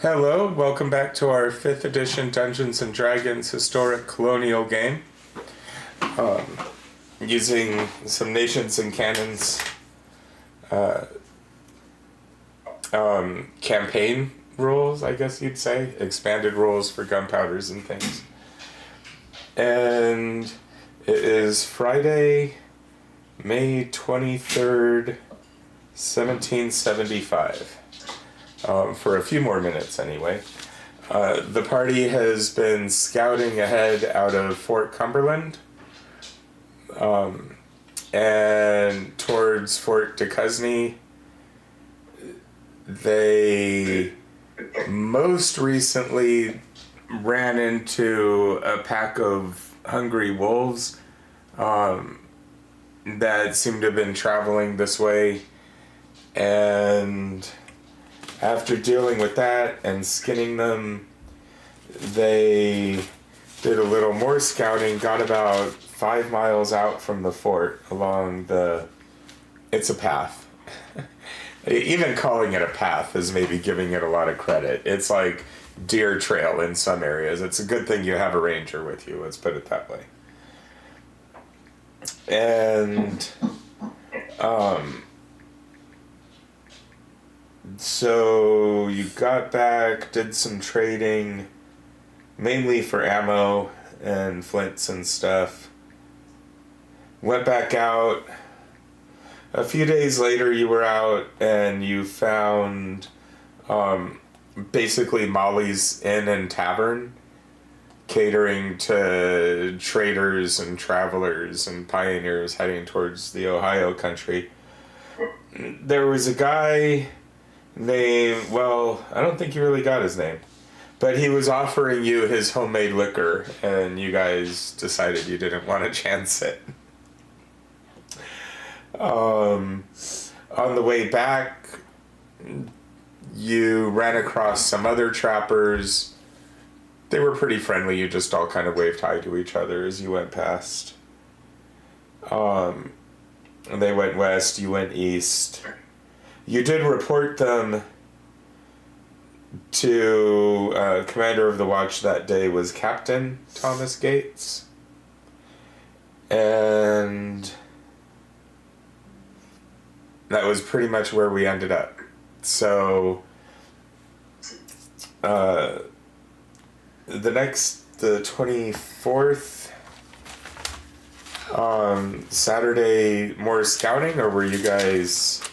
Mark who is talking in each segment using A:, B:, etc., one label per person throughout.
A: Hello, welcome back to our 5th edition Dungeons & Dragons historic colonial game. Using some Nations and Cannons campaign rules, I guess you'd say. Expanded rules for gunpowders and things. And it is Friday, May 23rd, 1775. For a few more minutes anyway. The party has been scouting ahead out of Fort Cumberland and towards Fort Duquesne. They most recently ran into a pack of hungry wolves that seemed to have been traveling this way, and after dealing with that and skinning them, they did a little more scouting, got about 5 miles out from the fort along it's a path. Even calling it a path is maybe giving it a lot of credit. It's like deer trail in some areas. It's a good thing you have a ranger with you, let's put it that way. And so you got back, did some trading, mainly for ammo and flints and stuff. Went back out. A few days later you were out and you found basically Molly's Inn and Tavern, catering to traders and travelers and pioneers heading towards the Ohio country. There was a guy named, well, I don't think you really got his name, but he was offering you his homemade liquor, and you guys decided you didn't want to chance it. On the way back, you ran across some other trappers. They were pretty friendly. You just all kind of waved hi to each other as you went past. They went west, you went east. You did report them to commander of the watch that day was Captain Thomas Gates. And that was pretty much where we ended up. So the 24th, Saturday, more scouting, or were you guys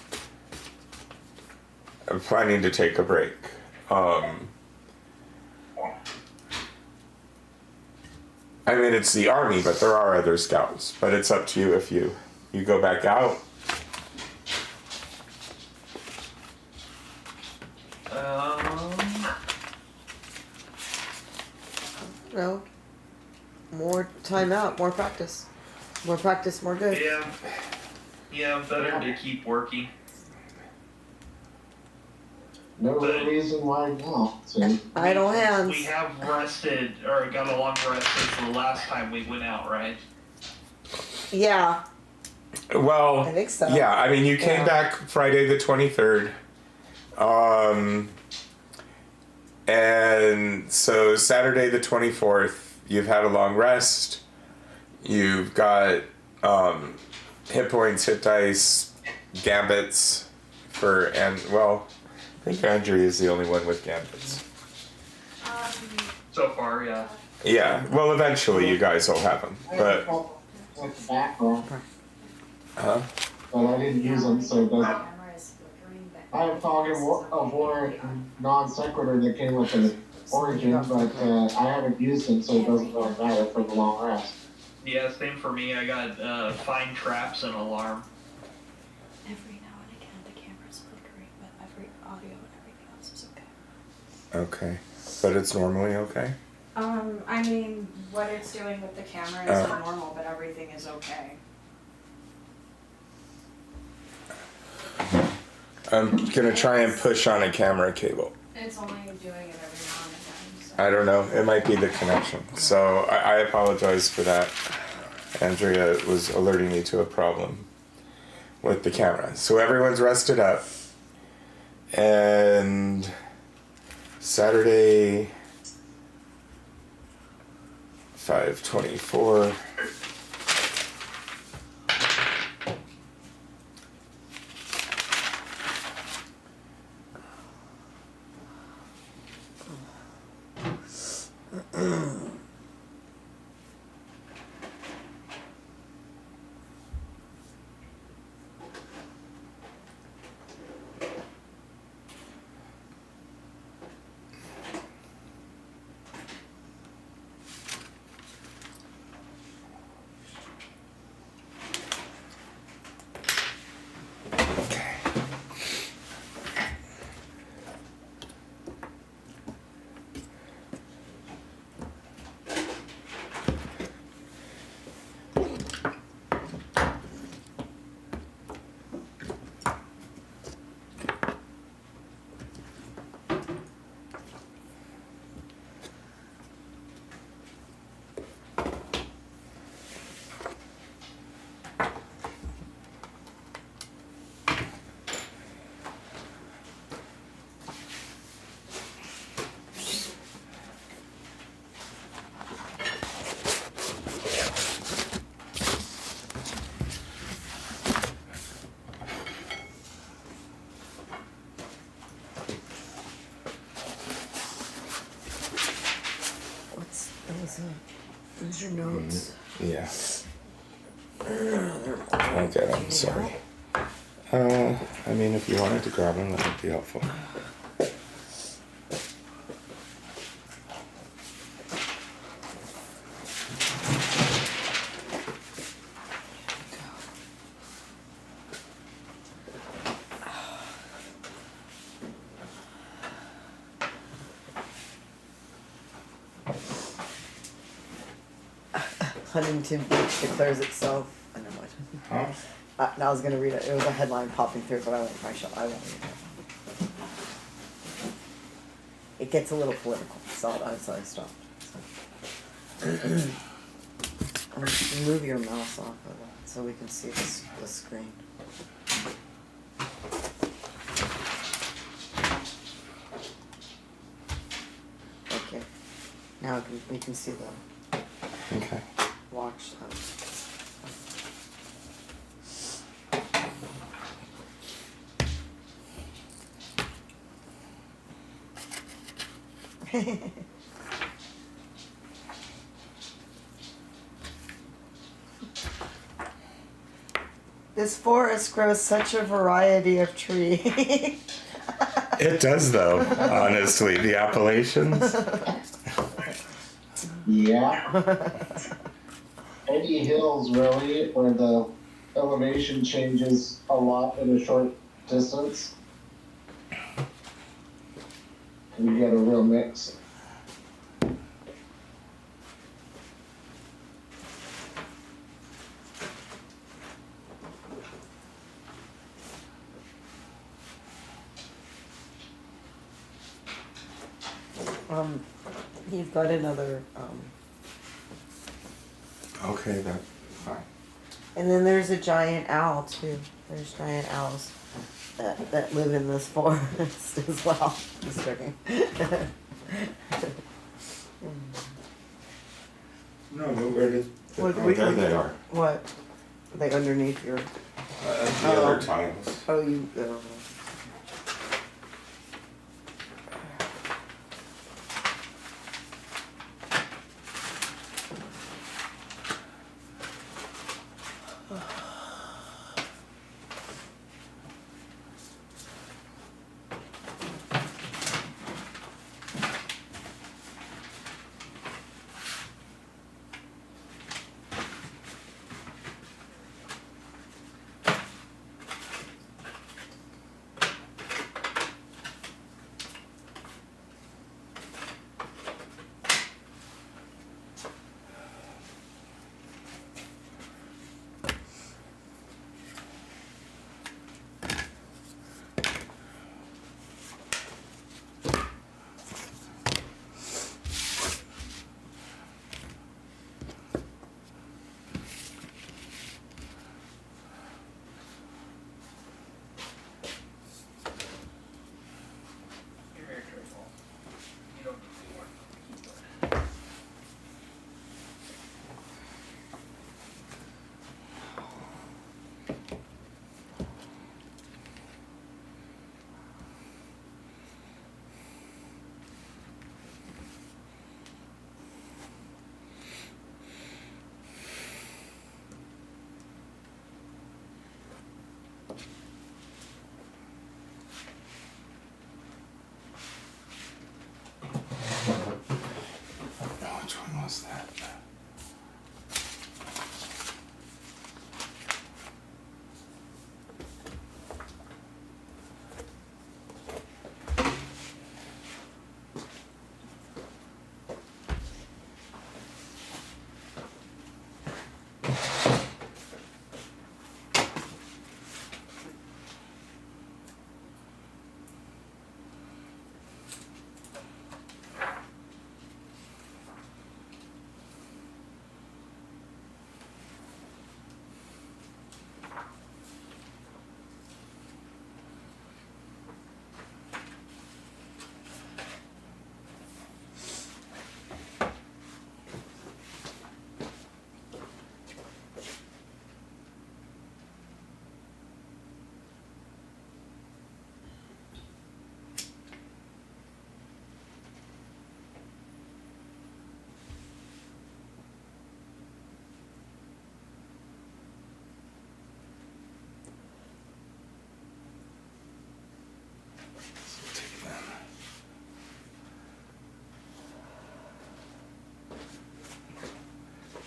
A: planning to take a break? I mean, it's the army, but there are other scouts. But it's up to you if you go back out.
B: No. More time out, more practice. More practice, more good.
C: Yeah, better to keep working.
D: No reason why not. So.
B: Idle hands.
C: We have rested, or got a long rest since the last time we went out, right?
B: Yeah.
A: Well,
B: I think so.
A: Yeah, I mean, you came back Friday the 23rd. And so Saturday the 24th, you've had a long rest. You've got hit points, hit dice, gambits I think Andrea is the only one with gambits.
C: So far, yeah.
A: Yeah, well, eventually you guys will have them, but... Huh?
D: But I didn't use them, so it doesn't... I have talking of war non sequitur that came with the origin, but I haven't used them, so it doesn't really matter for the long rest.
C: Yeah, same for me. I got fine traps and alarm.
E: Every now and again the camera's flickering, but every audio and everything else is okay.
A: Okay, but it's normally okay?
E: I mean, what it's doing with the camera is not normal, but everything is okay.
A: I'm gonna try and push on a camera cable.
E: It's only doing it every now and again. So.
A: I don't know, it might be the connection. So I apologize for that. Andrea was alerting me to a problem with the camera. So everyone's rested up. And Saturday, 5/24.
B: Those are notes.
A: Yeah. Okay, I'm sorry. I mean, if you wanted to grab them, that would be helpful.
B: Huntington Beach declares itself. I know what.
A: Huh?
B: I was gonna read it. It was a headline popping through, but I won't read it. It gets a little political, so I stopped. So. Move your mouse off of it so we can see the screen. Okay. Now we can see the.
A: Okay.
B: Watch them. This forest grows such a variety of trees.
A: It does, though, honestly. The Appalachians.
D: Yeah. Any hills, really, where the elevation changes a lot in a short distance. You get a real mix.
B: You've got another,
A: Okay, that's fine.
B: and then there's a giant owl too. There's giant owls that live in this forest as well. Just joking.
A: No, but where did...
B: There
A: they are.
B: What? Are they underneath your?
A: The other tiles.
B: Oh, you.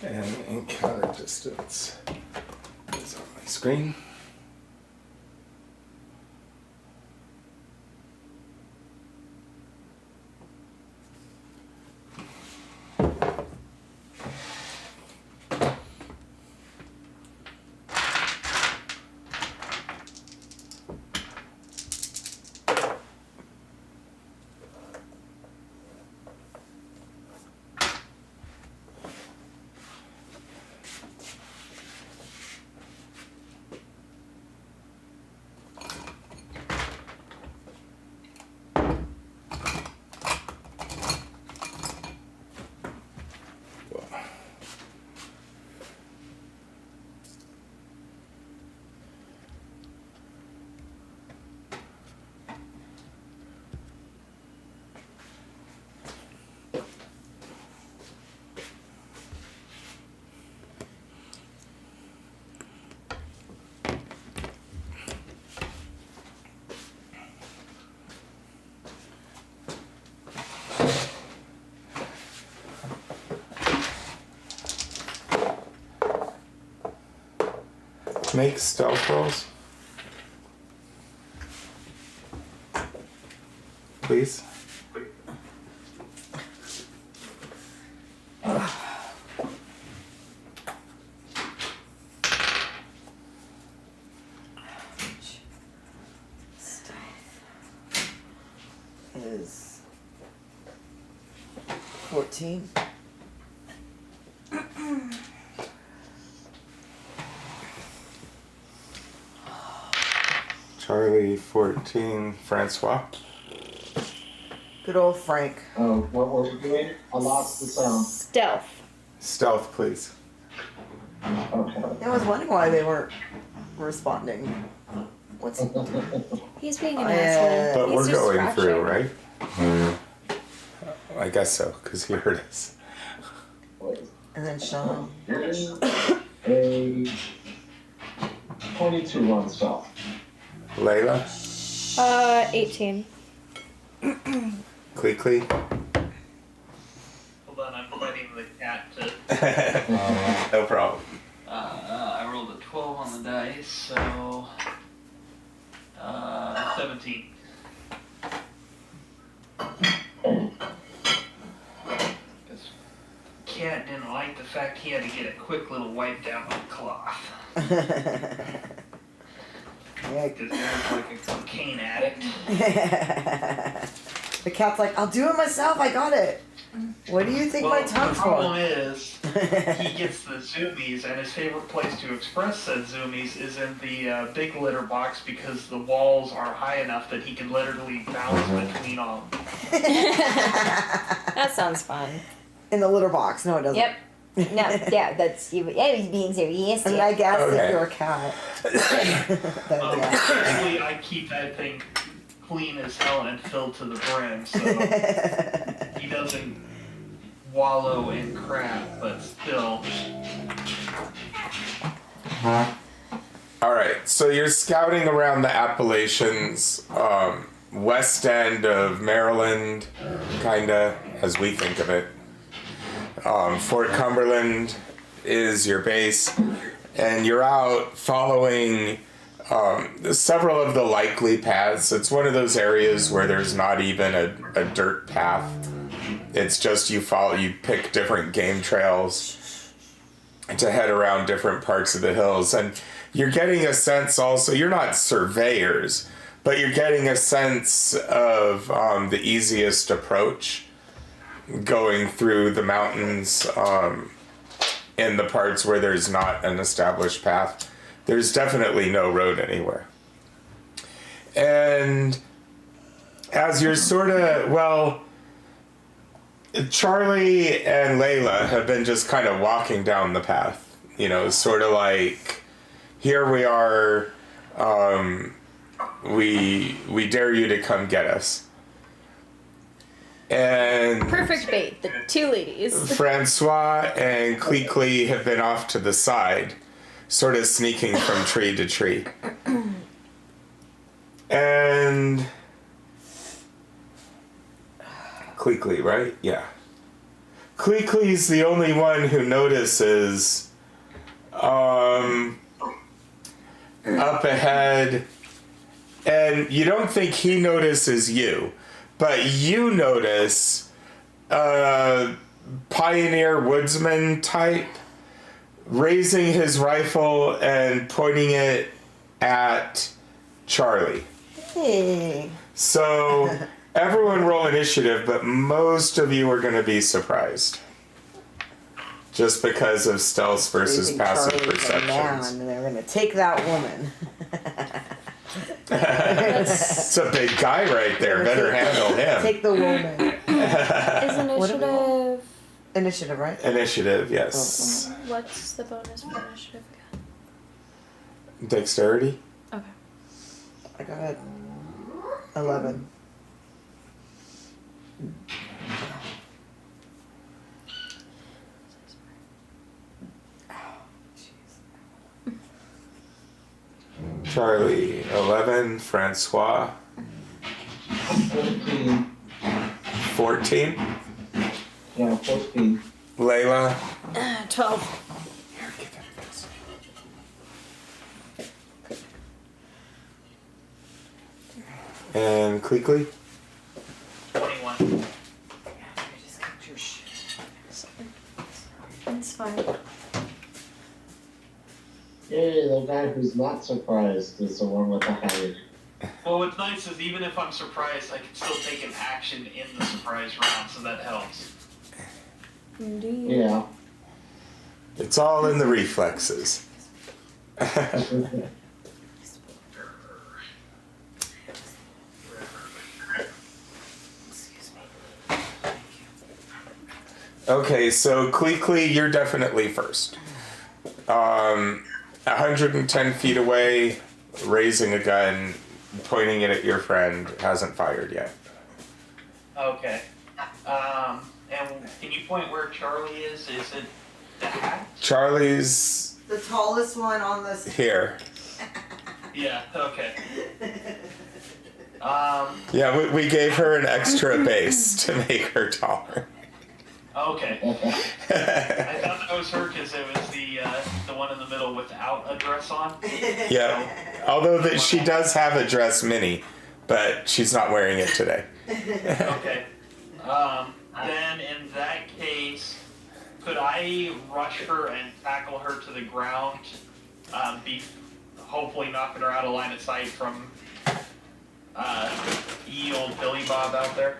A: And encounter distance is on my screen. Make stealth rolls. Please.
B: Is 14.
A: Charlie 14, Francois.
B: Good old Frank.
D: Oh, what were we doing? I lost the sound.
E: Stealth.
A: Stealth, please.
D: Okay.
B: I was wondering why they weren't responding. What's he doing?
E: He's being an
B: Yeah.
E: asshole.
A: But
E: He's
A: we're
E: just
A: going
E: scratching.
A: through, right? I guess so, because he heard us.
B: And then Sean.
D: A 22 on stealth.
A: Layla,
E: 18.
A: Klikli.
C: Hold on, I'm letting the cat to.
A: No problem.
C: I rolled a 12 on the dice, so 17. Because cat didn't like the fact he had to get a quick little wipe down with a cloth.
B: Yeah.
C: Because he was like a cocaine addict.
B: The cat's like, I'll do it myself, I got it. What do you think my
C: The
B: tongue's
C: problem
B: for?
C: is, he gets the zoomies, and his favorite place to express said zoomies is in the big litter box because the walls are high enough that he can literally bounce between them.
E: That sounds fun.
B: In the litter box. No, it doesn't.
E: Yep. No, yeah, that's you. I was being serious.
B: I mean, I guess
A: Okay.
B: if you're a cat. Then, yeah.
C: Typically, I keep that thing clean as hell and filled to the brim, so he doesn't wallow in crap, but still.
A: Alright, so you're scouting around the Appalachians, west end of Maryland, kinda, as we think of it. Fort Cumberland is your base, and you're out following several of the likely paths. It's one of those areas where there's not even a dirt path. It's just you pick different game trails to head around different parts of the hills. And you're getting a sense also, you're not surveyors, but you're getting a sense of the easiest approach going through the mountains in the parts where there's not an established path. There's definitely no road anywhere. And as you're Charlie and Layla have been just kind of walking down the path, sort of like, here we are, we dare you to come get us. And
E: Perfect bait. The two ladies.
A: Francois and Klikli have been off to the side, sort of sneaking from tree to tree. And Klikli, right? Yeah. Klikli's the only one who notices up ahead, and you don't think he notices you, but you notice a pioneer woodsman type raising his rifle and pointing it at Charlie.
B: Hey.
A: So everyone roll initiative, but most of you are going to be surprised. Just because of stealth versus
B: They think
A: passive
B: Charlie's a
A: perceptions.
B: man, and they're gonna take that woman.
A: It's a big guy right there. Better handle him.
B: Take the woman.
E: Is initiative.
B: Initiative, right?
A: Initiative, yes.
E: What's the bonus for initiative again?
A: Dexterity?
E: Okay.
B: I got 11.
A: Charlie, 11. Francois,
D: 14.
A: 14.
D: Yeah, 14.
A: Layla,
E: 12.
A: and Klikli.
C: 21.
E: It's fine.
D: Yay, the guy who's not surprised is the one with the higher.
C: Well, what's nice is even if I'm surprised, I can still take an action in the surprise round, so that helps.
E: Indeed.
D: Yeah.
A: It's all in the reflexes. Okay, so Klikli, you're definitely first. 110 feet away, raising a gun, pointing it at your friend, hasn't fired yet.
C: Okay. And can you point where Charlie is? Is it the hat?
A: Charlie's
B: The tallest one on this.
A: here.
C: Yeah, okay.
A: Yeah, we gave her an extra base to make her taller.
C: Okay. I thought that was her because it was the one in the middle without a dress on.
A: Yeah, although that she does have a dress mini, but she's not wearing it today.
C: Okay. Then in that case, could I rush her and tackle her to the ground? Hopefully knocking her out of line of sight from old Billy Bob out there.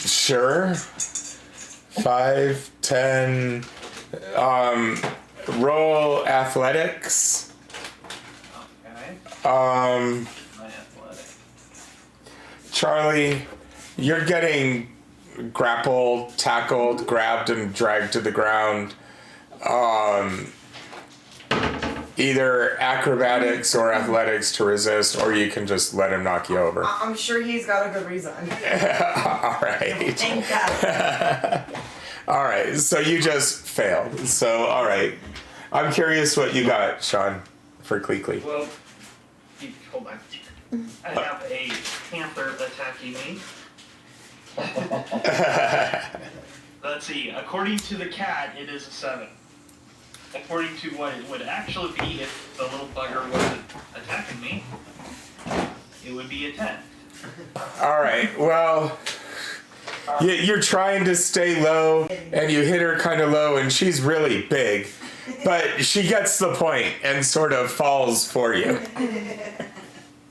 A: Sure. 5, 10. Roll athletics.
C: Okay.
A: Um,
C: My athletic.
A: Charlie, you're getting grappled, tackled, grabbed, and dragged to the ground. Either acrobatics or athletics to resist, or you can just let him knock you over.
B: I'm sure he's got a good reason.
A: All right.
B: Thank God.
A: All right, so you just failed. So, all right. I'm curious what you got, Sean, for Klikli.
C: Well, hold on. I have a panther attacking me. Let's see. According to the cat, it is a 7. According to what it would actually be if the little bugger wasn't attacking me, it would be a 10.
A: All right, well, you're trying to stay low, and you hit her kind of low, and she's really big. But she gets the point and sort of falls for you.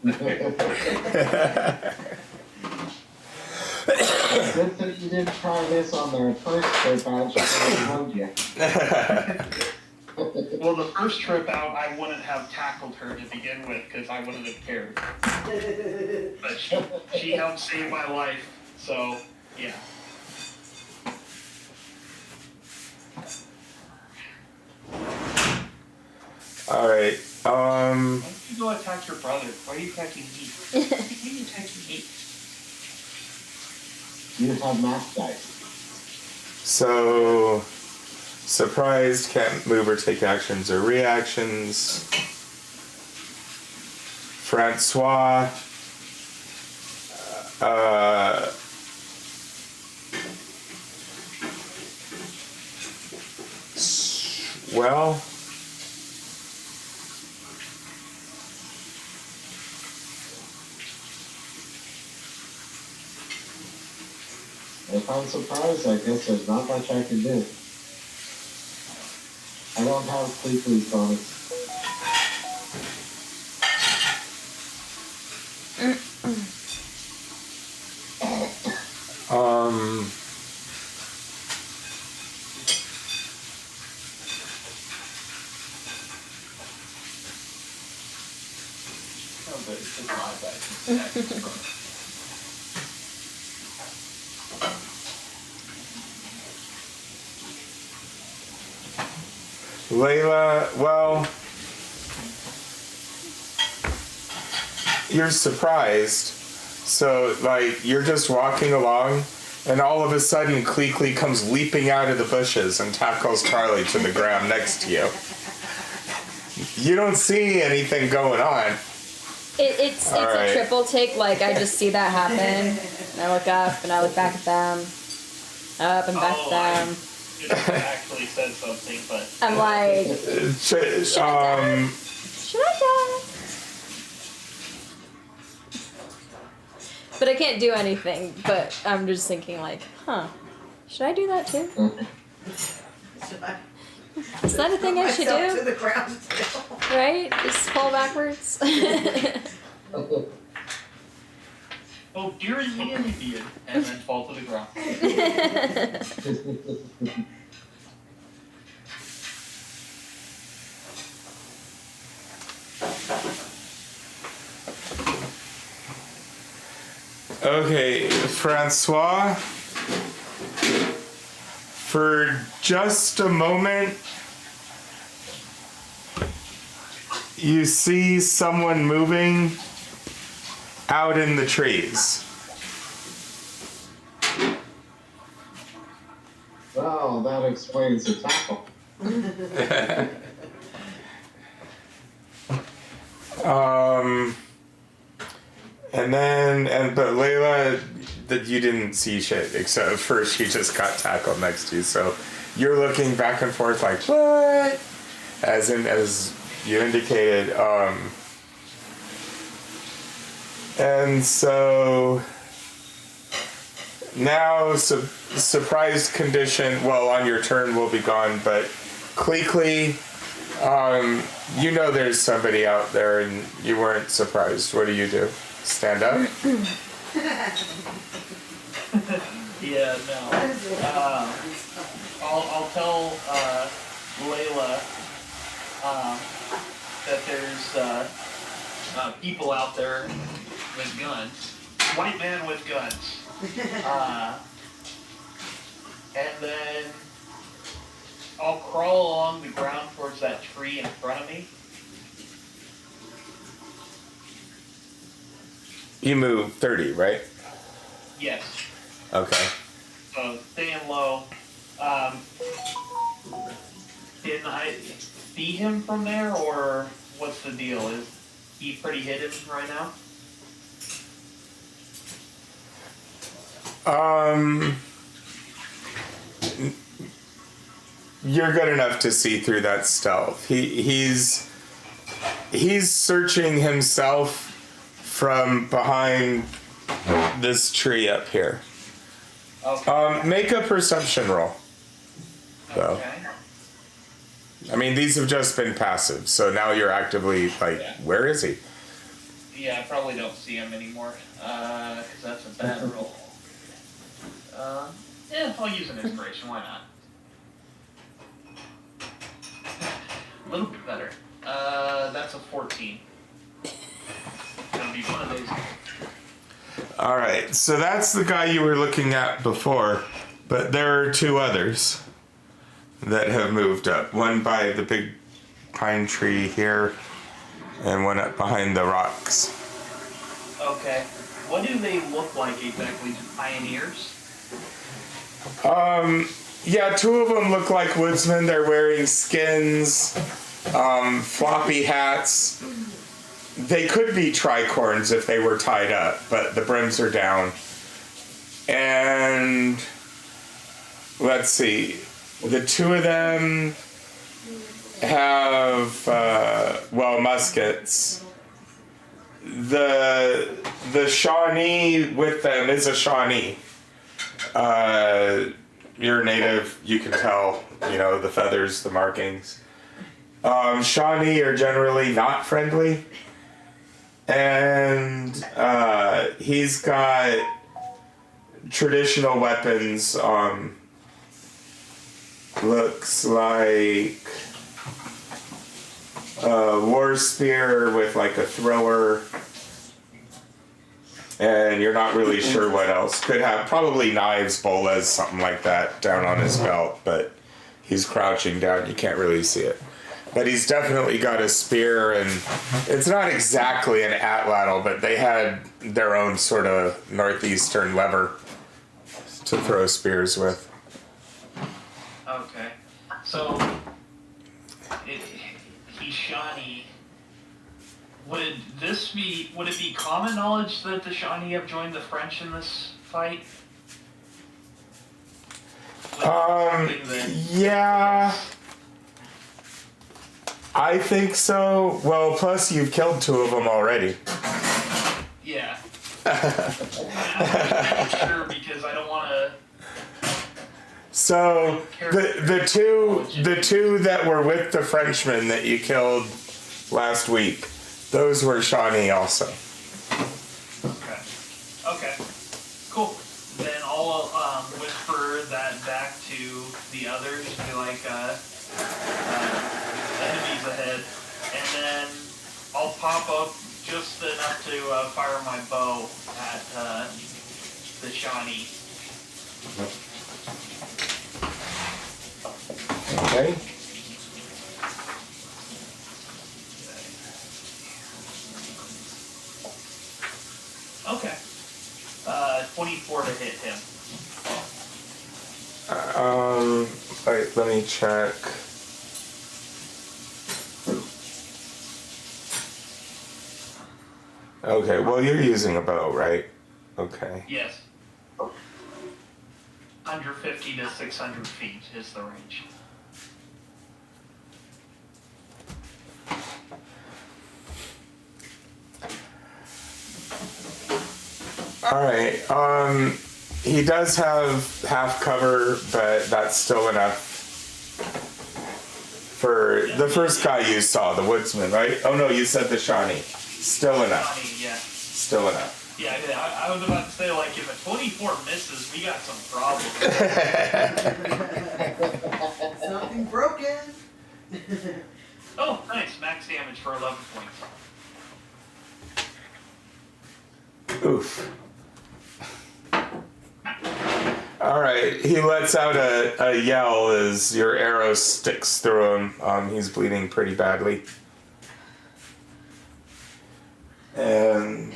D: Good thing you didn't try this on their first trip out, she hugged you.
C: Well, the first trip out, I wouldn't have tackled her to begin with because I wouldn't have cared. But she helped save my life, so yeah.
A: All right.
C: Why don't you go attack your brother? Why are you attacking me? Why are you attacking me?
D: You have math dice.
A: So, surprised, can't move or take actions or reactions. Francois, Well,
D: If I'm surprised, I guess there's not much I can do. I don't have Klikli's bonus.
C: Oh, but it's just my bad.
A: Layla, well, you're surprised. So, like, you're just walking along, and all of a sudden, Klikli comes leaping out of the bushes and tackles Charlie to the ground next to you. You don't see anything going on.
E: It's
A: Alright.
E: a triple take. Like, I just see that happen, and I look up, and I look back at them, up and back at them.
C: Should have actually said something, but
E: I'm like, should I die? But I can't do anything, but I'm just thinking like, should I do that too? Is that a thing I should
B: Myself to
E: do?
B: the ground still.
E: Right? Just fall backwards?
C: oh, dear is the Indian, and then fall to the ground.
A: Okay, Francois, for just a moment, you see someone moving out in the trees.
D: Well, that explains the tackle.
A: But Layla, that you didn't see shit except first she just got tackled next to you. So you're looking back and forth like, what? As you indicated. And so now surprised condition, well, on your turn will be gone, but Klikli, you know there's somebody out there and you weren't surprised. What do you do? Stand up?
C: Yeah, no. I'll tell Layla that there's people out there with guns. White man with guns. And then I'll crawl along the ground towards that tree in front of me.
A: You move 30, right?
C: Yes.
A: Okay.
C: So staying low. Can I see him from there, or what's the deal? Is he pretty hidden right now?
A: You're good enough to see through that stealth. He's searching himself from behind this tree up here.
C: Okay.
A: Make a perception roll. Though.
C: Okay.
A: I mean, these have just been passive, so now you're actively like, where is he?
C: Yeah, I probably don't see him anymore, because that's a bad roll. Yeah, I'll use an inspiration, why not? A little bit better. That's a 14. Gonna be one of those.
A: Alright, so that's the guy you were looking at before, but there are two others that have moved up. One by the big pine tree here, and one up behind the rocks.
C: Okay. What do they look like exactly? Just pioneers?
A: Yeah, two of them look like woodsmen. They're wearing skins, floppy hats. they could be tricorns if they were tied up, but the brims are down. And let's see, the two of them have muskets. The Shawnee with them is a Shawnee. You're native, you can tell, the feathers, the markings. Shawnee are generally not friendly. And he's got traditional weapons. Looks like a war spear with like a thrower. And you're not really sure what else. Could have probably knives, bolas, something like that down on his belt, but he's crouching down. You can't really see it. But he's definitely got a spear, and it's not exactly an atlatl, but they had their own sort of northeastern lever to throw spears with.
C: Okay. So, he's Shawnee. Would it be common knowledge that the Shawnee have joined the French in this fight?
A: Yeah. I think so. Well, plus you've killed two of them already.
C: Yeah. I'm sure because I don't want to.
A: So the two that were with the Frenchmen that you killed last week, those were Shawnee also.
C: Okay. Cool. Then I'll whisper that back to the others. Be like, enemies ahead, and then I'll pop up just enough to fire my bow at the Shawnee.
A: Okay.
C: Okay. 24 to hit him.
A: Alright, let me check. Okay, well, you're using a bow, right? Okay.
C: Yes. 150 to 600 feet is the range.
A: Alright, he does have half cover, but that's still enough for the first guy you saw, the woodsman, right? Oh no, you said the Shawnee. Still enough.
C: Shawnee, yeah.
A: Still enough.
C: Yeah, I was about to say, like, if a 24 misses, we got some problems.
B: Something broken.
C: Oh, nice. Max damage for 11 points.
A: Oof. Alright, he lets out a yell as your arrow sticks through him. He's bleeding pretty badly. And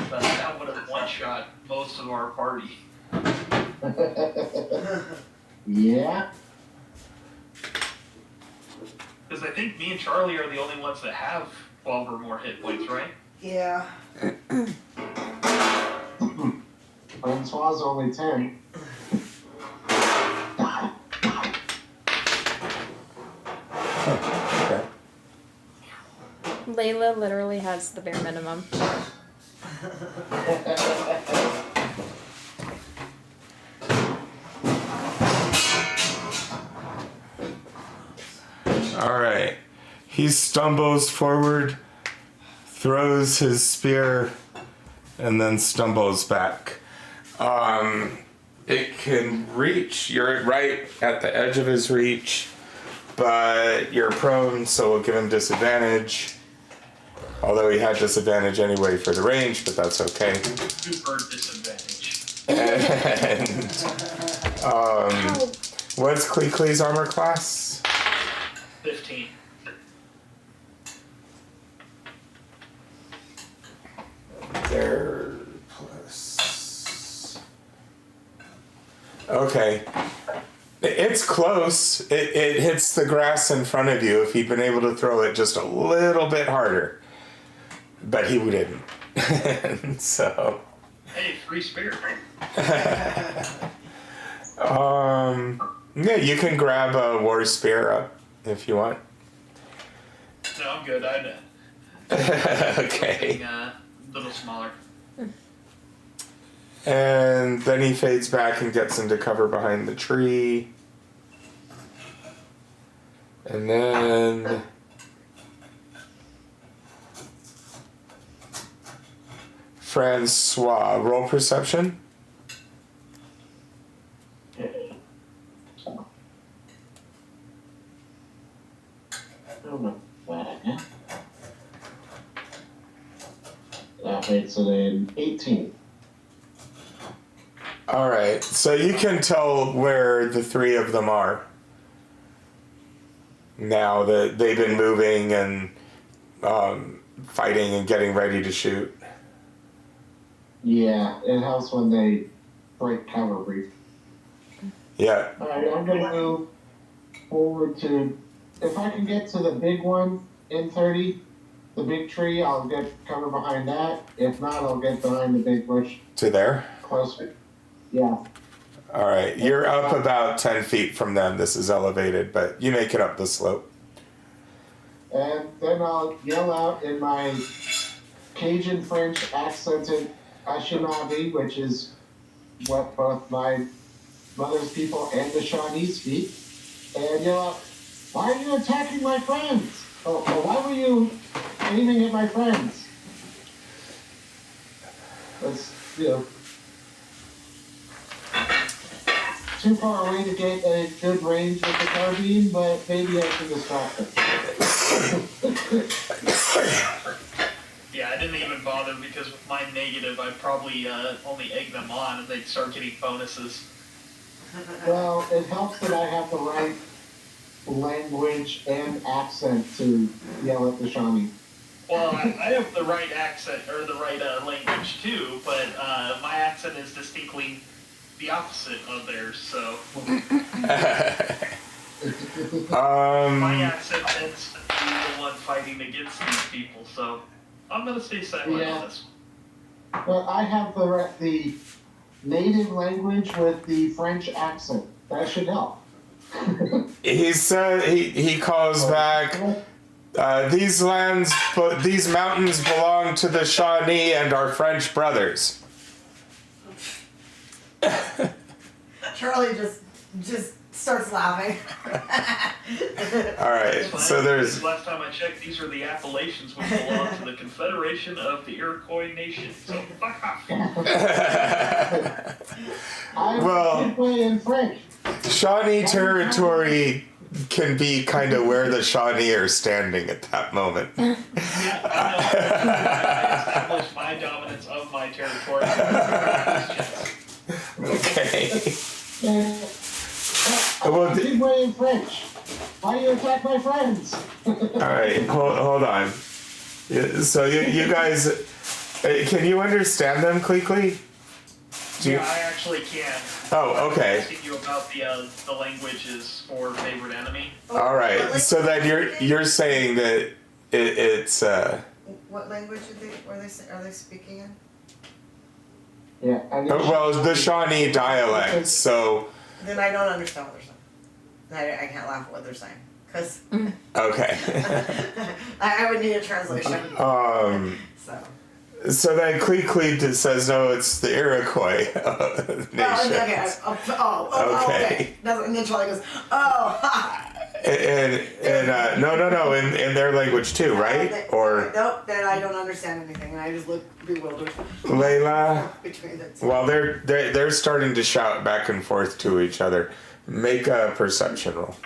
C: That would have one-shot most of our party.
D: Yeah.
C: Because I think me and Charlie are the only ones that have 12 or more hit points, right?
B: Yeah.
D: Francois only 10.
A: okay.
E: Layla literally has the bare minimum.
A: Alright. He stumbles forward, throws his spear, and then stumbles back. It can reach, you're right at the edge of his reach, but you're prone, so we'll give him disadvantage. Although he had disadvantage anyway for the range, but that's okay.
C: Super disadvantage.
A: And, what's Klikli's armor class?
C: 15.
A: There plus. Okay. It's close. It hits the grass in front of you if he'd been able to throw it just a little bit harder. But he didn't. So.
C: Hey, free spirit.
A: Yeah, you can grab a war spear up if you want.
C: No, I'm good.
A: Okay.
C: A little smaller.
A: And then he fades back and gets into cover behind the tree. And then Francois, roll perception.
D: That makes it an 18.
A: All right, so you can tell where the three of them are now that they've been moving and fighting and getting ready to shoot.
D: Yeah, it helps when they break cover brief.
A: Yeah.
D: Alright, I'm gonna move forward to, if I can get to the big one in 30, the big tree, I'll get cover behind that. If not, I'll get behind the big bush
A: To there?
D: closer. Yeah.
A: All right, you're up about 10 feet from them. This is elevated, but you make it up the slope.
D: And then I'll yell out in my Cajun French accented Anishinaabe, which is what both my mother's people and the Shawnee speak, and yell out, "Why are you attacking my friends? Or why were you aiming at my friends?" That's, too far away to get a good range with the carbine, but maybe I can distract them.
C: Yeah, I didn't even bother because with my negative, I'd probably only egg them on and they'd start getting bonuses.
D: Well, it helps that I have the right language and accent to yell at the Shawnee.
C: Well, I have the right accent, or the right language too, but my accent is distinctly the opposite of theirs, so... My accent tends to be the one fighting against these people, so I'm gonna stay silent on this one.
D: But I have the native language with the French accent. That should help.
A: He said he calls back. These mountains belong to the Shawnee and our French brothers.
B: Charlie just starts laughing.
A: All right, so there's.
C: Last time I checked, these are the Appalachians, which belong to the Confederation of the Iroquois Nation. So fuck off.
A: Well,
D: in French.
A: Shawnee territory can be kind of where the Shawnee are standing at that moment.
C: Yeah, I established my dominance of my territory.
A: Okay.
D: Well, Midway in French. Why do you attack my friends?
A: All right, hold on. So you guys, can you understand them, Klikli?
C: Yeah, I actually can.
A: Oh, okay.
C: I'm asking you about the languages for favorite enemy.
A: All right, so then you're saying that it's
B: What language are they speaking in?
D: Yeah.
A: well, the Shawnee dialect. So
B: Then I don't understand what they're saying. I can't laugh at what they're saying because
A: okay.
B: I would need a translation.
A: So then Klikli says no, it's the Iroquois nation.
B: Okay. And then Charlie goes, oh, ha.
A: And no, in their language too, right? Or
B: nope, then I don't understand anything, and I just look bewildered.
A: Layla.
B: Between the two.
A: Well, they're starting to shout back and forth to each other. Make a perception roll.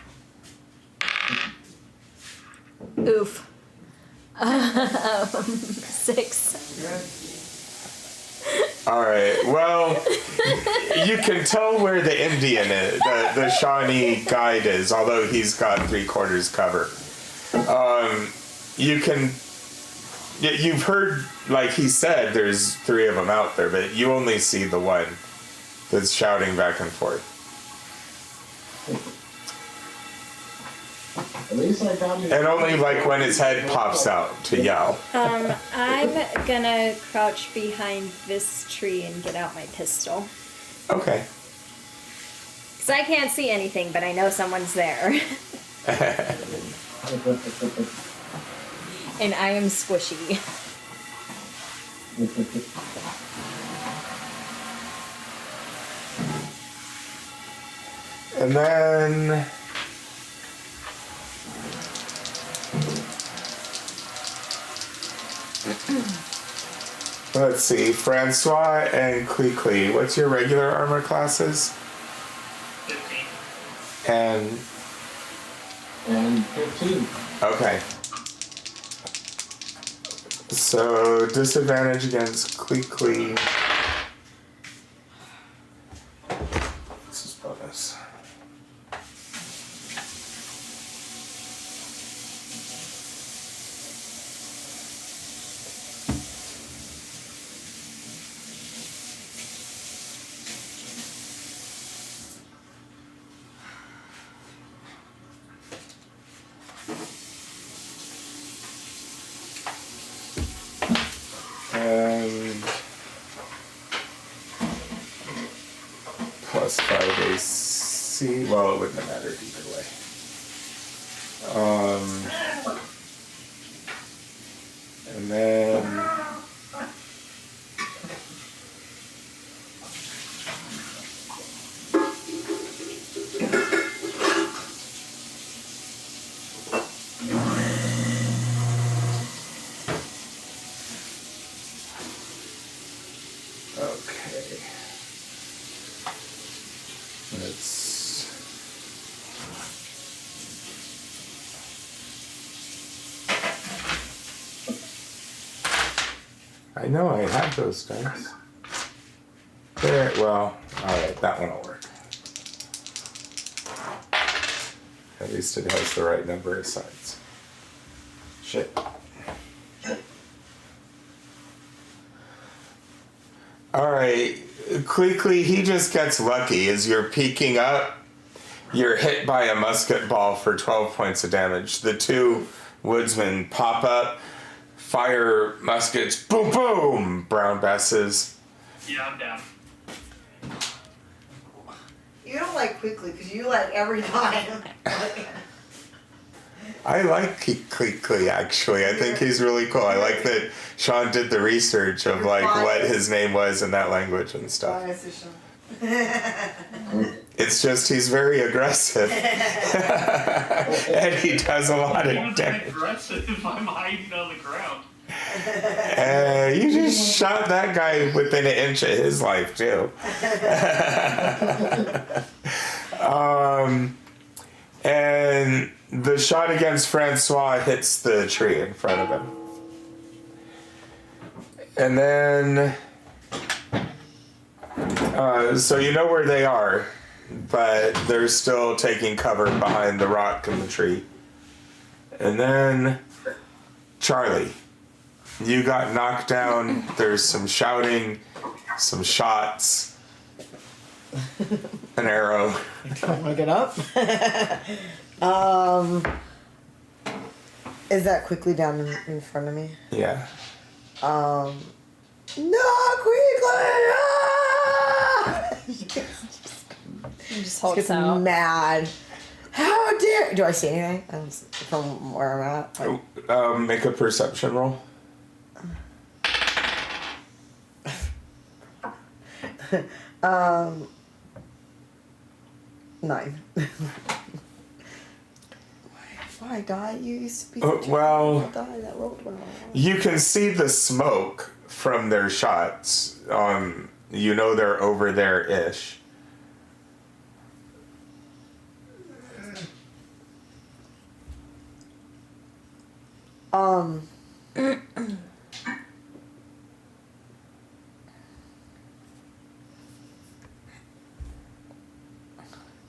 E: Oof. 6.
A: All right. Well, you can tell where the Indian is, the Shawnee guide is, although he's got 3/4 cover. You've heard, like he said, there's 3 of them out there, but you only see the one that's shouting back and forth.
D: At least I found it.
A: And only like when his head pops out to yell.
E: I'm gonna crouch behind this tree and get out my pistol.
A: Okay.
E: Because I can't see anything, but I know someone's there. And I am squishy.
A: And then let's see, Francois and Klikli. What's your regular armor classes?
C: 15.
D: And 15.
A: Okay. So disadvantage against Klikli. This is bonus. And plus 5 AC. Well, it wouldn't have mattered either way. And then okay. Let's I know I had those dice. There, well, alright, that one will work. At least it has the right number of sides. Shit. Alright, quickly, he just gets lucky. As you're peeking up, you're hit by a musket ball for 12 points of damage. The two woodsmen pop up, fire muskets, boom, boom! Brown Besses.
C: Yeah, I'm down.
B: You don't like Quickly because you like every time.
A: I like Klikli actually. I think he's really cool. I like that Sean did the research of like what his name was in that language and stuff. It's just he's very aggressive. And he does a lot of damage.
C: Aggressive if I'm hiding on the ground.
A: You just shot that guy within an inch of his life too. And the shot against Francois hits the tree in front of him. And then, so you know where they are, but they're still taking cover behind the rock in the tree. And then, Charlie, you got knocked down. There's some shouting, some shots, an arrow.
B: Don't want to get up. Is that quickly down in front of me?
A: Yeah.
B: No, quickly!
E: He just hulks
B: Gets
E: out.
B: mad. How dare? Do I see anything from where I'm at?
A: Make a perception roll.
B: 9. Why die? You used to be.
A: Well,
B: Die that rolled well.
A: you can see the smoke from their shots. You know they're over there-ish.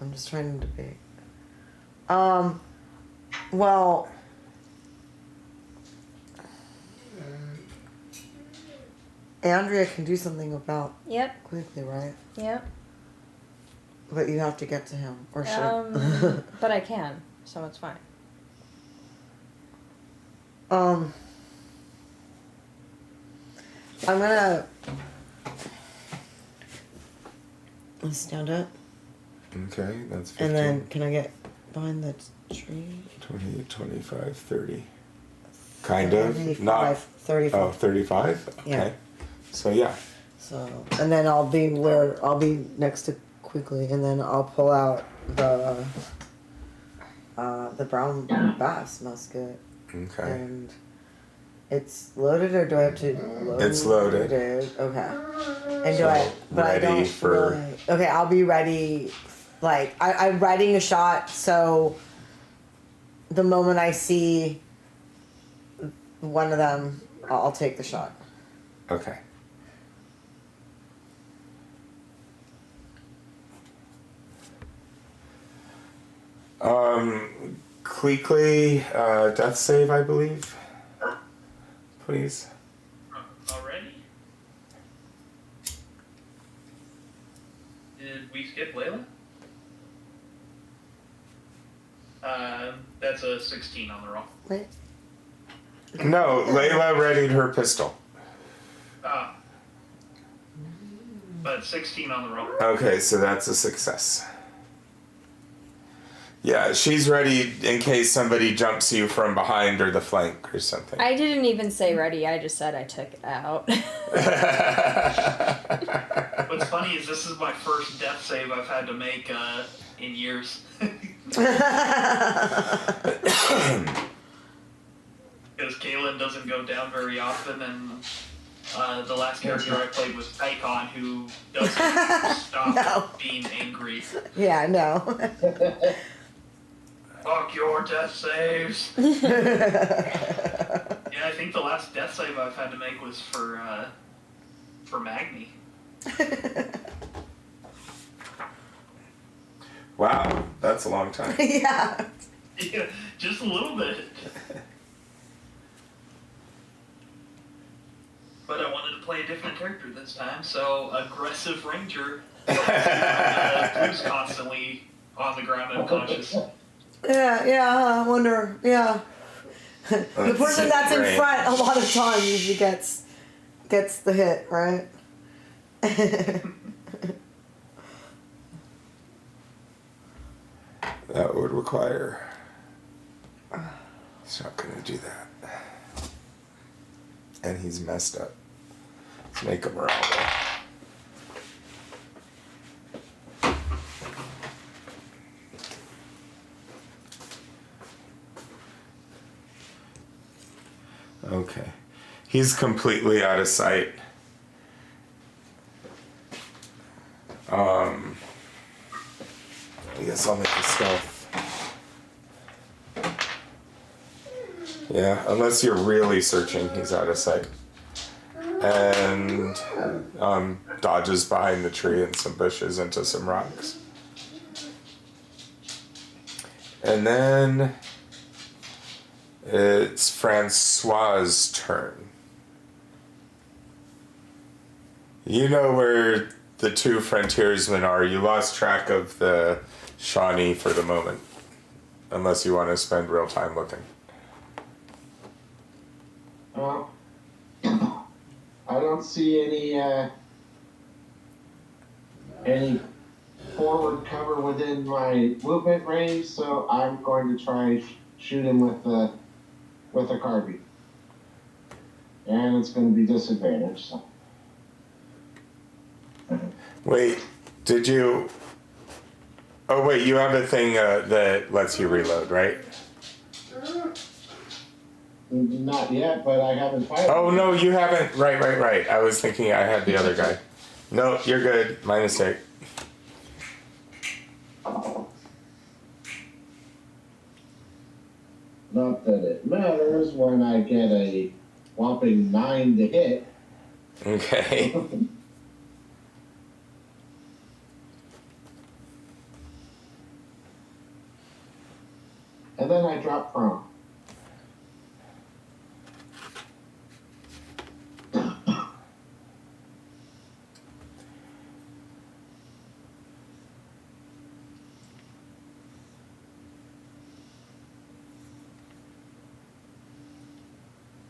B: I'm just trying to debate. Well, Andrea can do something about
E: Yep,
B: quickly, right?
E: yep.
B: But you have to get to him, or should?
E: But I can, so it's fine.
B: I'm gonna stand up,
A: Okay, that's 15.
B: and then can I get behind the tree?
A: 20, 25, 30. Kind of.
B: 35,
A: Not.
B: 35.
A: Oh, 35? Okay.
B: Yeah.
A: So, yeah.
B: So, and then I'll be next to Klikli, and then I'll pull out the brown bass musket.
A: Okay.
B: And it's loaded, or do I have to load
A: It's loaded.
B: Okay. And
A: So,
B: I don't
A: ready for-
B: really, okay, I'll be ready. Like, I'm writing a shot, so the moment I see one of them, I'll take the shot.
A: Okay. Klikli, death save, I believe. Please.
C: Already? Did we skip Layla? That's a 16 on the roll.
B: Wait.
A: No, Layla readied her pistol.
C: But 16 on the roll.
A: Okay, so that's a success. Yeah, she's ready in case somebody jumps you from behind or the flank or something.
E: I didn't even say ready, I just said I took it out.
C: What's funny is this is my first death save I've had to make in years. Because Kaylin doesn't go down very often, and the last character I played was Icon, who doesn't stop being angry.
B: Yeah, no.
C: Fuck your death saves. Yeah, I think the last death save I've had to make was for Magni.
A: Wow, that's a long time.
B: Yeah.
C: Yeah, just a little bit. But I wanted to play a different character this time, so aggressive ranger who's constantly on the ground unconscious.
B: Yeah, I wonder, yeah. The person that's in
A: Right.
B: front a lot of times usually gets the hit, right?
A: That would require... He's not going to do that. And he's messed up. Let's make him roll. Okay. He's completely out of sight. I guess I'll make a stealth. Yeah, unless you're really searching, he's out of sight. And dodges behind the tree and some bushes into some rocks. And then it's Francois' turn. You know where the two frontiersmen are. You lost track of the Shawnee for the moment. Unless you want to spend real time looking.
D: Well, I don't see any forward cover within my movement range, so I'm going to try shoot him with a carbine, and it's going to be disadvantaged. So.
A: Wait, did you... Oh wait, you have a thing that lets you reload, right?
D: Not yet, but I haven't fired.
A: Oh no, you haven't. Right. I was thinking I had the other guy. No, you're good. My mistake.
D: Not that it matters when I get a whopping 9 to hit.
A: Okay.
D: And then I drop prone.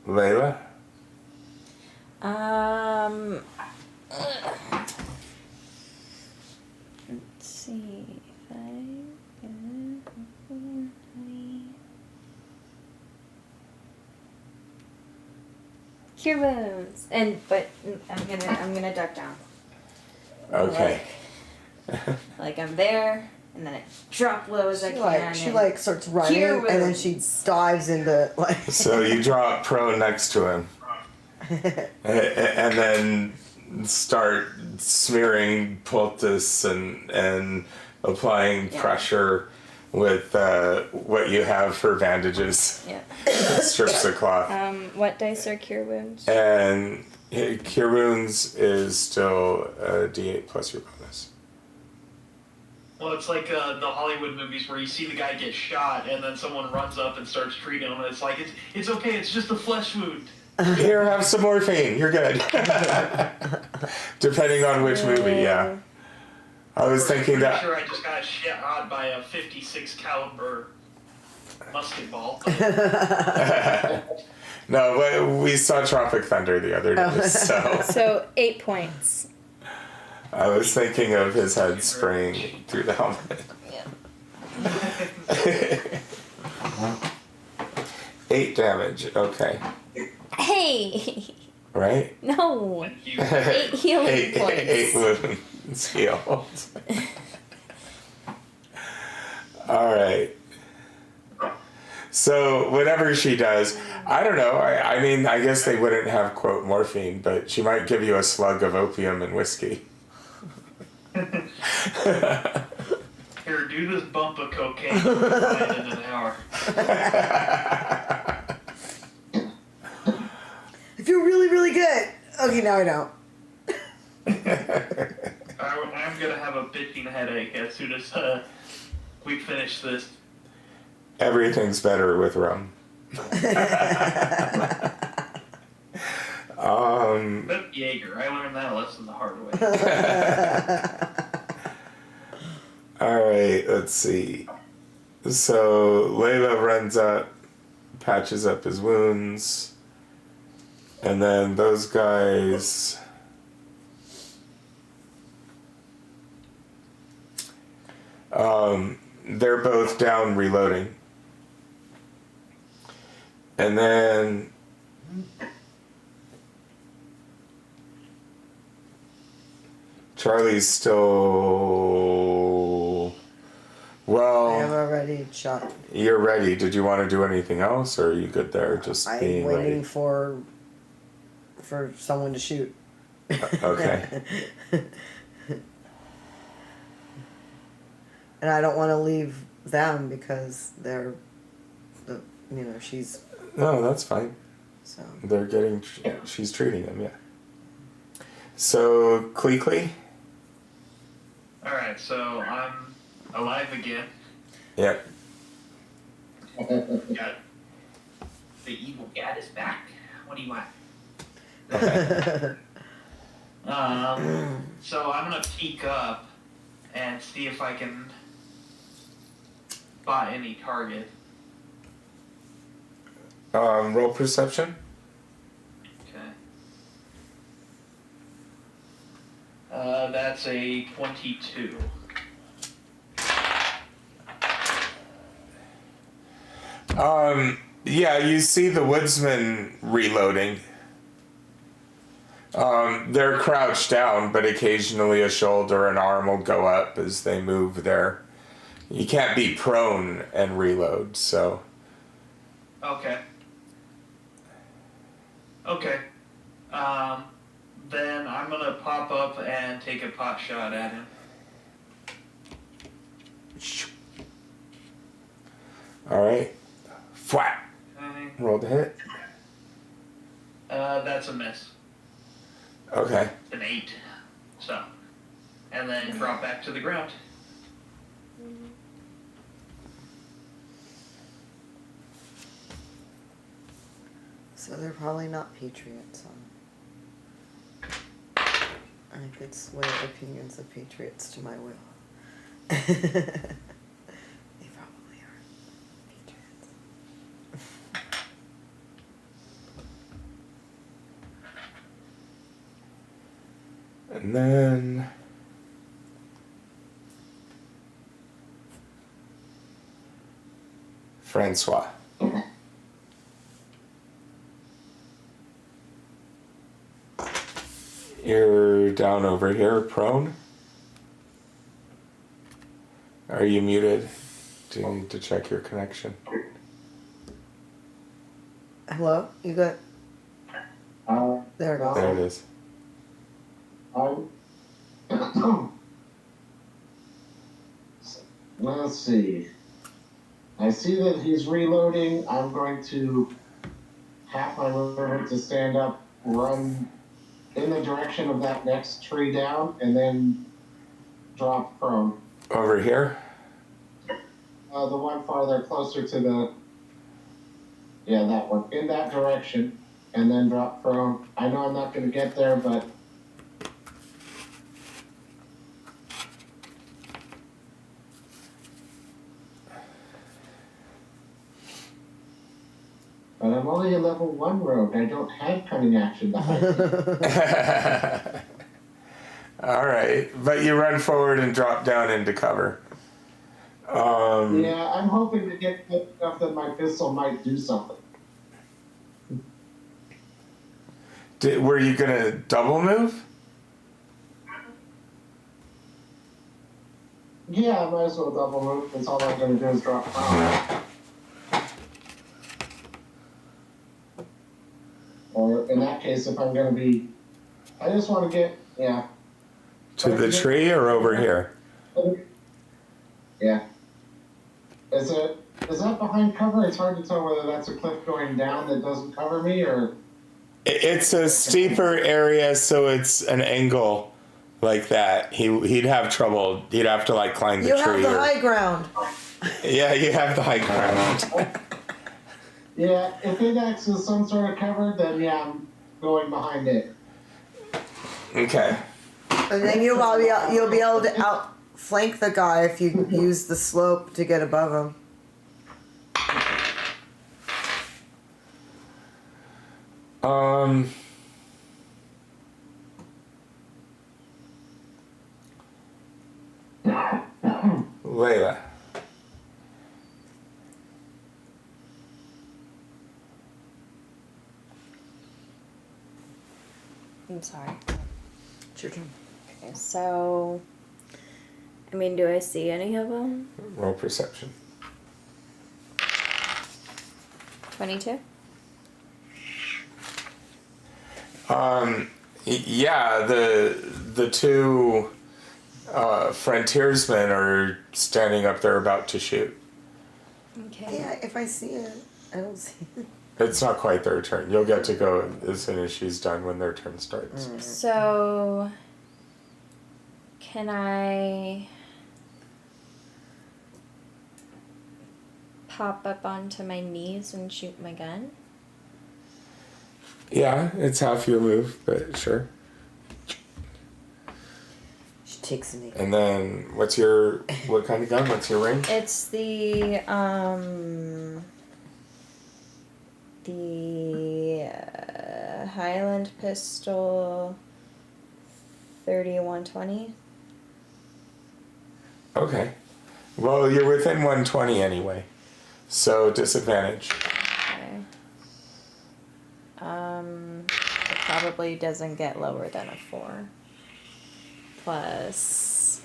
A: Layla?
E: Let's see. 5, 10, 20. Cure wounds, but I'm gonna duck down.
A: Okay.
E: Like I'm there, and then I drop low as I can.
B: She starts running,
E: Cure
B: and then she dives into like.
A: So you drop prone next to him. And then start smearing poultice and applying pressure with what you have for bandages.
E: Yeah.
A: Strips of cloth.
E: What dice are cure wounds?
A: And cure wounds is still a D8 plus your bonus.
C: Well, it's like the Hollywood movies where you see the guy get shot and then someone runs up and starts treating him. And it's like, it's okay, it's just a flesh wound.
A: Here, have some morphine. You're good. Depending on which movie, yeah. I was thinking that.
C: I'm sure I just got shot by a 56 caliber musket ball.
A: No, but we saw Tropic Thunder the other day, so.
E: So 8 points.
A: I was thinking of his head spraying through the helmet.
E: Yeah.
A: 8 damage, okay.
E: Hey!
A: Right?
E: No!
C: 8
E: healing points.
A: 8 wounds healed. Alright. So, whatever she does, I don't know. I mean, I guess they wouldn't have, quote, morphine, but she might give you a slug of opium and whiskey.
C: Here, do this bump of cocaine in an hour.
B: I feel really, really good. Okay, now I don't.
C: I'm gonna have a bitching headache as soon as we finish this.
A: Everything's better with rum.
C: But Jaeger, I learned that lesson the hard way.
A: Alright, let's see. So, Layla runs up, patches up his wounds, and then those guys... they're both down reloading. And then... Charlie's still... Well...
B: I am already shot.
A: You're ready. Did you want to do anything else, or are you good there? Just
B: I'm
A: being
B: waiting
A: ready.
B: for someone to shoot.
A: Okay.
B: And I don't want to leave them because they're, she's.
A: No, that's fine.
B: So.
A: They're getting... She's treating them, yeah. So, Klikli?
C: Alright, so I'm alive again.
A: Yep.
C: Got the evil cat is back. What do you want? So I'm gonna peek up and see if I can spot any target.
A: Roll perception?
C: Okay. That's a 22.
A: Yeah, you see the woodsman reloading. They're crouched down, but occasionally a shoulder and arm will go up as they move there. You can't be prone and reload, so...
C: Okay. Okay. Then I'm gonna pop up and take a pot shot at him.
A: Alright. Flat.
C: Okay.
A: Roll the hit.
C: That's a miss.
A: Okay.
C: An 8. So. And then drop back to the ground.
B: So they're probably not patriots. I could sway opinions of patriots to my will. They probably are patriots.
A: And then Francois. You're down over here, prone. Are you muted? Do you need to check your connection?
B: Hello? You got... There it goes.
A: There it is.
D: Let's see. I see that he's reloading. I'm going to half my movement to stand up, run in the direction of that next tree down, and then drop prone.
A: Over here?
D: The one farther closer to the... Yeah, that one. In that direction, and then drop prone. I know I'm not going to get there, but... But I'm only a level 1 rogue. I don't have cunning action behind me.
A: Alright, but you run forward and drop down into cover.
D: Yeah, I'm hoping to get enough that my pistol might do something.
A: Were you gonna double move?
D: Yeah, I might as well double move. That's all I'm going to do is drop down. Or in that case, if I'm going to be... I just want to get... Yeah.
A: To the tree or over here?
D: Yeah. Is that behind cover? It's hard to tell whether that's a cliff going down that doesn't cover me, or...
A: It's a steeper area, so it's an angle like that. He'd have trouble. He'd have to like climb the
B: You
A: tree.
B: have the high ground.
A: Yeah, you have the high ground.
D: Yeah, if it acts as some sort of cover, then yeah, I'm going behind it.
A: Okay.
B: And then you'll be able to outflank the guy if you use the slope to get above him.
A: Layla.
E: I'm sorry.
B: It's your turn.
E: Okay, so, I mean, do I see any of them?
A: Roll perception.
E: 22?
A: Yeah, the two frontiersmen are standing up there about to shoot.
E: Okay.
B: Yeah, if I see it, I don't see it.
A: It's not quite their turn. You'll get to go as soon as she's done when their turn starts.
E: So, can I pop up onto my knees and shoot my gun?
A: Yeah, it's half your move, but sure.
B: She takes a knee.
A: And then, what kind of gun? What's your range?
E: It's the Highland pistol 3120.
A: Okay. Well, you're within 120 anyway. So, disadvantage.
E: Okay. It probably doesn't get lower than a 4. Plus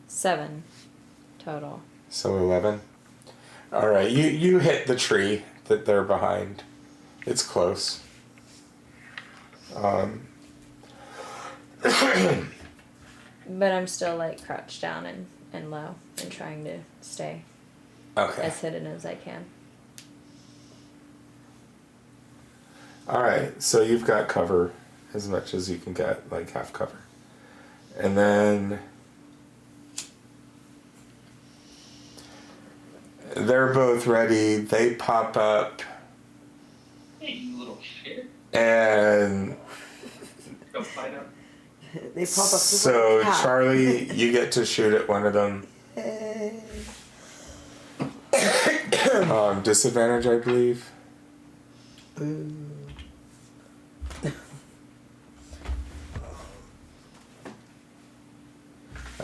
E: 7 total.
A: So 11. All right, you hit the tree that they're behind. It's close.
E: But I'm still like crouched down and low and trying to stay
A: Okay.
E: as hidden as I can.
A: All right, so you've got cover as much as you can get, like half cover. And then they're both ready. They pop up
C: Hey, you little shit.
A: and
C: Go fight up.
B: They pop up. just
A: so
B: like a cat.
A: Charlie, you get to shoot at one of them. Disadvantage, I believe.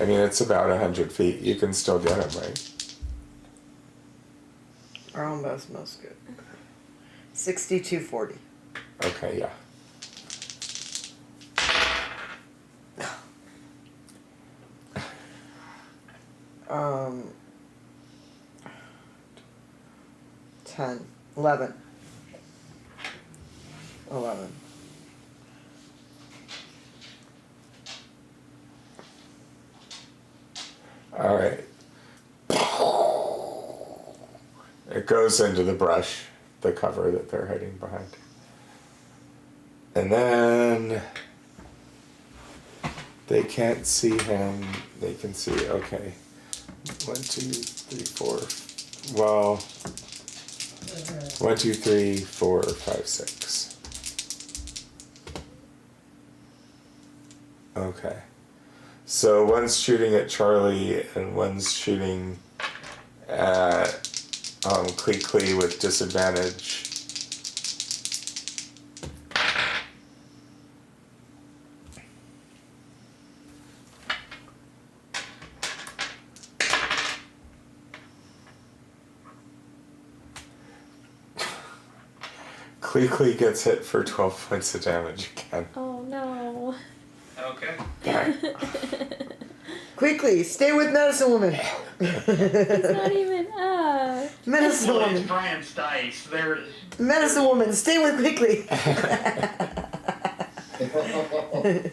A: I mean, it's about 100 feet. You can still get them, right?
B: Are almost most good. 6240.
A: Okay, yeah.
B: Um, 10, 11. 11.
A: All right. It goes into the brush, the cover that they're hiding behind. And then they can't see him. They can see, okay. 1, 2, 3, 4. Well, 1, 2, 3, 4, 5, 6. Okay. So one's shooting at Charlie and one's shooting at Klikli with disadvantage. Klikli gets hit for 12 points of damage again.
E: Oh no.
C: Okay.
B: Quickly, stay with Medicine Woman.
E: It's not even
B: Medicine
C: Well, it's
B: Woman.
C: Brian's dice. They're
B: Medicine Woman, stay with Quickly.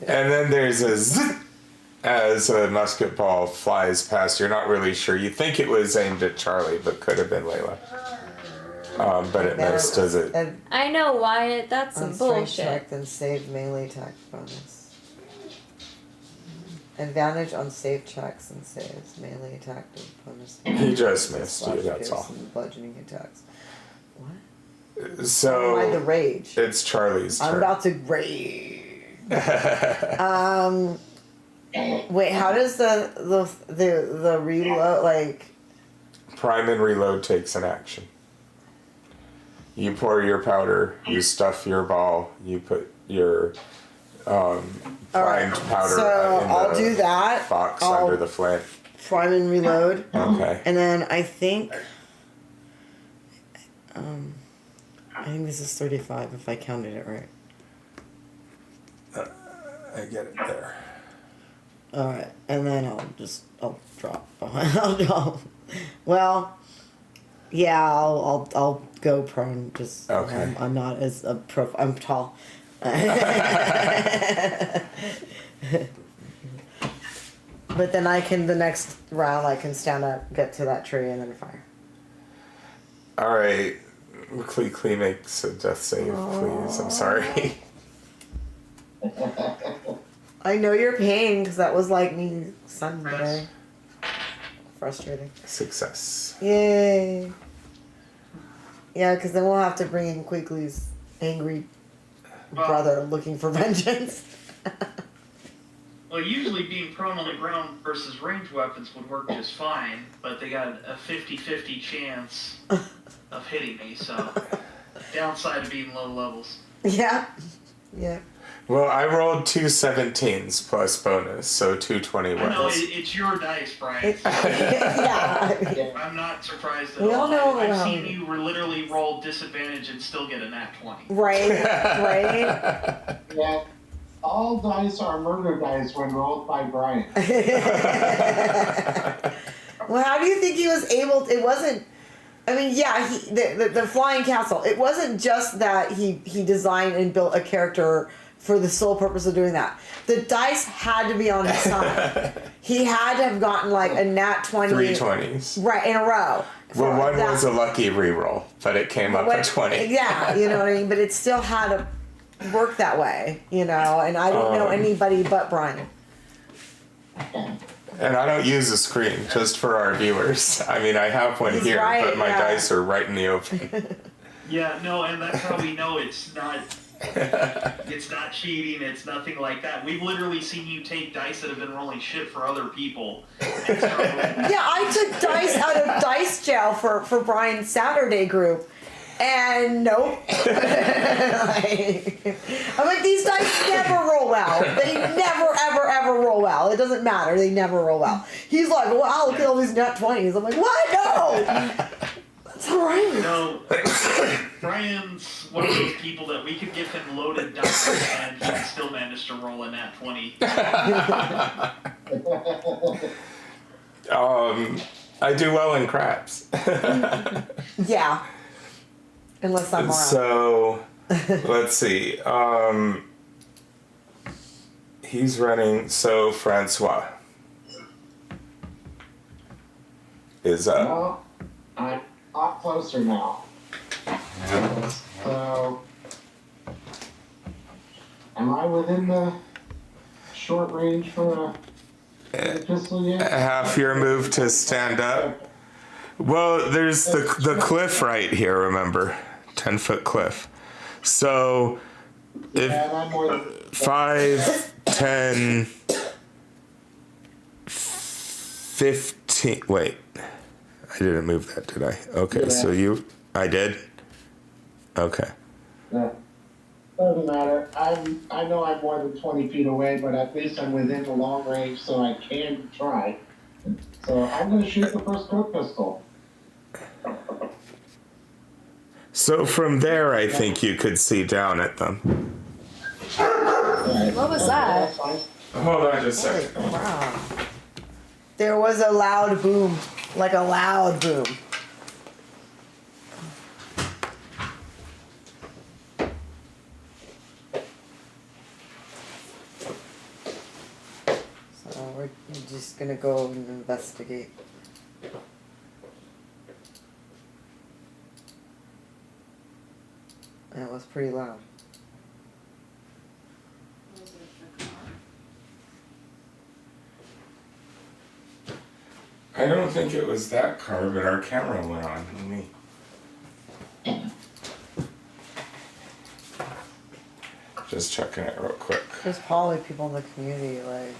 A: And then there's a zip as a musket ball flies past. You're not really sure. You think it was aimed at Charlie, but could have been Layla. But it missed, does it?
E: I know, Wyatt. That's some
B: On strength
E: bullshit.
B: check, then save melee attack bonus. Advantage on save checks and saves. Melee attack bonus.
A: He just missed you,
B: Slash
A: that's all.
B: pierce and bludgeoning attacks. What?
A: So
B: Why the rage?
A: it's Charlie's turn.
B: I'm about to rage. Wait, how does the reload, like...
A: Prime and reload takes an action. You pour your powder, you stuff your ball, you put your primed powder
B: So
A: in
B: I'll
A: the
B: do that.
A: box
B: I'll
A: under the flint.
B: prime and reload.
A: Okay.
B: And then I think this is 35 if I counted it right.
A: I get it there.
B: All right, and then I'll drop. I'll well, yeah, I'll go prone. Just
A: Okay.
B: I'm not as a pro. I'm tall. But then the next round I can stand up, get to that tree, and then fire.
A: All right. Klikli makes a death save, please. I'm sorry.
B: I know your pain because that was like me Sunday. Frustrating.
A: Success.
B: Yay. Yeah, because then we'll have to bring in Quigley's angry brother looking for vengeance.
C: Well, usually being prone on the ground versus ranged weapons would work just fine, but they got a 50-50 chance of hitting me, so downside of being low levels.
B: Yeah. Yeah.
A: Well, I rolled 2 17s plus bonus, so 2
C: I know,
A: 21s.
C: it's your dice, Brian.
B: Yeah.
C: I'm not surprised at
B: We all
C: all.
B: know
C: I've
B: how
C: seen
B: he-
C: you literally roll disadvantage and still get a nat 20.
B: Right.
D: Yeah, all dice are murder dice when rolled by Brian.
B: Well, how do you think he was able? It wasn't. I mean, yeah, the flying castle. It wasn't just that he designed and built a character for the sole purpose of doing that. The dice had to be on his side. He had to have gotten like a nat 20.
A: 3 20s.
B: Right, in a row.
A: Well, one was a lucky reroll, but it came up a 20.
B: Yeah, you know what I mean? But it still had to work that way, you know? And I don't know anybody but Brian.
A: And I don't use a screen, just for our viewers. I mean, I have one
B: He's
A: here,
B: right,
A: but my
B: yeah.
A: dice are right in the open.
C: Yeah, no, and that's how we know it's not cheating, it's nothing like that. We've literally seen you take dice that have been rolling shit for other people. And start rolling.
B: Yeah, I took dice out of dice jail for Brian's Saturday group. And nope. I'm like, these dice never roll well. They never, ever, ever never roll well. It doesn't matter. They never roll well. He's like, wow, look at all these nat 20s. I'm like, what? No! That's all right.
C: No, Brian's one of those people that we could give him loaded dice and he would still manage to roll a nat 20.
A: I do well in craps.
B: Yeah. Unless I'm around.
A: So, let's see. He's running. So, Francois is up.
D: No, I'm a lot closer now. So, am I within the short range for a pistol yet?
A: Half your move to stand up. Well, there's the cliff right here, remember? 10-foot cliff. So, if
D: Yeah, I'm more than
A: 5, 10, 15. Wait. I didn't move that, did I? Okay,
D: Yeah.
A: so I did? Okay.
D: Yeah. Doesn't matter. I know I'm more than 20 feet away, but at least I'm within the long range, so I can try. So I'm going to shoot the first quick pistol.
A: So from there, I think you could see down at them.
D: Right.
E: What was that?
D: That's fine.
A: Hold on just a
B: Holy
A: second.
B: crap. There was a loud boom. Like a loud boom. So we're just gonna go and investigate. That was pretty loud.
A: I don't think it was that car, but our camera went on. Let me. Just checking it real quick.
B: There's probably people in the community like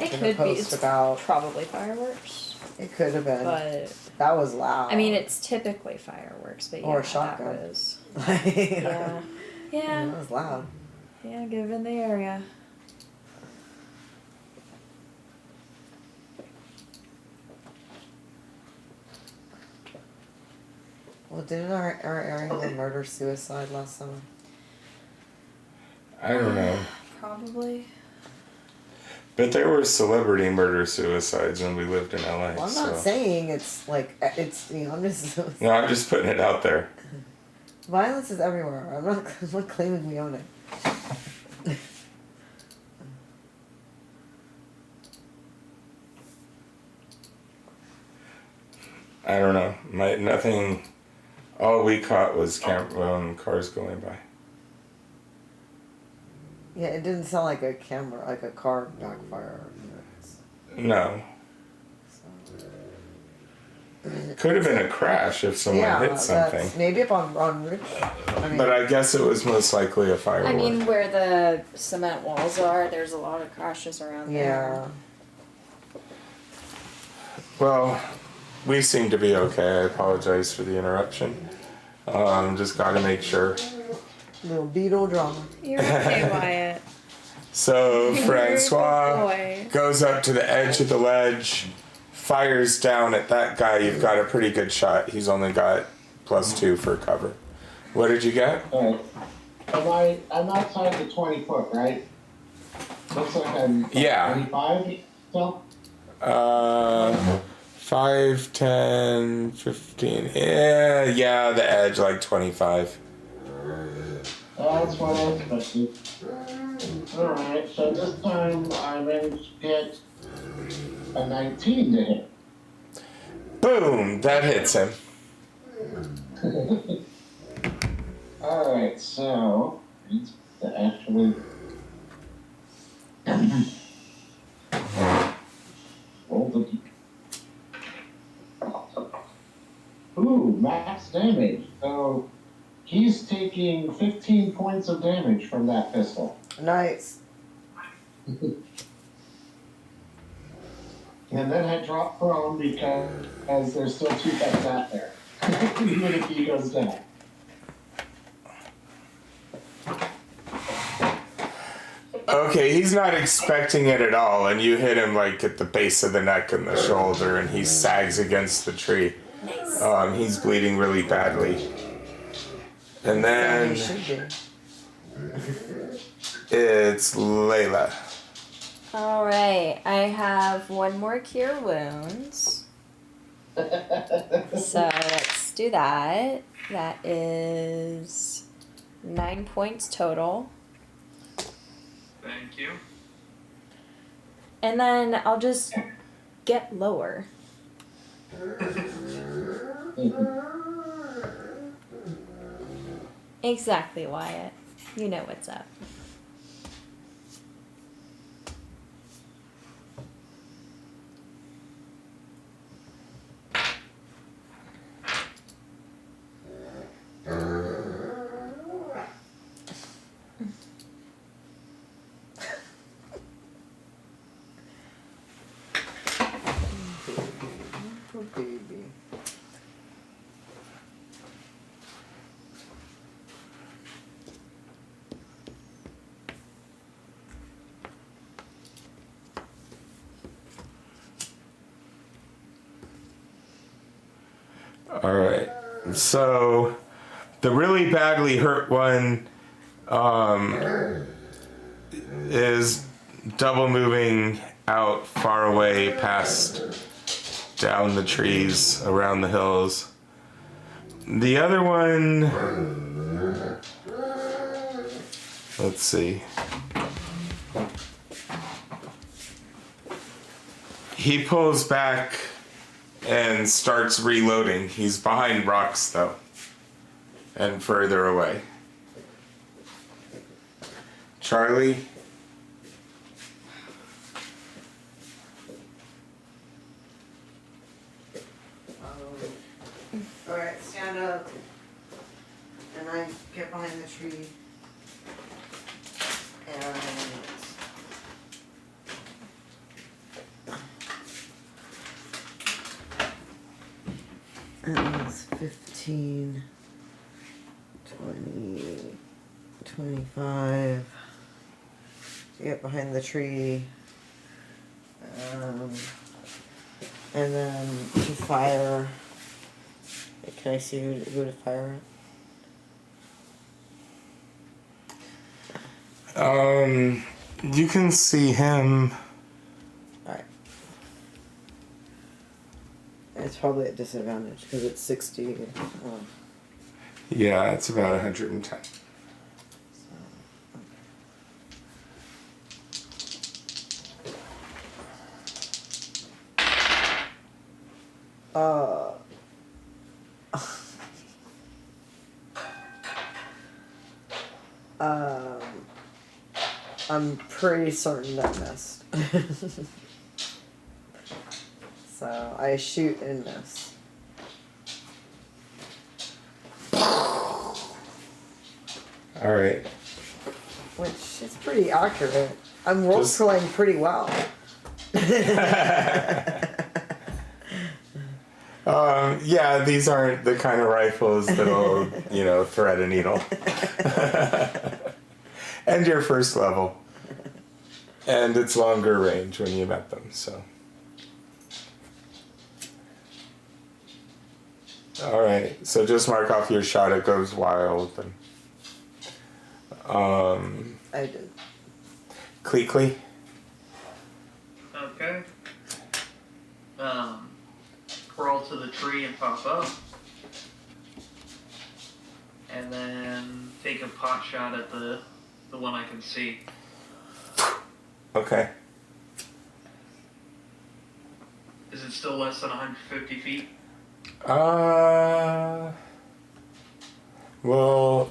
E: It
B: gonna
E: could be.
B: post
E: It's
B: about.
E: probably fireworks,
B: It could have been.
E: but
B: That was loud.
E: I mean, it's typically fireworks. But yeah,
B: Or a shotgun.
E: That was,
B: yeah.
E: yeah, yeah,
B: That was loud.
E: yeah. Given the area.
B: Well, didn't our area have a murder suicide last summer?
A: I don't know.
E: Probably.
A: But there were celebrity murder suicides when we lived in LA.
B: Well, I'm
A: so.
B: not saying it's like it's. You know, I'm just.
A: No, I'm just putting it out there.
B: Violence is everywhere. I'm not claiming we own it.
A: I don't know. Nothing. All we caught was cars going by.
B: Yeah, it didn't sound like a camera, like a car backfire.
A: No.
B: So,
A: Could have been a crash if someone hit something.
B: that's maybe up on Ridge. I mean,
A: But I guess it was most likely a firework.
E: I mean, where the cement walls are, there's a lot of crashes around
B: yeah.
E: there.
A: Well, we seem to be okay. I apologize for the interruption. Just got to make sure.
B: Little beetle drama.
E: You're okay, Wyatt.
A: So
E: You're a
A: Francois
E: good boy.
A: goes up to the edge of the ledge, fires down at that guy. You've got a pretty good shot. He's only got +2 for cover. What did you get?
D: Alright. I'm outside the 20 foot, right? Looks like I'm
A: Yeah.
D: 25 still?
A: 5, 10, 15. Yeah, the edge, like 25.
D: That's what I expected. Alright, so this time I managed to get a 19 to hit.
A: Boom! That hits him.
D: Alright, so it's actually roll the ooh, max damage. So he's taking 15 points of damage from that pistol.
B: Nice.
D: And then I drop prone because there's still 2 guys out there. Even if he goes down.
A: Okay, he's not expecting it at all, and you hit him like at the base of the neck and the shoulder, and he sags against the tree.
E: Nice.
A: He's bleeding really badly. And then
B: He should be.
A: it's Layla.
E: Alright, I have one more cure wounds. So let's do that. That is 9 points total.
C: Thank you.
E: And then I'll just get lower. Exactly, Wyatt. You know what's up.
B: Poor baby.
A: Alright. So the really badly hurt one is double moving out far away past down the trees around the hills. The other one, let's see. He pulls back and starts reloading. He's behind rocks though, and further away. Charlie?
B: Alright, stand up. And I get behind the tree. And that was 15, 20, 25. Get behind the tree. And then to fire. Can I see who to fire at?
A: You can see him.
B: Alright. It's probably at disadvantage because it's 60.
A: Yeah, it's about 110.
B: I'm pretty certain that missed. So I shoot and miss.
A: Alright.
B: Which is pretty accurate. I'm role playing pretty well.
A: Yeah, these aren't the kind of rifles that'll, thread a needle. And your first level. And it's longer range when you met them, so. Alright, so just mark off your shot, it goes wild. And,
B: I did.
A: Klikli.
C: Okay. Crawl to the tree and pop up. And then take a pot shot at the one I can see.
A: Okay.
C: Is it still less than 150 feet?
A: Well,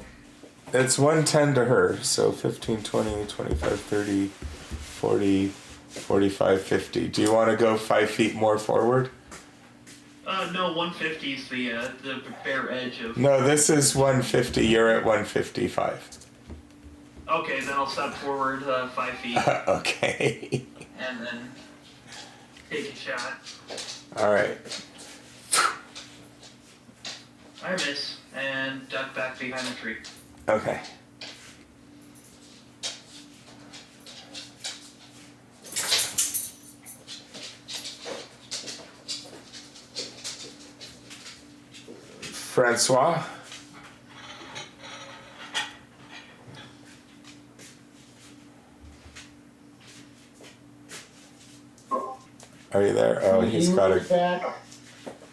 A: it's 110 to her, so 15, 20, 25, 30, 40, 45, 50. Do you want to go 5 feet more forward?
C: No, 150 is the bare edge of...
A: No, this is 150. You're at 155.
C: Okay, then I'll step forward 5 feet.
A: Okay.
C: And then take a shot.
A: Alright.
C: I miss, and duck back behind the tree.
A: Okay. Francois? Are you there? Oh, he's got
D: moved back.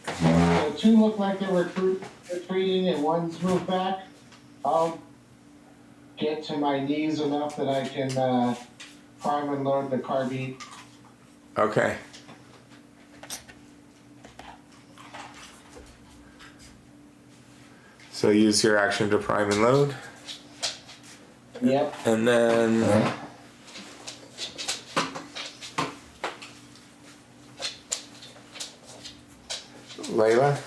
D: The two look like they're retreating, and one's moved back. I'll get to my knees enough that I can prime and load the carbine.
A: Okay. So use your action to prime and load.
D: Yep.
A: And then... Layla?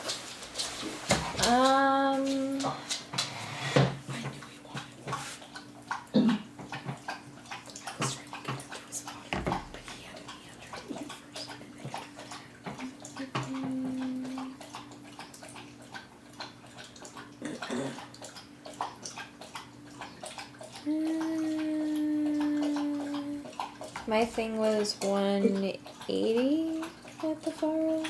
E: My thing was 180 at the far end.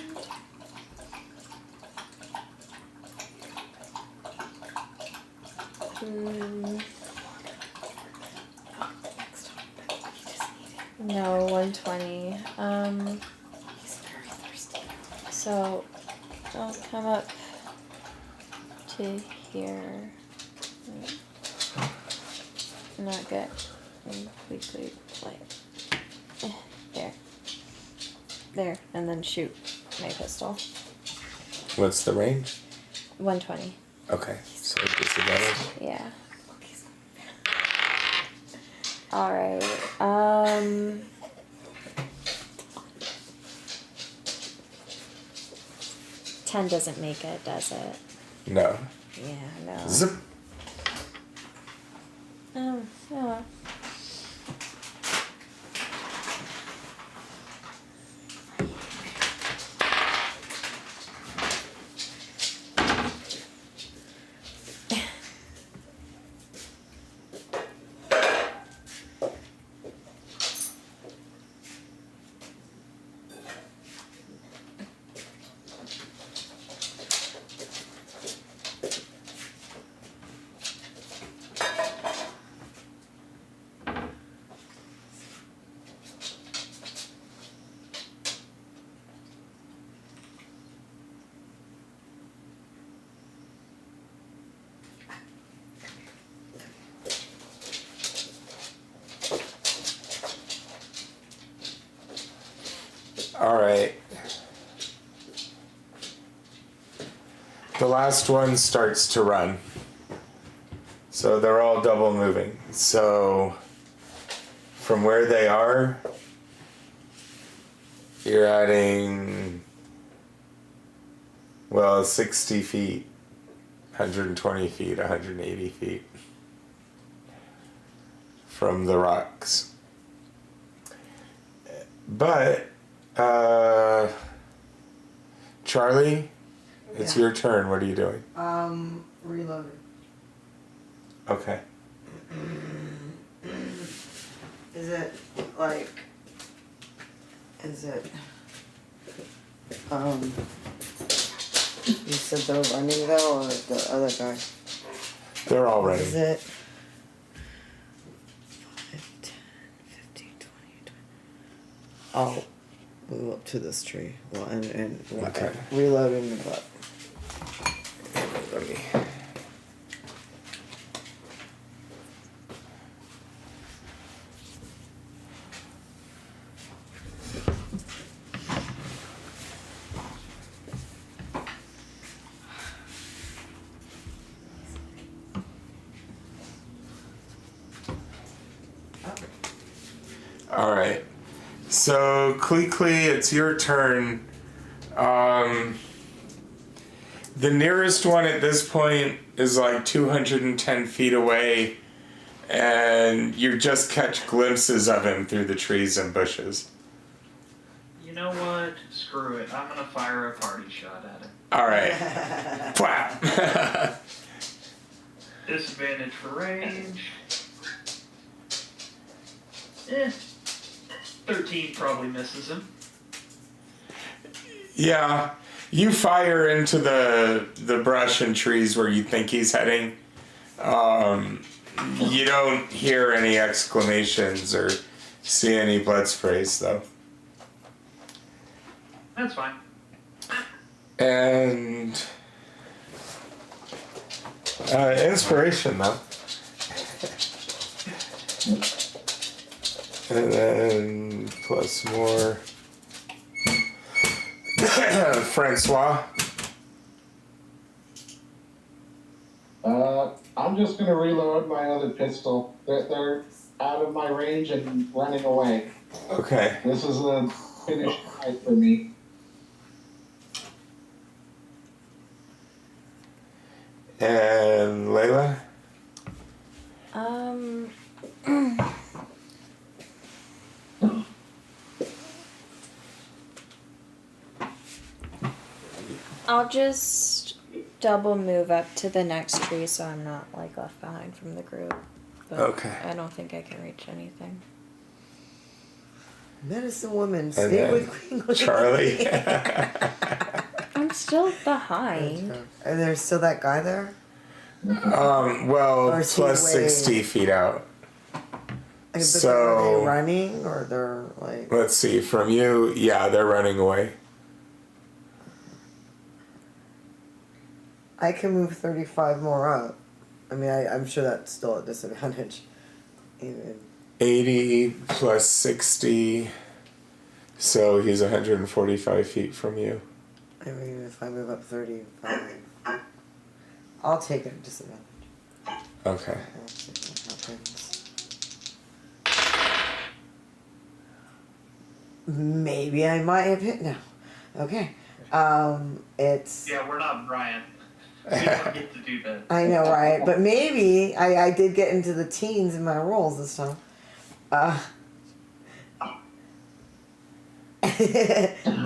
E: No, 120. So I'll come up to here. Not get completely like there, and then shoot my pistol.
A: What's the range?
E: 120.
A: Okay, so disadvantage.
E: Yeah. Alright, 10 doesn't make it, does it?
A: No.
E: Yeah, no.
A: Zip.
E: Oh, yeah.
A: All right. The last one starts to run. So they're all double moving. So from where they are, you're adding, well, 60 feet, 120 feet, 180 feet from the rocks. But Charlie, it's your turn. What are you doing?
B: Reloading.
A: Okay.
B: Is it like? Is it? You said they're running though, or the other guy?
A: They're all ready.
B: Is it? 5, 10, 15, 20. I'll move up to this tree. Well, and
A: Okay.
B: reloading the butt.
A: Let me. All right. So, Klikli, it's your turn. The nearest one at this point is like 210 feet away, and you just catch glimpses of him through the trees and bushes.
C: You know what? Screw it. I'm gonna fire a party shot at him.
A: All right. Wow.
C: Disadvantage for range. 13 probably misses him.
A: Yeah. You fire into the brush and trees where you think he's heading. You don't hear any exclamations or see any blood sprays, though.
C: That's fine.
A: And inspiration, though. And then plus more. Francois.
D: I'm just gonna reload my other pistol. They're out of my range and running away.
A: Okay.
D: This is a finished fight for me.
A: And Layla?
E: I'll just double move up to the next tree so I'm not like left behind from the group. But
A: Okay.
E: I don't think I can reach anything.
B: Medicine woman,
A: And
B: stay
A: then
B: with Queen Lady.
A: Charlie.
E: I'm still behind.
B: And there's still that guy there?
A: Well,
B: Or is he
A: plus
B: way-
A: 60 feet out.
B: But
A: So-
B: are they running or they're like?
A: Let's see, from you, yeah, they're running away.
B: I can move 35 more up. I mean, I'm sure that's still a disadvantage. Even
A: 80 plus 60, so he's 145 feet from you.
B: I mean, if I move up 35, I'll take a disadvantage.
A: Okay.
B: We'll see what happens. Maybe I might have hit now. Okay. It's.
C: Yeah, we're not Brian. We don't get to do that.
B: I know, right? But maybe I did get into the teens in my rolls this time.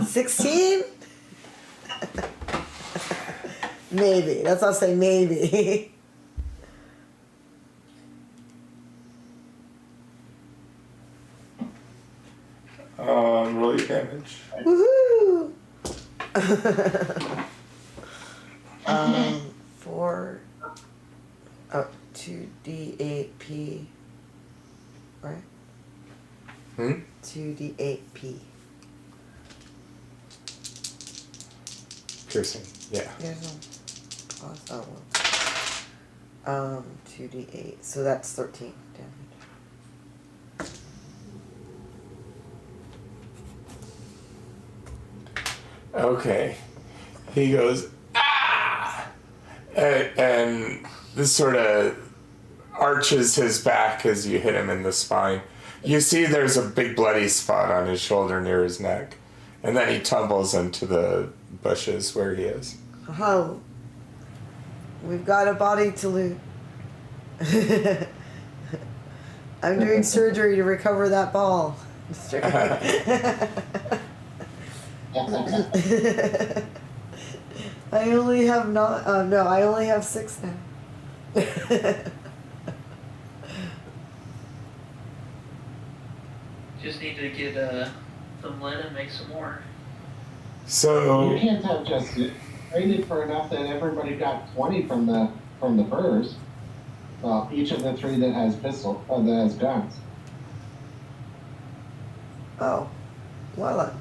B: 16? Maybe. That's what I'll say, maybe.
A: Roll your damage.
B: Woohoo! 4, 2d8p, right? 2d8p.
A: Piercing, yeah.
B: There's no plus. Oh, well. 2d8. So that's 13 damage.
A: Okay. He goes, ah! And this sort of arches his back as you hit him in the spine. You see there's a big bloody spot on his shoulder near his neck. And then he tumbles into the bushes where he is.
B: Oh. We've got a body to loot. I'm doing surgery to recover that ball. Just joking. I only have I only have 6 now.
C: Just need to get some lead and make some more.
A: So
D: You can't have just traded for enough that everybody got 20 from the furs. Well, each of the 3 that has that has guns.
B: Oh. Well,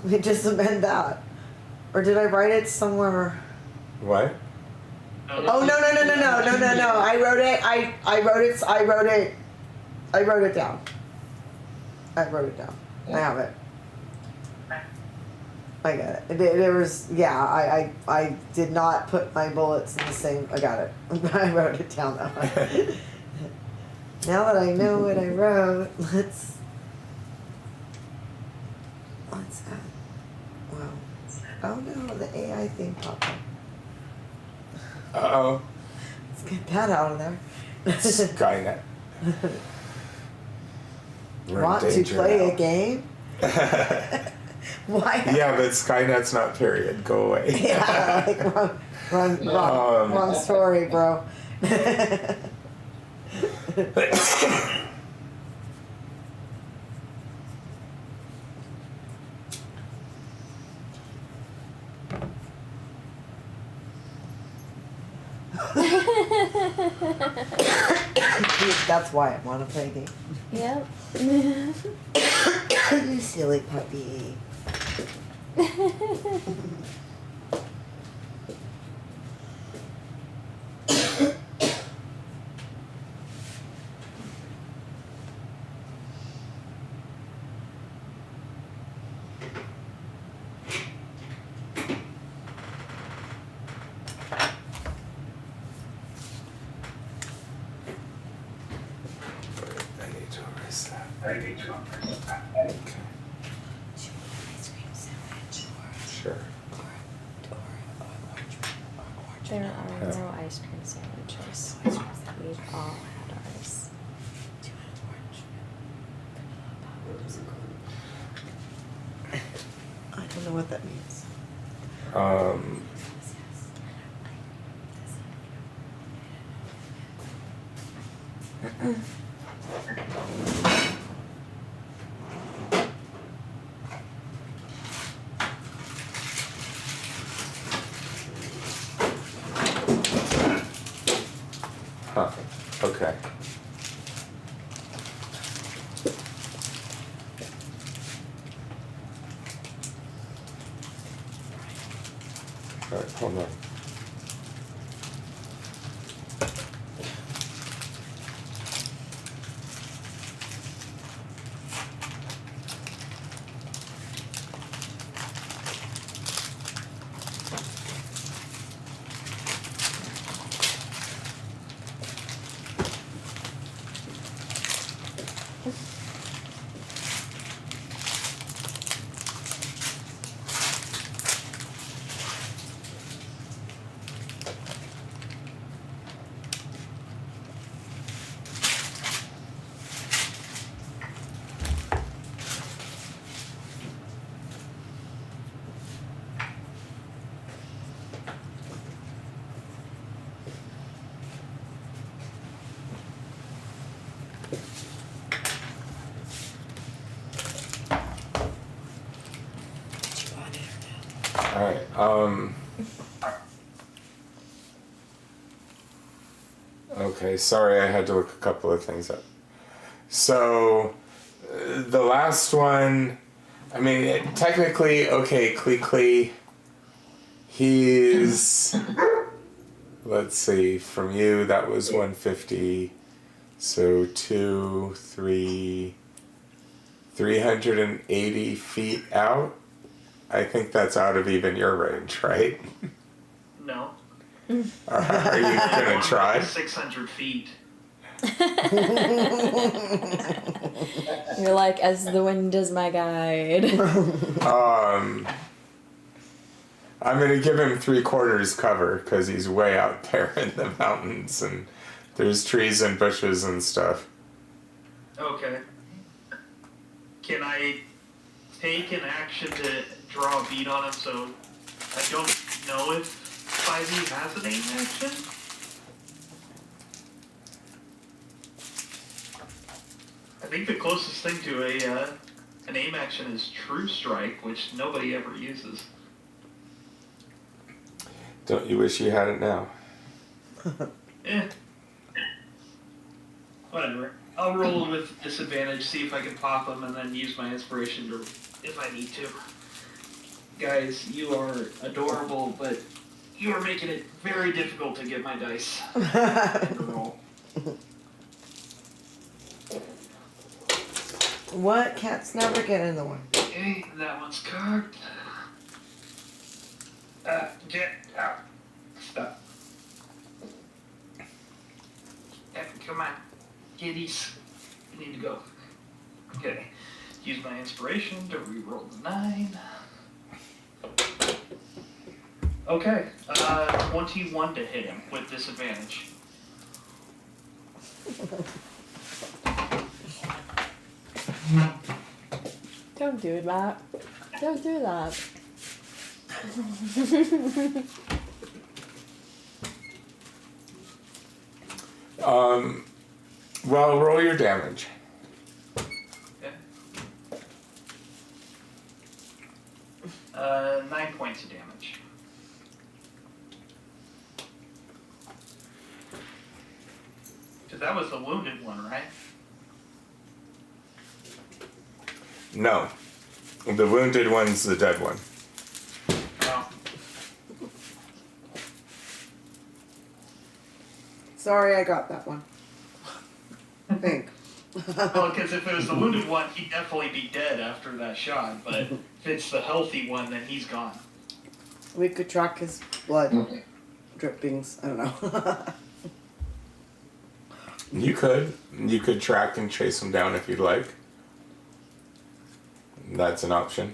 B: we just amend that. Or did I write it somewhere?
A: what?
B: Oh no. I wrote it down. I wrote it down. I have it. I got it. There was, I did not put my bullets in the same, I got it. I wrote it down though. Now that I know what I wrote, let's add, wow. Oh no, the AI thing popped up.
A: Uh-oh.
B: Let's get that out of there.
A: Skynet. We're in
B: Want to
A: danger
B: play
A: now.
B: a game? Why?
A: Yeah, but Skynet's not period. Go away.
B: Yeah, like wrong story, bro. That's why I want to play the game.
E: Yep.
B: You silly puppy.
A: I need to erase that. Okay. Sure.
E: There are no ice cream sandwiches. We've all had ours.
B: I don't know what that means.
A: Huh. Okay. All right, hold on. All right. Okay, sorry, I had to look a couple of things up. So, the last one, I mean, technically, okay, Klikli, he's, let's see, from you, that was 150, so 380 feet out. I think that's out of even your range, right?
C: No.
A: Are you gonna try?
C: 600 feet.
E: You're like, as the wind is my guide.
A: I'm gonna give him 3/4 cover because he's way out there in the mountains and there's trees and bushes and stuff.
C: Okay. Can I take an action to draw a bead on him so I don't know if 5e has an aim action? I think the closest thing to an aim action is True Strike, which nobody ever uses.
A: Don't you wish you had it now?
C: Eh. Whatever. I'll roll with disadvantage, see if I can pop them, and then use my inspiration to, if I need to. Guys, you are adorable, but you are making it very difficult to get my dice to roll.
B: What? Cats never get in the one.
C: Okay, that one's cocked. Get out. Stop. Come on. Kitties. You need to go. Okay. Use my inspiration to re-roll the 9. Okay. 21 to hit him with disadvantage.
E: Don't do that. Don't do that.
A: Well, roll your damage.
C: Okay. 9 points of damage. that was the wounded one, right?
A: No. The wounded one's the dead one.
C: Oh.
B: Sorry, I got that one. I think.
C: Well, because if it was the wounded one, he'd definitely be dead after that shot. But if it's the healthy one, then he's gone.
B: We could track his blood drippings. I don't know.
A: You could track and chase him down if you'd like. That's an option.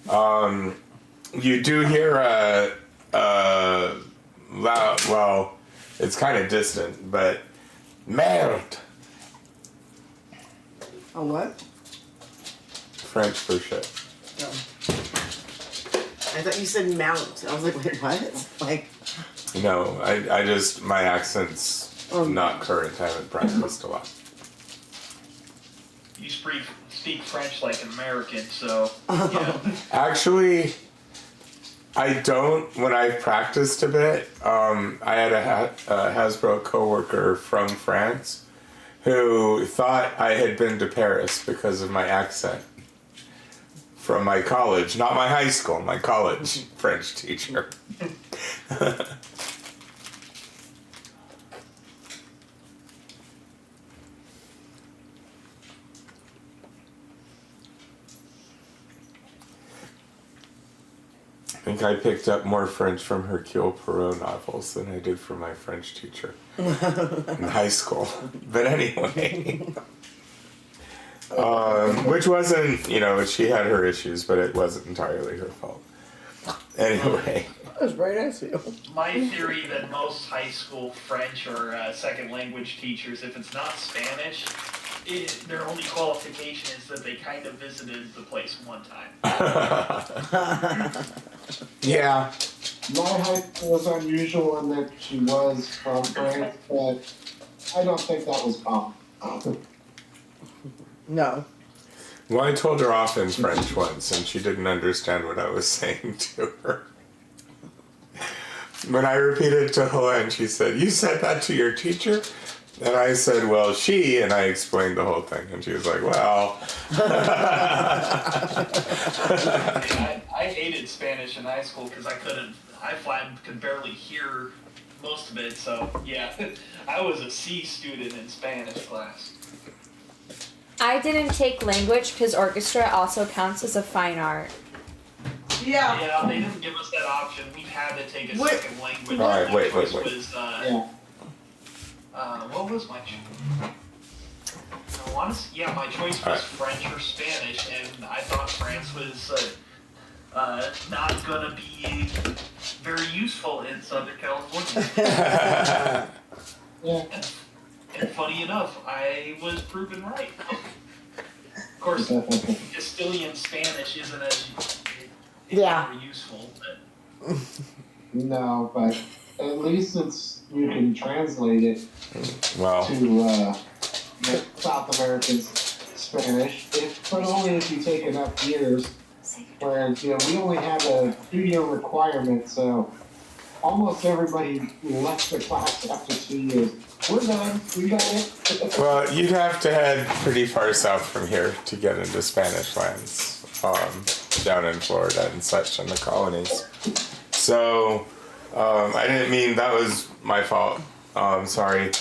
A: You do hear a loud, well, it's kind of distant, but merde.
B: A what?
A: French for shit.
B: No. I thought you said mount. I was like, wait, what? Like.
A: No, I just, my accent's not current. I haven't practiced a lot.
C: You speak French like an American, so yeah.
A: Actually, I don't. When I practiced a bit, I had a Hasbro coworker from France who thought I had been to Paris because of my accent from my college, not my high school, my college French teacher. I think I picked up more French from Hercule Poirot novels than I did from my French teacher in high school. But anyway, which wasn't, she had her issues, but it wasn't entirely her fault. Anyway.
B: That was very nice of you.
C: My theory that most high school French or second language teachers, if it's not Spanish, their only qualification is that they kind of visited the place one time.
A: Yeah.
D: My high school was unusual in that she was from France, but I don't think that was common.
B: No.
A: Well, I told her off in French once, and she didn't understand what I was saying to her. When I repeated to Helene, she said, "You said that to your teacher?" And I said, "Well, and I explained the whole thing. And she was like, "Well."
C: I hated Spanish in high school because I could barely hear most of it. So, yeah, I was a C student in Spanish class.
E: I didn't take language because orchestra also counts as a fine art.
B: Yeah.
C: Yeah, they didn't give us that option. We had to take a
B: Wait.
C: second language.
A: All right, wait.
C: Was,
D: Yeah.
C: what was my my choice was French or Spanish, and I thought France was not gonna be very useful in Southern California.
D: Yeah.
C: And funny enough, I was proven right. Of course, Castilian Spanish isn't as very useful, but
D: No, but at least you can translate it to South American Spanish, but only if you take enough years. Whereas, we only have a 2-year requirement, so almost everybody left the class after 2 years. We're done. We got it.
A: Well, you'd have to head pretty far south from here to get into Spanish lands, down in Florida and such in the colonies. So, I didn't mean that was my fault. Sorry.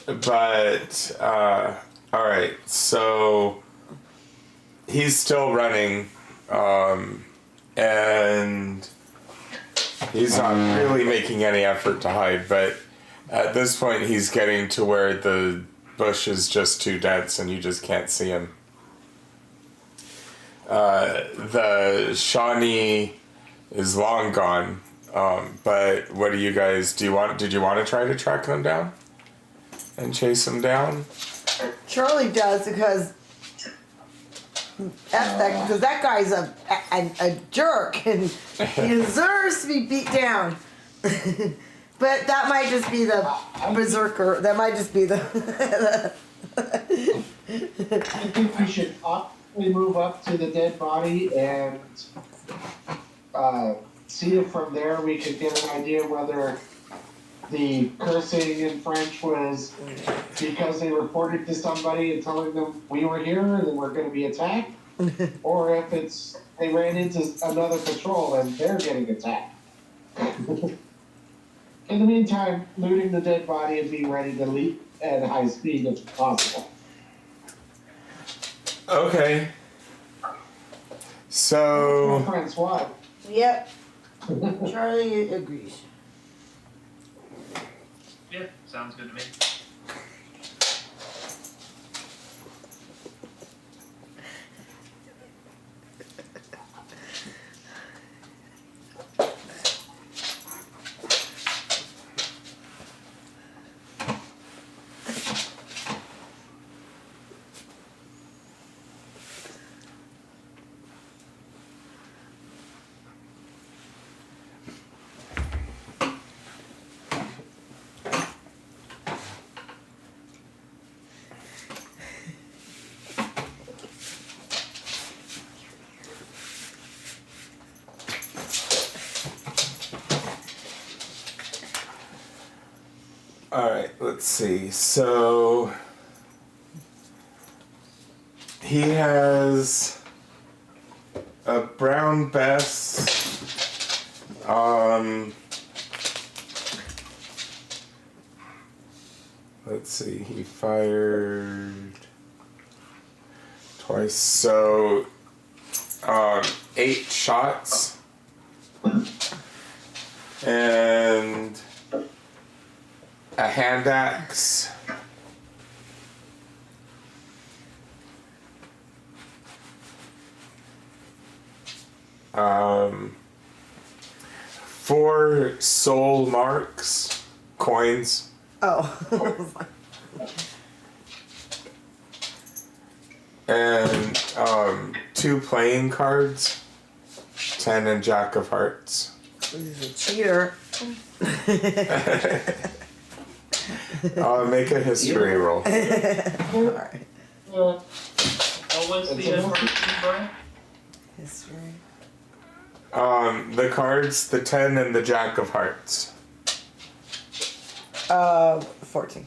A: But, alright, so he's still running, and he's not really making any effort to hide, but at this point he's getting to where the bush is just too dense and you just can't see him. The Shawnee is long gone, but what do you guys, did you want to try to track them down and chase them down?
B: Charlie does because that guy's a jerk and he deserves to be beat down. But that might just be the berserker. That might just be the.
D: I think we should optimally move up to the dead body and see if from there we could get an idea whether the cursing in French was because they reported to somebody and telling them we were here and we're going to be attacked, or if it's they ran into another patrol and they're getting attacked. In the meantime, looting the dead body and being ready to leap at high speed if possible.
A: Okay. So.
D: Francois.
B: Yep. Charlie agrees.
C: Yeah, sounds good to me.
A: Alright, let's see. So he has a brown vest. Let's see, he fired twice. So 8 shots. And a hand axe. Four soul marks, coins.
B: Oh.
A: And 2 playing cards, 10 and Jack of Hearts.
B: He's a cheater.
A: I'll make a history roll.
B: Alright.
C: What was the marksman, Brian?
B: History.
A: The cards, the 10 and the Jack of Hearts.
B: 14.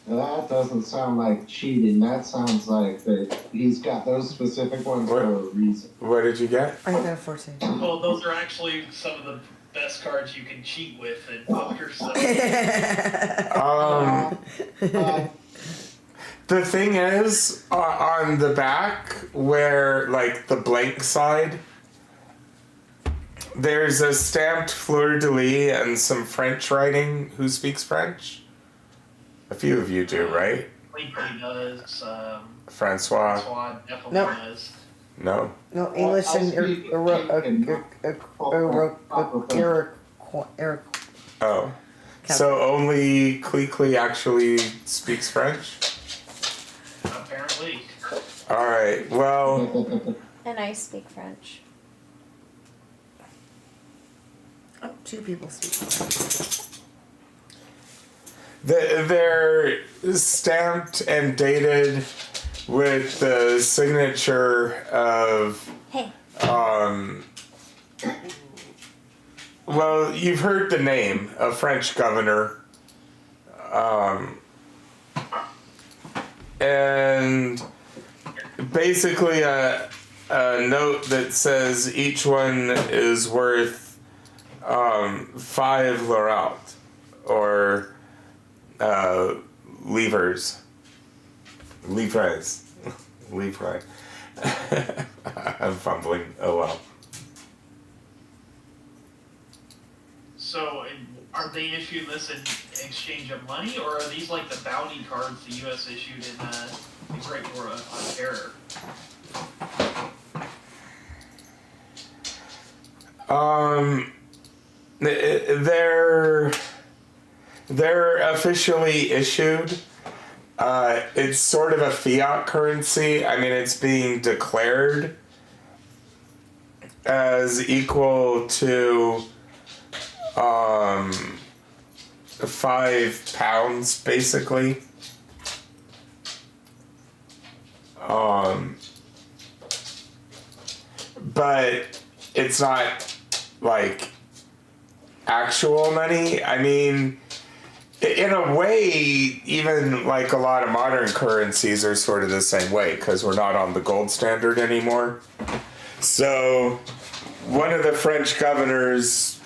D: That doesn't sound like cheating. That sounds like that he's got those specific ones for a reason.
A: What did you get?
B: I got a 14.
C: Well, those are actually some of the best cards you can cheat with in poker, so.
A: The thing is, on the back, where, like, the blank side, there's a stamped fleur-de-lis and some French writing. Who speaks French? A few of you do, right?
C: Klikli does.
A: Francois?
C: Francois definitely
B: Nope.
C: does.
A: No?
B: No, English and Iroquois.
A: Oh. So only Klikli actually speaks French?
C: Apparently.
A: Alright, well...
E: And I speak French.
B: Oh, 2 people speak.
A: They're stamped and dated with the signature of...
E: Hey.
A: Well, you've heard the name, a French governor. And basically a note that says each one is worth 5 laurent, or livres. Livres. Livre. I'm fumbling. Oh well.
C: So, are they issuing this in exchange of money, or are these like the bounty cards the U.S. issued in the Great War on Terror?
A: They're officially issued. It's sort of a fiat currency. I mean, it's being declared as equal to 5 pounds, basically. But it's not like actual money. I mean, in a way, even like a lot of modern currencies are sort of the same way because we're not on the gold standard anymore. So one of the French governors,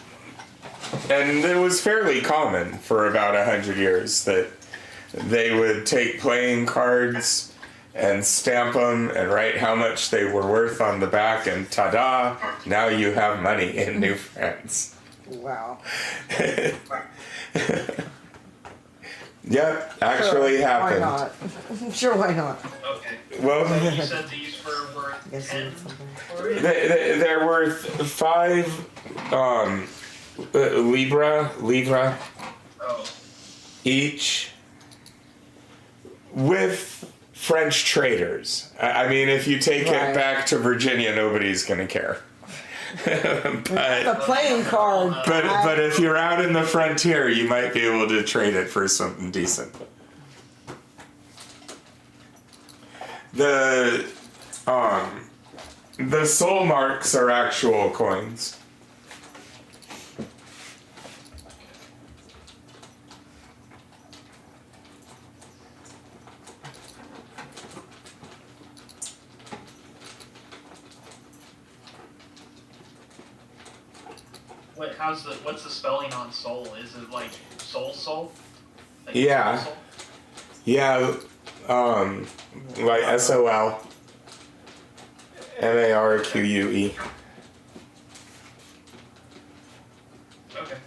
A: and it was fairly common for about 100 years, that they would take playing cards and stamp them and write how much they were worth on the back, and ta-da, now you have money in New France.
B: Wow.
A: Yep, actually happened.
B: Why not? Sure, why not?
C: Okay.
A: Well,
C: So you said these were worth
B: Guess
C: 10
B: it's something.
C: for you?
A: they're worth 5 livra
C: Oh.
A: each with French traders. I mean, if you take
B: Right.
A: it back to Virginia, nobody's gonna care.
B: The playing card.
A: But if you're out in the frontier, you might be able to trade it for something decent. The soul marks are actual coins.
C: What's the spelling on soul? Is it like soul? Like
A: Yeah.
C: soul?
A: Yeah, like SOL MARQUE.
C: Okay.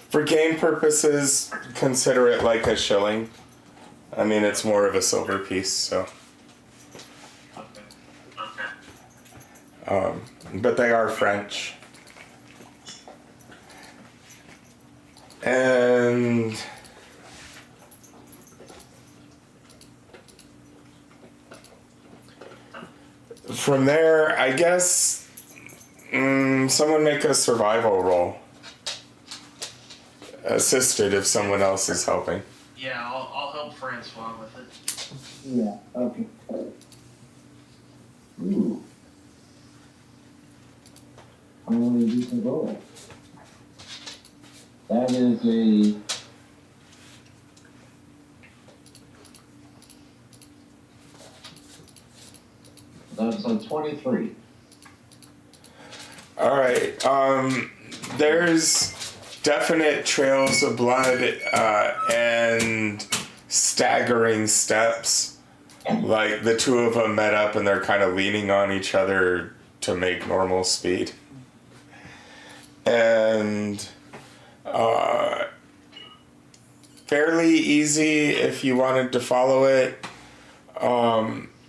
A: For game purposes, consider it like a shilling. I mean, it's more of a silver piece, so.
C: Okay.
A: But they are French. And from there, I guess someone make a survival roll. Assisted if someone else is helping.
C: Yeah, I'll help Francois with it.
D: Yeah, okay. Ooh. Finally, a decent roll. That is a... That's a 23.
A: All right. There's definite trails of blood and staggering steps. Like the two of them met up and they're kind of leaning on each other to make normal speed. And fairly easy if you wanted to follow it.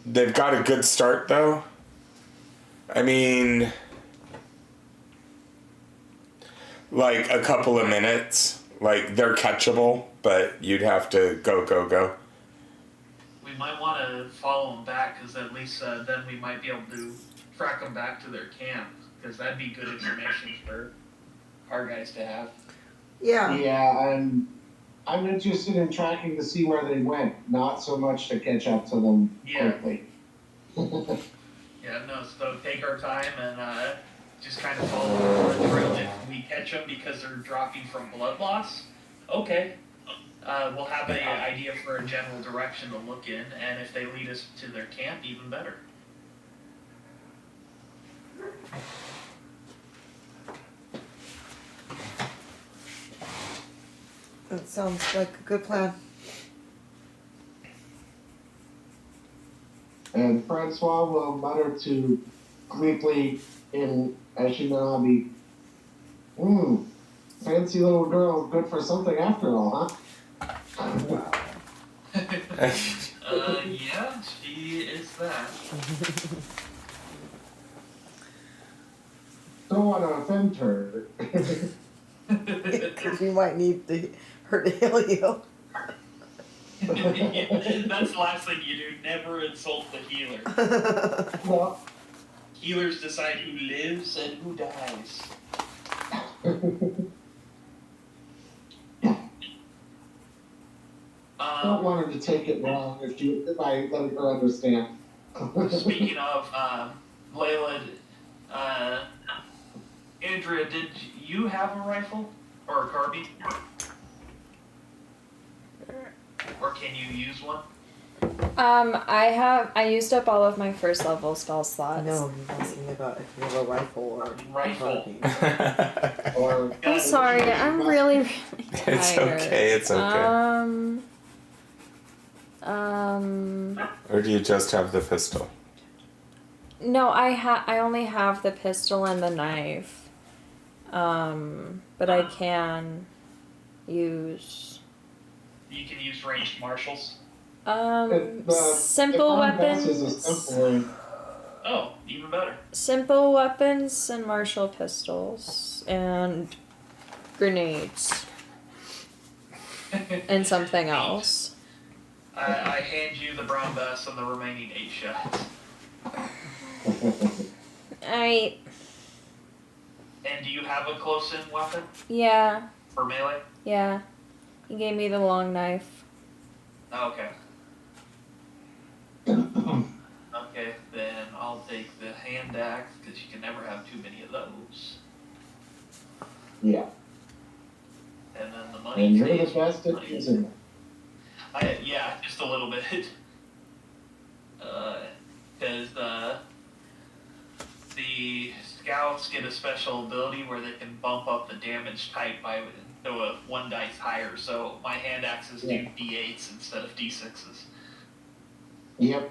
A: They've got a good start though. I mean, like a couple of minutes. Like they're catchable, but you'd have to go.
C: We might want to follow them back, because at least then we might be able to track them back to their camp, because that'd be good information for our guys to have.
B: Yeah.
D: Yeah, I'm interested in tracking to see where they went, not so much to catch up to them quickly.
C: Yeah, no, so take our time and just kind of follow the trail. If we catch them because they're dropping from blood loss, okay. We'll have an idea for a general direction to look in, and if they lead us to their camp, even better.
B: That sounds like a good plan.
D: And Francois will mutter to Klikli in, as you know, be, fancy little girl, good for something after all, huh?
C: Yeah, she is that.
D: Don't want to offend her.
B: Because you might need her to heal you.
C: That's the last thing you do. Never insult the healer.
D: Well,
C: Healers decide who lives and who dies.
D: don't want her to take it wrong if I let her understand.
C: Speaking of Layla, Andrea, did you have a rifle or a carbine? Or can you use one?
E: I used up all of my first level spell slots.
B: No, he's asking about if you have a rifle or a
C: Rifle.
B: carbine.
D: Or
E: I'm sorry, I'm really, really tired.
A: It's okay, it's okay. Or do you just have the pistol?
E: No, I only have the pistol and the knife. But I can use.
C: You can use ranged martials.
E: Simple weapons.
D: Is a simple,
C: Oh, even better.
E: Simple weapons and martial pistols and grenades and something else.
C: I hand you the brown vest and the remaining 8 shots.
E: And
C: do you have a close-in weapon
E: yeah,
C: for melee?
E: yeah. He gave me the long knife.
C: Oh, okay. Okay, then I'll take the hand axe, because you can never have too many of those.
D: yeah.
C: And then the money
D: And you're
C: tree.
D: the best at using them.
C: Yeah, just a little bit. Because the scouts get a special ability where they can bump up the damage type by a 1 dice higher. So my hand axes do d8s instead of d6s.
D: Yep.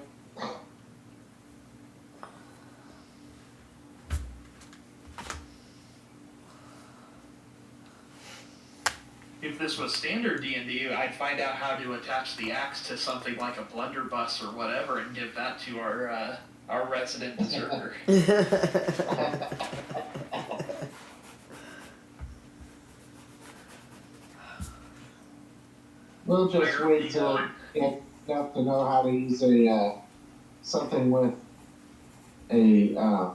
C: If this was standard D&D, I'd find out how to attach the axe to something like a blunderbuss or whatever and give that to our resident deserter.
D: We'll just wait till I get enough to know how to use a something with a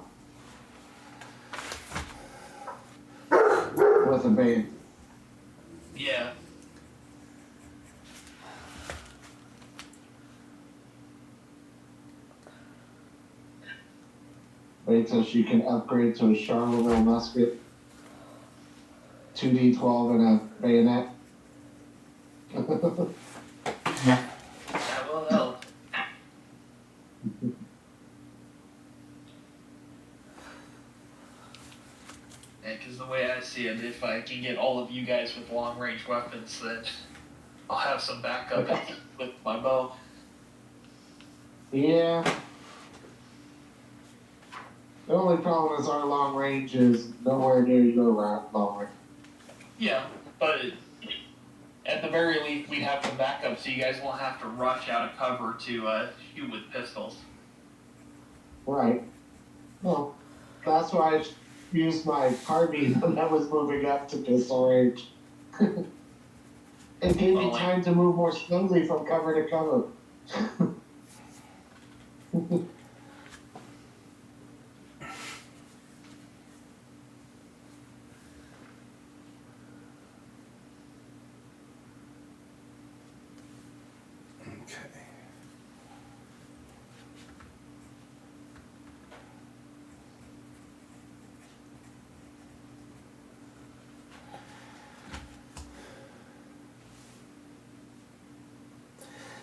D: bait.
C: Yeah.
D: Wait till she can upgrade to a Charleville musket, 2d12 and a bayonet.
C: That will help. Because the way I see it, if I can get all of you guys with long-range weapons, then I'll have some backup with my bow.
D: Yeah. The only problem is our long range is nowhere near your long range.
C: Yeah, but at the very least, we'd have some backup, so you guys won't have to rush out of cover to shoot with pistols.
D: Right. Well, that's why I used my carbine when I was moving up to pistol range. It gave me time to move more slowly from cover to cover.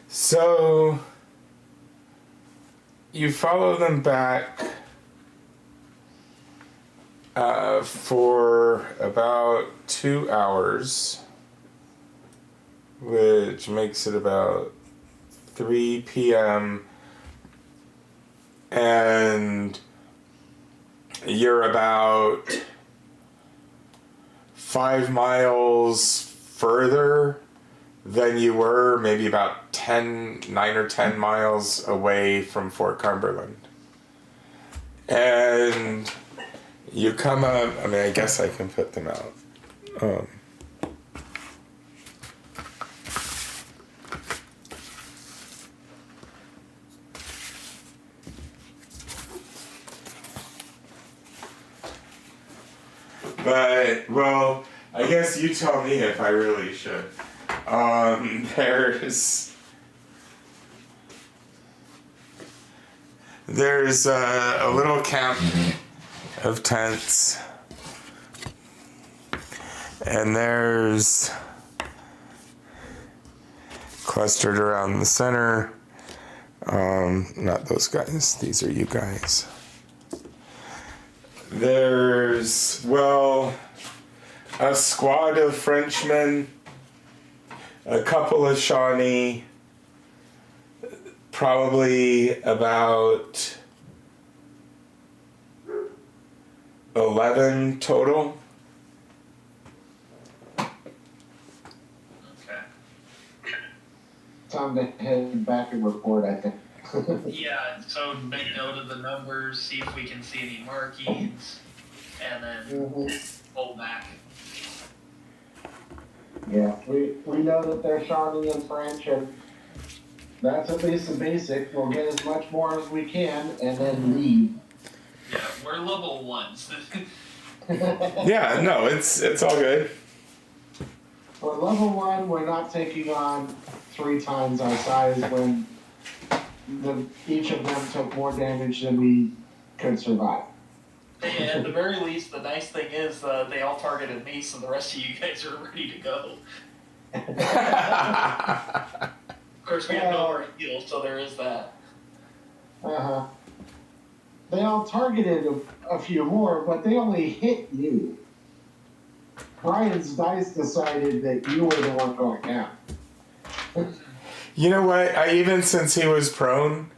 A: So you follow them back for about 2 hours. which makes it about 3 p.m. And you're about 5 miles further than you were, maybe about 9 or 10 miles away from Fort Cumberland. And you come up, I mean, I guess I can put them out. But, well, I guess you tell me if I really should. There's a little camp of tents, and there's clustered around the center. Not those guys, these are you guys. There's, well, a squad of Frenchmen, a couple of Shawnee, probably about 11 total.
C: Okay.
D: Time to head back and report, I think.
C: Yeah, so make note of the numbers, see if we can see any markings, and then pull back.
D: Yeah, we know that they're Shawnee and French, and that's at least the basic. We'll get as much more as we can, and then leave.
C: Yeah, we're level 1s.
A: Yeah, no, it's all good.
D: For level 1, we're not taking on 3 times our size when each of them took more damage than we could survive.
C: Hey, at the very least, the nice thing is they all targeted me, so the rest of you guys are ready to go. Of course, we have no more heals, so there is that.
D: Uh-huh. They all targeted a few more, but they only hit you. Brian's dice decided that you were the one going down.
A: You know what? Even since he was prone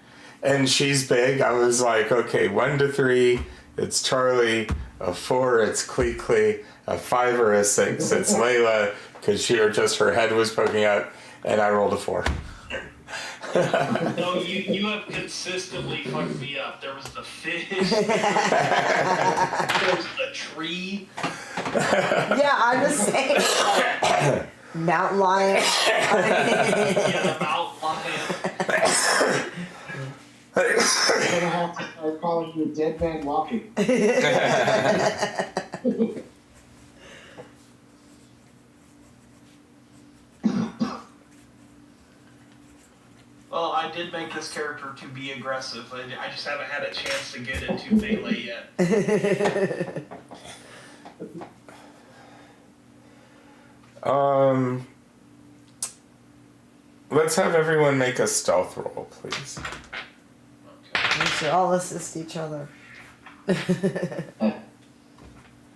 A: and she's big, I was like, okay, 1 to 3, it's Charlie. A 4, it's Klikli. A 5 or a 6, it's Layla, because her head was poking out, and I rolled a 4.
C: No, you have consistently fucked me up. There was the fish. There was the tree.
B: Yeah, I'm the same. Mountain lion.
C: Yeah, the mountain lion.
D: We're gonna have to start calling you Dead Man Walking.
C: Well, I did make this character to be aggressive. I just haven't had a chance to get into melee yet.
A: Let's have everyone make a stealth roll, please.
C: Okay.
B: We should all assist each other.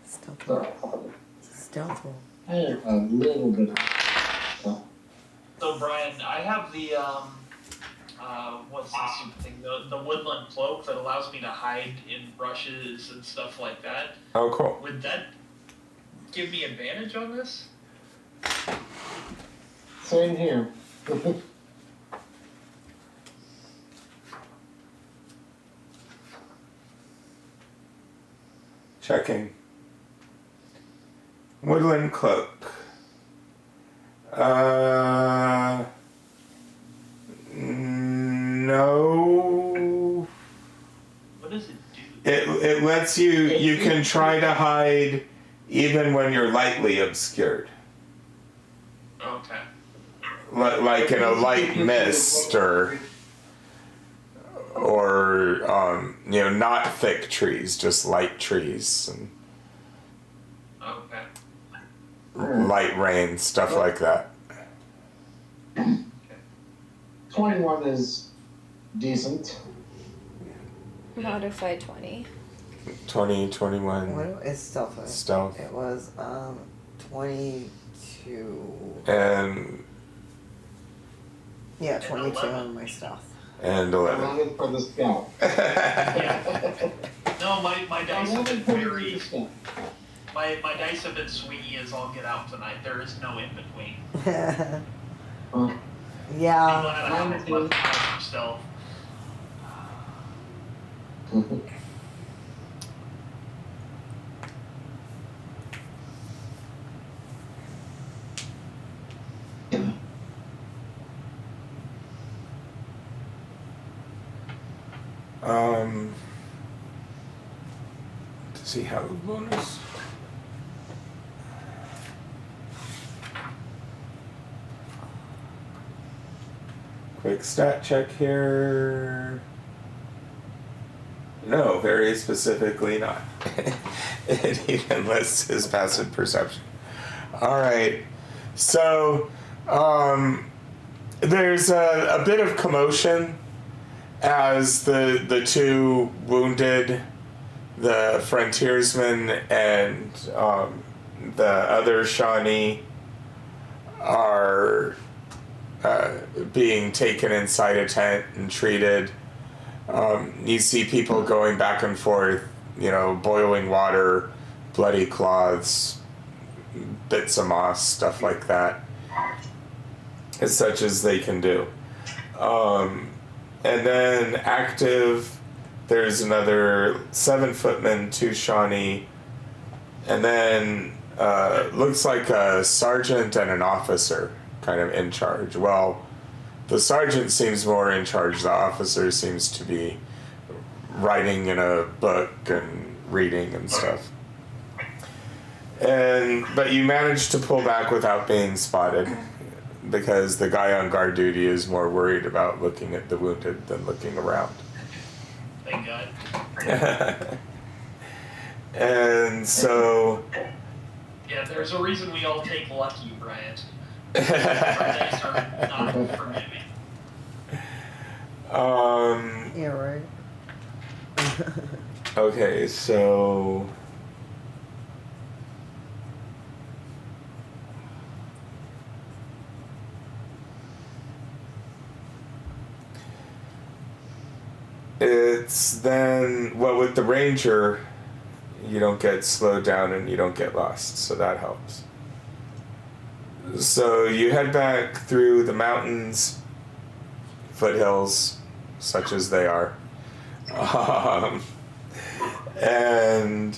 B: Stealth roll. Stealth roll.
D: I have a little bit of
C: So, Brian, I have the, what's the stupid thing? The woodland cloak that allows me to hide in brushes and stuff like that.
A: Oh, cool.
C: Would that give me advantage on this?
D: Same here.
A: Checking. Woodland cloak. No.
C: What does it do?
A: It lets you can try to hide even when you're lightly obscured.
C: Okay.
A: Like in a light mist or not thick trees, just light trees and
C: Okay.
A: light rain, stuff like that.
D: 21 is decent.
E: Modify 20.
A: 20, 21.
B: What is stealth?
A: Stealth.
B: It was 22.
A: And
B: Yeah, 22 on my stuff.
A: And 11.
D: 11 for the scout.
C: Yeah. No, my dice have
D: 11
C: been
D: for
C: very.
D: the scout.
C: My dice have been swingy as all get out tonight. There is no in between. I'm
B: Yeah.
C: glad I haven't left the house for stealth.
A: Does he have a bonus? Quick stat check here. No, very specifically not. It even lists his passive perception. Alright, so there's a bit of commotion as the two wounded, the frontiersman and the other Shawnee, are being taken inside a tent and treated. You see people going back and forth, boiling water, bloody cloths, bits of moss, stuff like that, as such as they can do. And then active, there's another 7 footman, 2 Shawnee, and then looks like a sergeant and an officer kind of in charge. Well, the sergeant seems more in charge. The officer seems to be writing in a book and reading and stuff. But you managed to pull back without being spotted, because the guy on guard duty is more worried about looking at the wounded than looking around.
C: Thank God.
A: And so...
C: Yeah, there's a reason we all take lucky, Bryant. Our dice are not forgiving.
B: Yeah, right.
A: Okay, so... It's then, well, with the ranger, you don't get slowed down and you don't get lost, so that helps. So you head back through the mountains, foothills, such as they are, and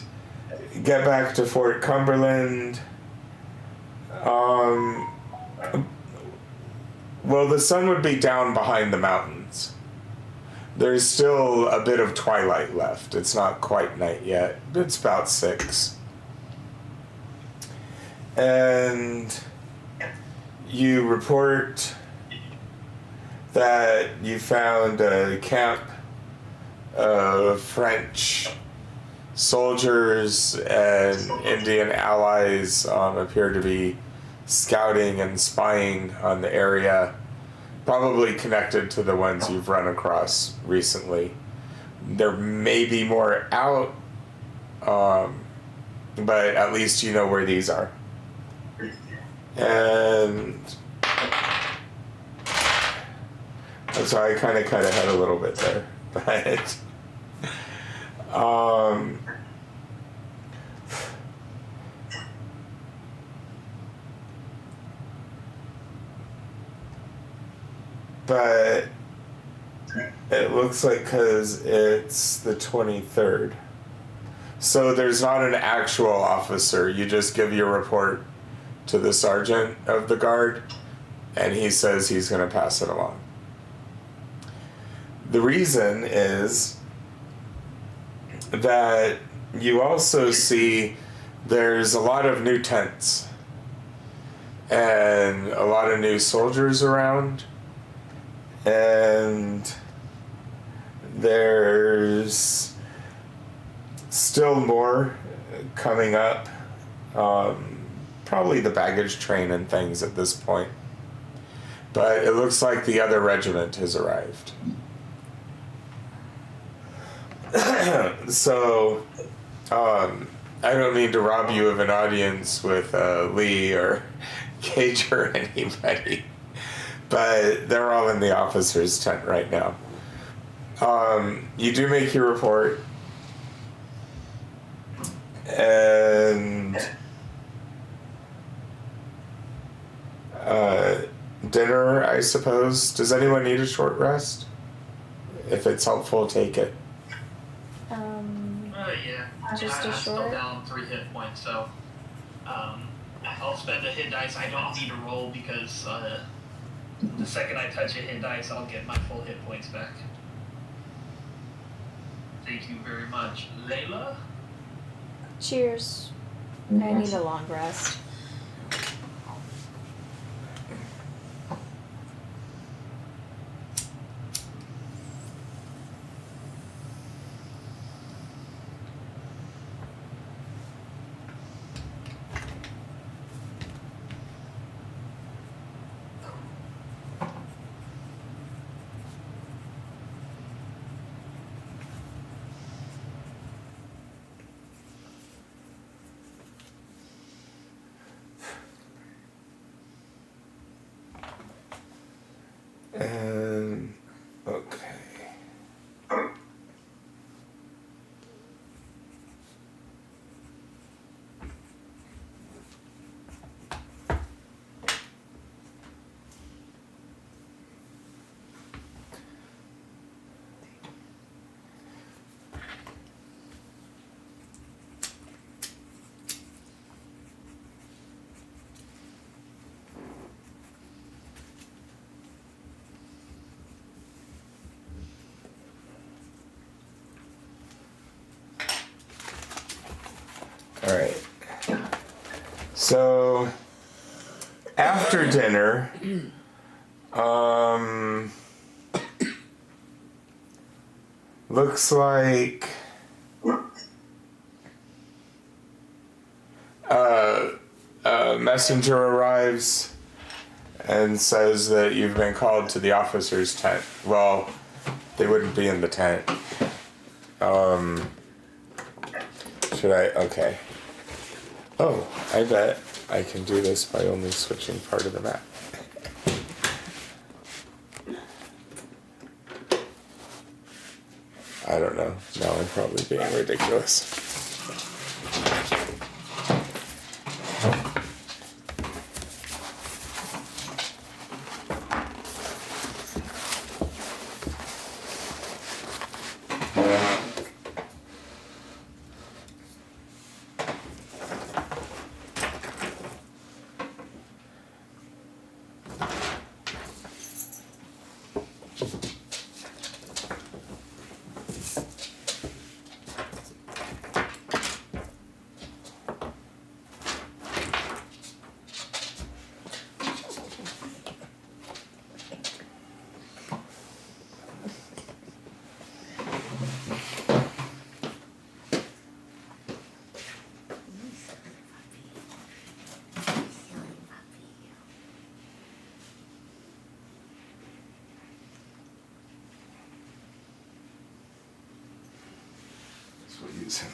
A: get back to Fort Cumberland. Well, the sun would be down behind the mountains. There's still a bit of twilight left. It's not quite night yet. It's about 6. And you report that you found a camp of French soldiers and Indian allies appear to be scouting and spying on the area, probably connected to the ones you've run across recently. There may be more out, but at least you know where these are. And so I kind of cut ahead a little bit there, but but it looks like, because it's the 23rd, so there's not an actual officer. You just give your report to the sergeant of the guard, and he says he's going to pass it along. The reason is that you also see there's a lot of new tents and a lot of new soldiers around, and there's still more coming up. Probably the baggage train and things at this point. But it looks like the other regiment has arrived. So, I don't mean to rob you of an audience with Lee or Gage or anybody, but they're all in the officer's tent right now. You do make your report, and dinner, I suppose. Does anyone need a short rest? If it's helpful, take it.
C: Yeah.
E: Just a
C: I'm still
E: short?
C: down 3 hit points, so I'll spend a hit dice. I don't need to roll because the second I touch a hit dice, I'll get my full hit points back. Thank you very much, Layla.
E: Cheers. I need a long rest.
A: And okay. All right. So after dinner, looks like a messenger arrives and says that you've been called to the officer's tent. Well, they wouldn't be in the tent. Should I? Okay. Oh, I bet I can do this by only switching part of the map. I don't know. Now I'm probably being ridiculous. We'll use him.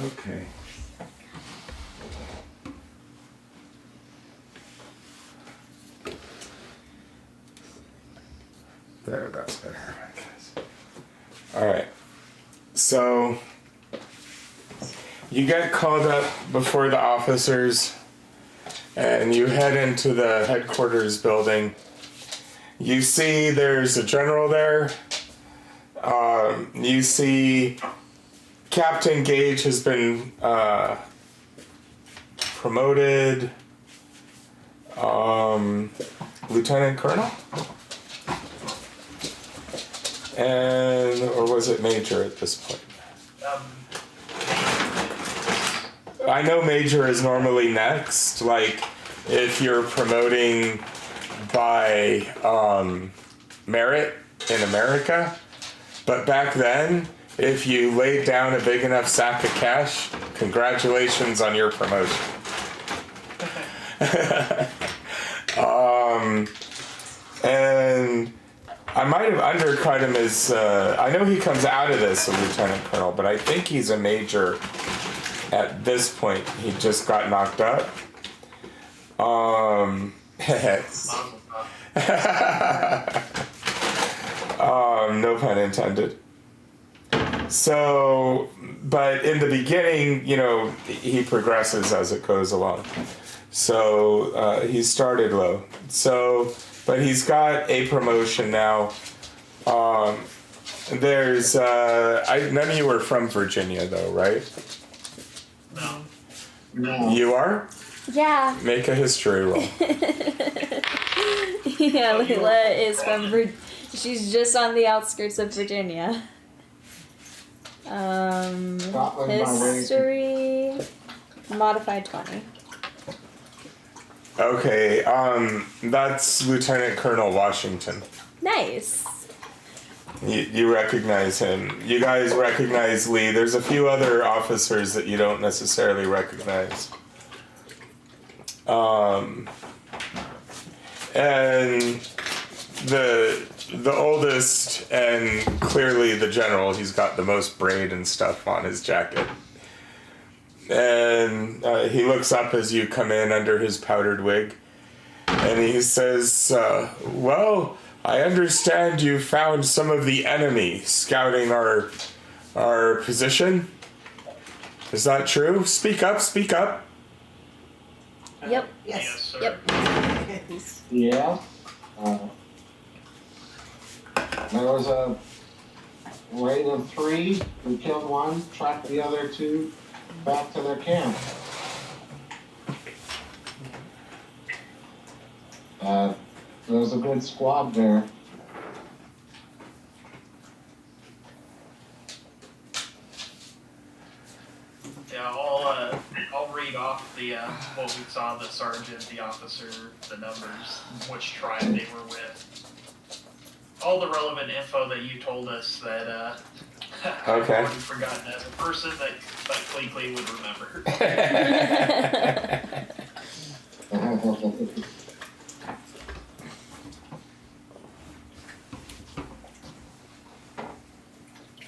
A: Okay. There, that's better, I guess. Alright. So, you get called up before the officers, and you head into the headquarters building. You see there's a general there. You see Captain Gage has been promoted. Lieutenant Colonel? or was it major at this point? I know major is normally next, like if you're promoting by merit in America. But back then, if you laid down a big enough sack of cash, congratulations on your promotion. And I might have undercut him as, I know he comes out of this a lieutenant colonel, but I think he's a major at this point. He just got knocked up. No pun intended. So, but in the beginning, you know, he progresses as it goes along. So, he started low. So, but he's got a promotion now. There's, none of you are from Virginia though, right?
C: No.
D: No.
A: You are?
E: Yeah.
A: Make a history roll.
E: Yeah, Layla is from she's just on the outskirts of Virginia.
D: Scotland by way.
E: History modified 20.
A: Okay, that's Lieutenant Colonel Washington.
E: Nice.
A: You recognize him. You guys recognize Lee. There's a few other officers that you don't necessarily recognize. And the oldest and clearly the general, he's got the most braid and stuff on his jacket. And he looks up as you come in under his powdered wig. And he says, well, I understand you found some of the enemy scouting our position. Is that true? Speak up, speak up.
E: Yep.
C: Yes, sir.
E: Yep.
D: Yeah. There was a raid of 3. We killed one, tracked the other 2 back to their camp. There was a good squad there.
C: Yeah, I'll read off the what we saw, the sergeant, the officer, the numbers, which tribe they were with. All the relevant info that you told us that I've
A: Okay.
C: already forgotten as a person that Klikli would remember.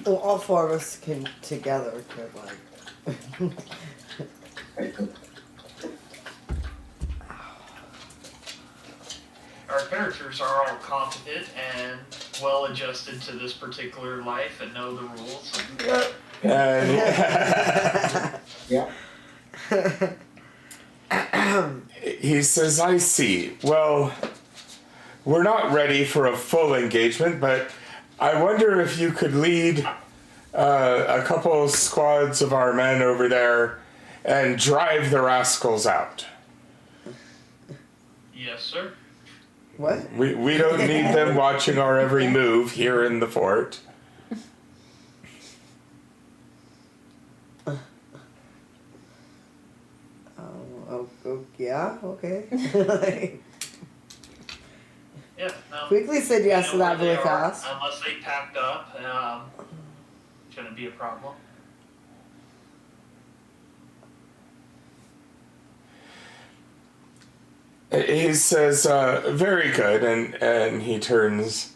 B: Well, all 4 of us came together to like.
C: Our characters are all competent and well adjusted to this particular life and know the rules.
A: And
D: Yeah.
A: he says, I see. Well, we're not ready for a full engagement, but I wonder if you could lead a couple squads of our men over there and drive the rascals out.
C: Yes, sir.
B: What?
A: We don't need them watching our every move here in the fort.
B: Yeah, okay. Like,
C: Yeah, no.
B: Klikli said yes to that
C: where
B: really
C: they are,
B: fast.
C: Unless they packed up, shouldn't be a problem.
A: He says, very good, and he turns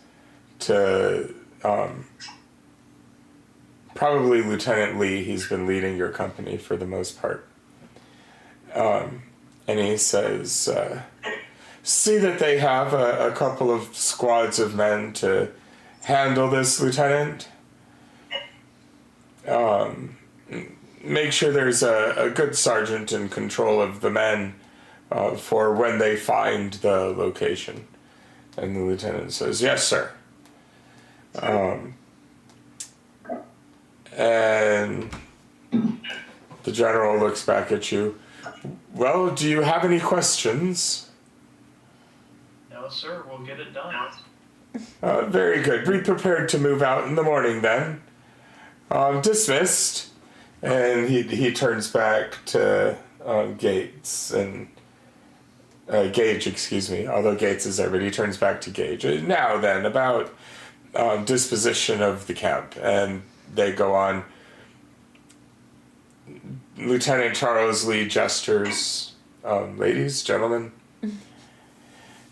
A: to probably Lieutenant Lee. He's been leading your company for the most part. And he says, see that they have a couple of squads of men to handle this, Lieutenant. Make sure there's a good sergeant in control of the men for when they find the location. And the lieutenant says, yes, sir. And the general looks back at you. Well, do you have any questions?
C: No, sir, we'll get it done.
A: Very good. Be prepared to move out in the morning then. Dismissed. And he turns back to Gates and Gage, excuse me. Although Gates is there, but he turns back to Gage. Now then, about disposition of the camp, and they go on. Lieutenant Charles Lee gestures, ladies, gentlemen,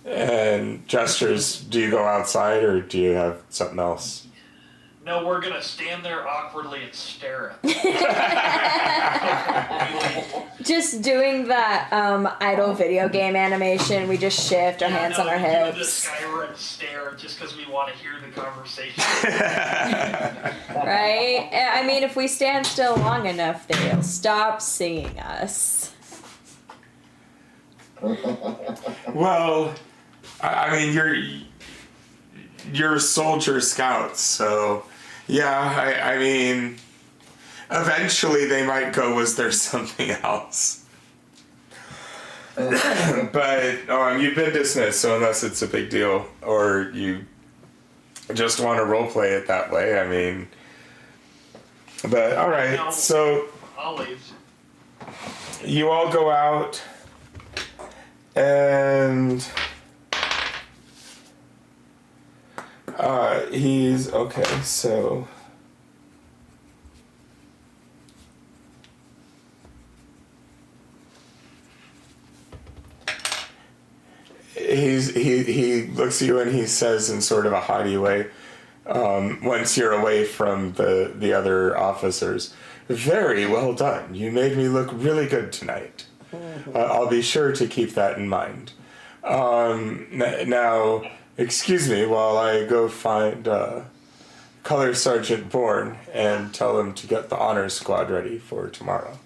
A: and gestures. Do you go outside or do you have something else?
C: No, we're gonna stand there awkwardly and stare at them.
E: Just doing that idle video game animation. We just shift our hands on our
C: Do the
E: hips.
C: Skyrim stare just because we want to hear the conversation.
E: Right? I mean, if we stand still long enough, they'll stop seeing us.
A: Well, I mean, you're soldier scouts, so yeah, I mean, eventually they might go, was there something else? But you've been dismissed, so unless it's a big deal, or you just want to roleplay it that way, I mean, but alright,
C: No,
A: so
C: I'll leave.
A: you all go out, and he's okay, so he looks at you and he says in sort of a haughty way, once you're away from the other officers, very well done. You made me look really good tonight. I'll be sure to keep that in mind. Now, excuse me while I go find Color Sergeant Bourne and tell him to get the honor squad ready for tomorrow.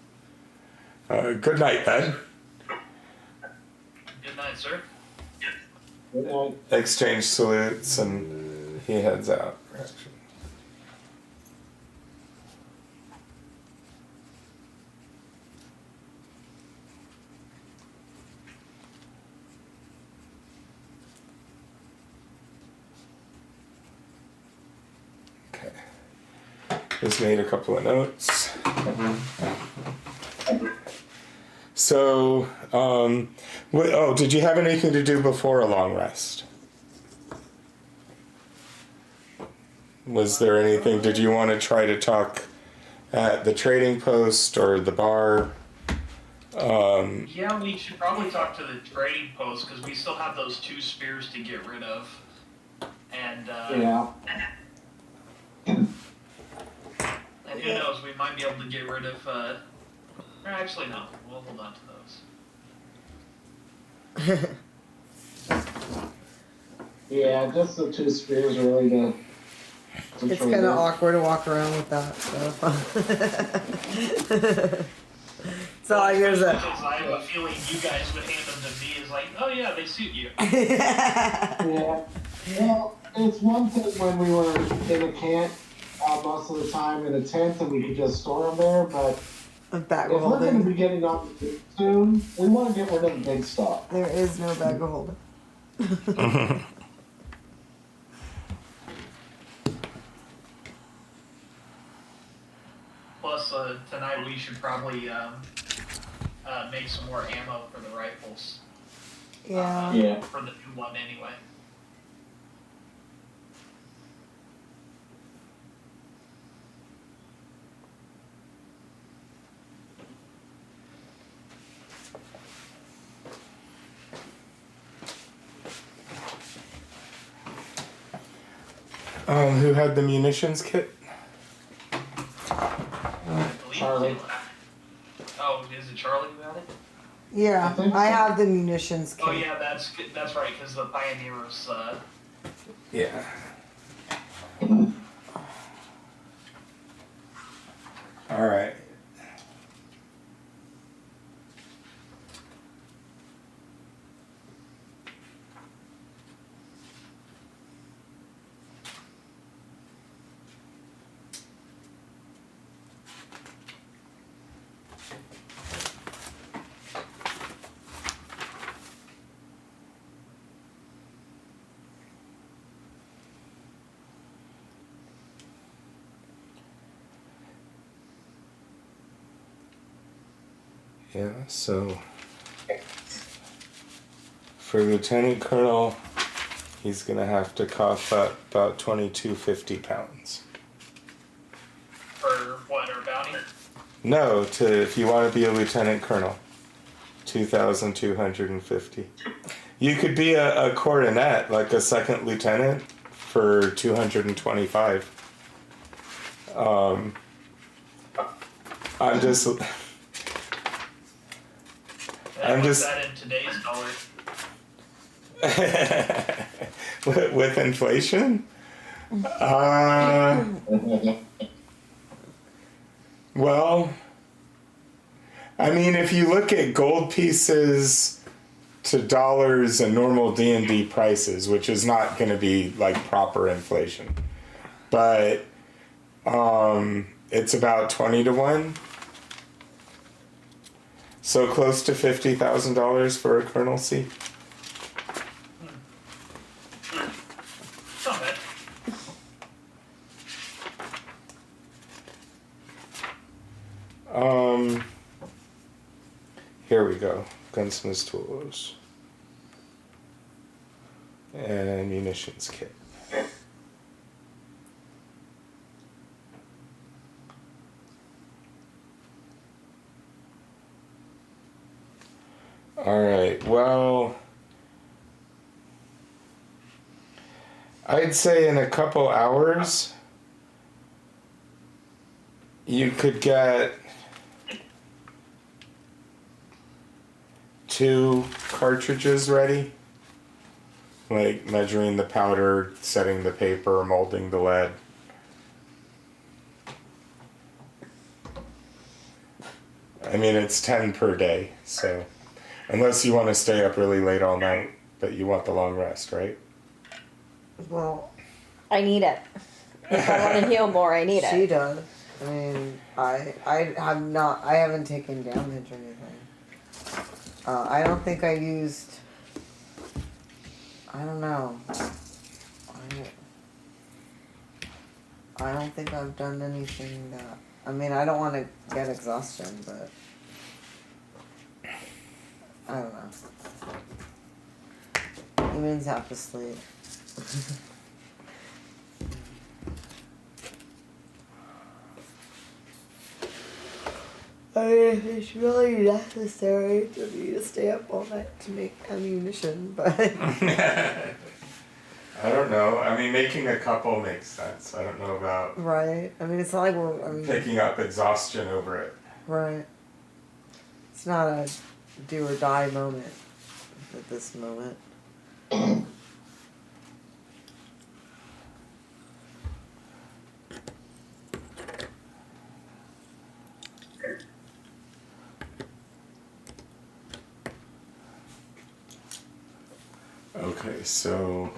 A: Good night, then.
C: Good night, sir.
D: Good night.
A: Exchange salutes and he heads out. Okay. Just made a couple of notes. So, did you have anything to do before a long rest? Was there anything, did you want to try to talk at the trading post or the bar?
C: Yeah, we should probably talk to the trading post because we still have those 2 spears to get rid of. And,
D: Yeah.
C: and who knows, we might be able to get rid of, or actually no, we'll hold on to those.
D: Yeah, just the 2 spears really to
B: It's
D: trade
B: kind of
D: in.
B: awkward to walk around with that. So. So like there's a.
C: Because I have a feeling you guys would hand them to me as like, oh yeah, they suit you.
D: Yeah. Well, it's one thing when we were in a camp most of the time in a tent and we could just store them there, but
B: A bag
D: if
B: of
D: we're going to
B: holding.
D: be getting on soon, we want to get rid of the big stuff.
B: There is no bag of holding.
C: Plus, tonight we should probably make some more ammo for the rifles.
B: Yeah.
D: Yeah.
C: For the new one anyway.
A: Who had the munitions kit?
C: I believe
D: Charlie.
C: Oh, is it Charlie who had it?
B: Yeah.
D: I think so.
B: I have the munitions kit.
C: Oh yeah, that's right, because the Pioneers,
A: Yeah. All right. Yeah, so for Lieutenant Colonel, he's gonna have to cough up about 2250 pounds.
C: For what, or bounty?
A: No, if you want to be a Lieutenant Colonel, 2,250. You could be a coronet, like a second lieutenant, for 225. I'm just.
C: And what's that in today's dollars?
A: With inflation? Well, I mean, if you look at gold pieces to dollars and normal D&D prices, which is not going to be like proper inflation, but it's about 20 to 1. So close to $50,000 for a colonelcy.
C: Not bad.
A: Here we go. Gunsmith's tools. And munitions kit. Alright, well, I'd say in a couple hours you could get 2 cartridges ready, like measuring the powder, setting the paper, molding the lead. I mean, it's 10 per day, so unless you want to stay up really late all night, but you want the long rest, right?
B: Well,
E: I need it. If I want to heal more, I need
B: she
E: it.
B: does. I mean, I haven't taken damage or anything. I don't think I used, I don't know. I don't think I've done anything that, I mean, I don't want to get exhaustion, but I don't know. Humans have to sleep. I mean, it's really necessary for me to stay up all night to make ammunition, but
A: I don't know. I mean, making a couple makes sense. I don't know about
B: right. I mean, it's not like
A: picking up exhaustion over it.
B: right. It's not a do or die moment at this moment.
A: Okay, so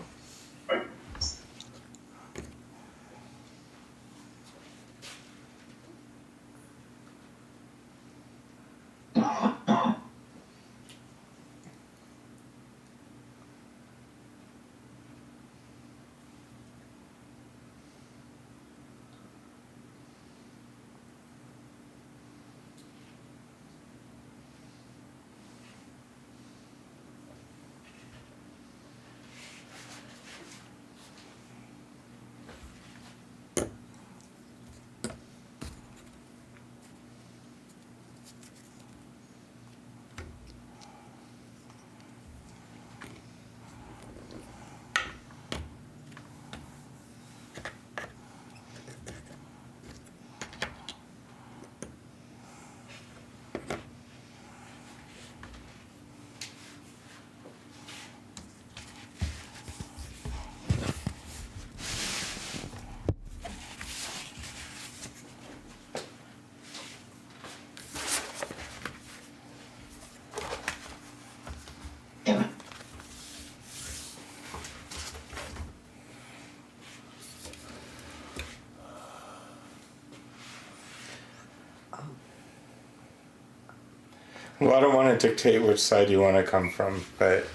A: well, I don't want to dictate which side you want to come from, but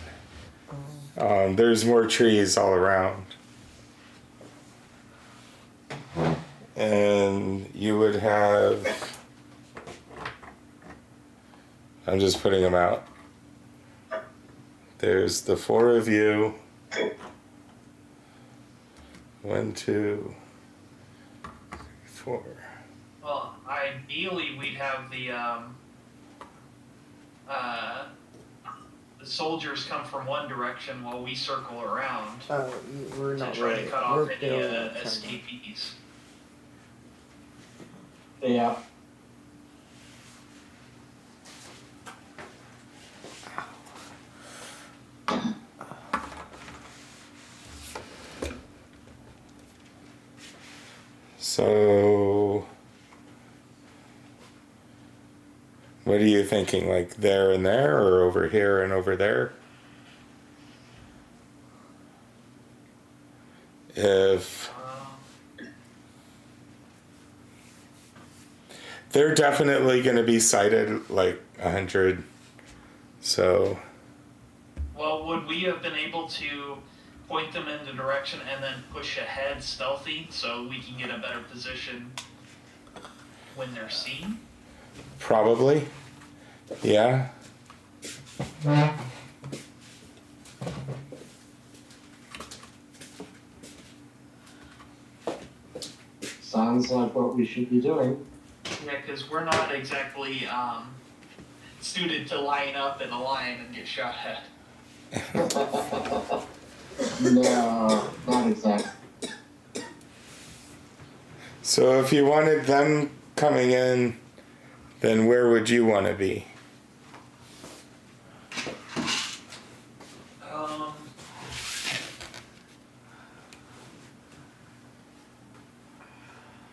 A: there's more trees all around. And you would have I'm just putting them out. There's the 4 of you. 1, 2, 3, 4.
C: Well, ideally we'd have the soldiers come from one direction while we circle around
B: We're
C: to
B: not
C: try
B: ready.
C: to cut
B: We're
C: off any
B: building a camera.
C: escapees.
D: Yeah.
A: So, what are you thinking? Like there and there, or over here and over there? If they're definitely going to be sighted like 100, so
C: Well, would we have been able to point them in the direction and then push ahead stealthy so we can get a better position when they're seen?
A: probably, yeah.
D: Sounds like what we should be doing.
C: Yeah, because we're not exactly suited to line up in a line and get shot at.
D: No, not exactly.
A: So if you wanted them coming in, then where would you want to be?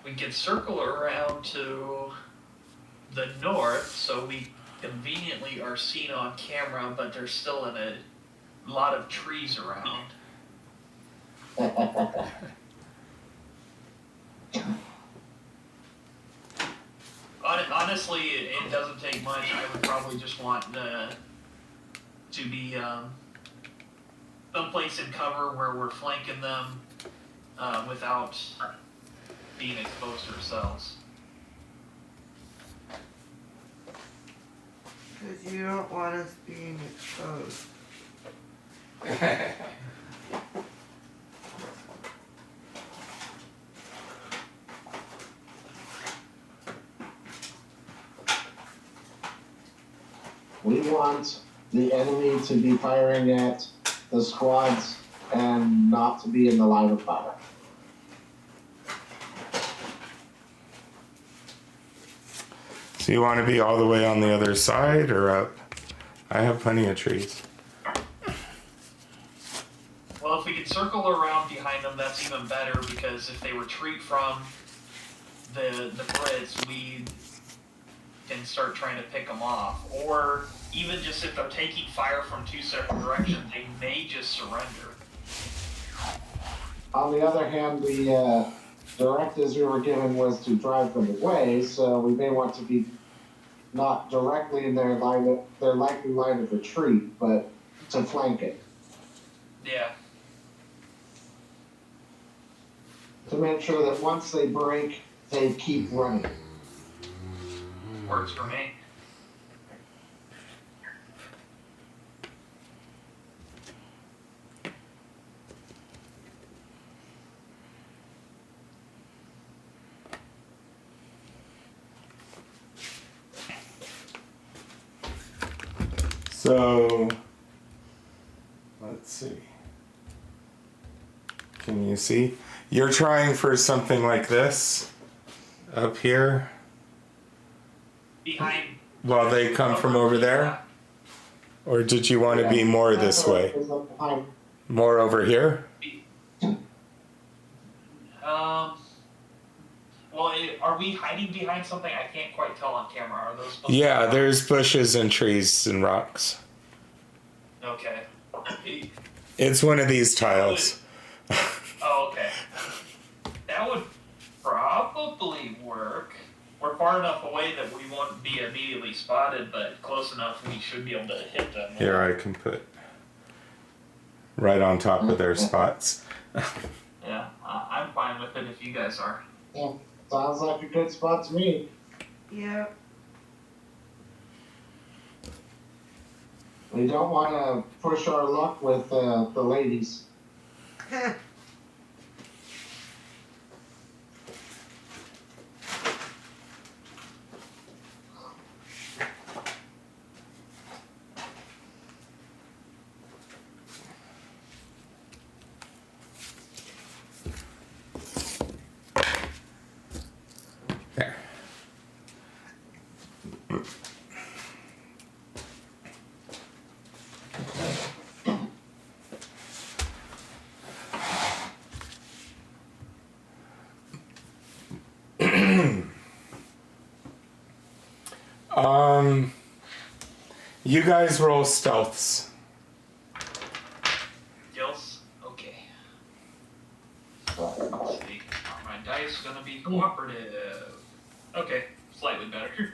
C: We could circle around to the north so we conveniently are seen on camera, but there's still a lot of trees around. Honestly, it doesn't take much. I would probably just want to be someplace in cover where we're flanking them without being exposed ourselves.
B: Because you don't want us being exposed.
D: We want the enemy to be firing at the squads and not to be in the line of fire.
A: So you want to be all the way on the other side or up? I have plenty of trees.
C: Well, if we could circle around behind them, that's even better, because if they retreat from the Brits, we can start trying to pick them off. Or even just if they're taking fire from 2 separate directions, they may just surrender.
D: On the other hand, the directives we were given was to drive them away, so we may want to be not directly in their likely line of retreat, but to flank it.
C: Yeah.
D: To make sure that once they break, they keep running.
C: Works for me.
A: So, let's see. Can you see? You're trying for something like this up here
C: Behind.
A: while they come from over there? Or did you want to be more this way? More over here?
C: Well, are we hiding behind something? I can't quite tell on camera. Are those supposed
A: Yeah,
C: to
A: there's bushes and trees and rocks.
C: Okay.
A: It's one of these tiles.
C: Oh, okay. That would probably work. We're far enough away that we won't be immediately spotted, but close enough we should be able to hit them.
A: Here, I can put right on top of their spots.
C: Yeah, I'm fine with it if you guys are.
D: Yeah, sounds like a good spot to me.
B: Yeah.
D: We don't want to push our luck with the ladies.
A: There. You guys roll stealths.
C: Yes. Okay. Let's see. Are my dice gonna be cooperative? Okay, slightly better.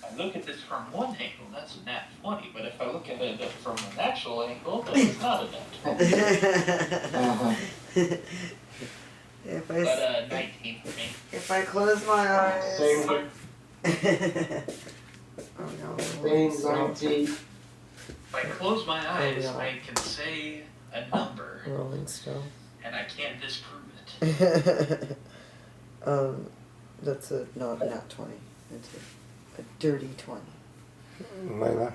C: I look at this from one angle, that's a nat 20, but if I look at it from an actual angle, then it's not a nat 20.
B: If
C: But 19 for me.
B: if I close my eyes.
D: Same here.
B: Oh no.
D: Same 19.
C: If I close my eyes, I can say a number,
B: Rolling still.
C: and I can't disprove it.
B: That's not a nat 20. It's a dirty 20.
A: Layla.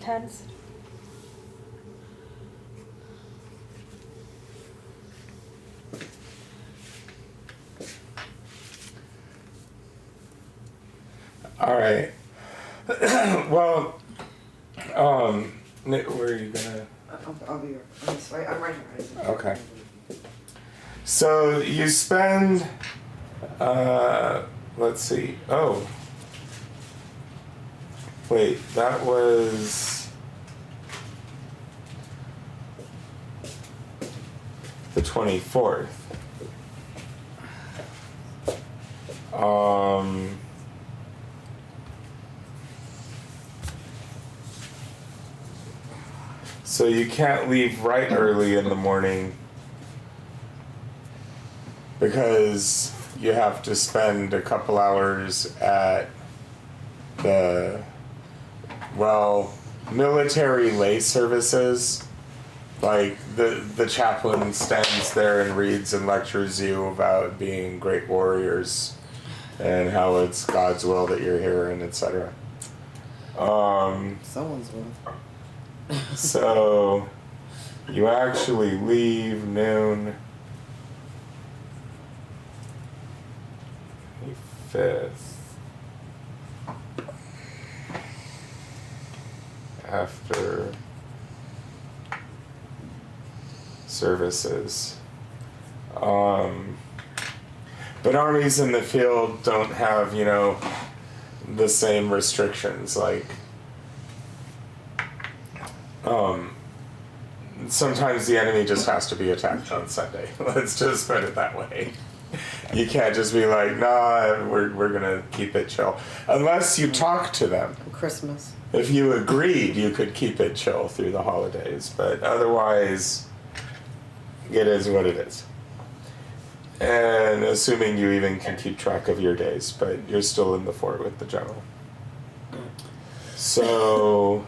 E: 10.
A: All right. Well, where are you gonna?
B: I'll be here. I'm right here.
A: Okay. So you spend, let's see. Oh, wait, that was the 24th. So you can't leave right early in the morning because you have to spend a couple hours at the, military lay services. Like the chaplain stands there and reads and lectures you about being great warriors and how it's God's will that you're here and etc.
B: Someone's will.
A: So you actually leave noon 5th after services. But armies in the field don't have, the same restrictions. Like, sometimes the enemy just has to be attacked on Sunday. Let's just put it that way. You can't just be like, nah, we're gonna keep it chill. Unless you talk to them.
B: Christmas.
A: If you agreed, you could keep it chill through the holidays. But otherwise, it is what it is. And assuming you even can keep track of your days, but you're still in the fort with the general. So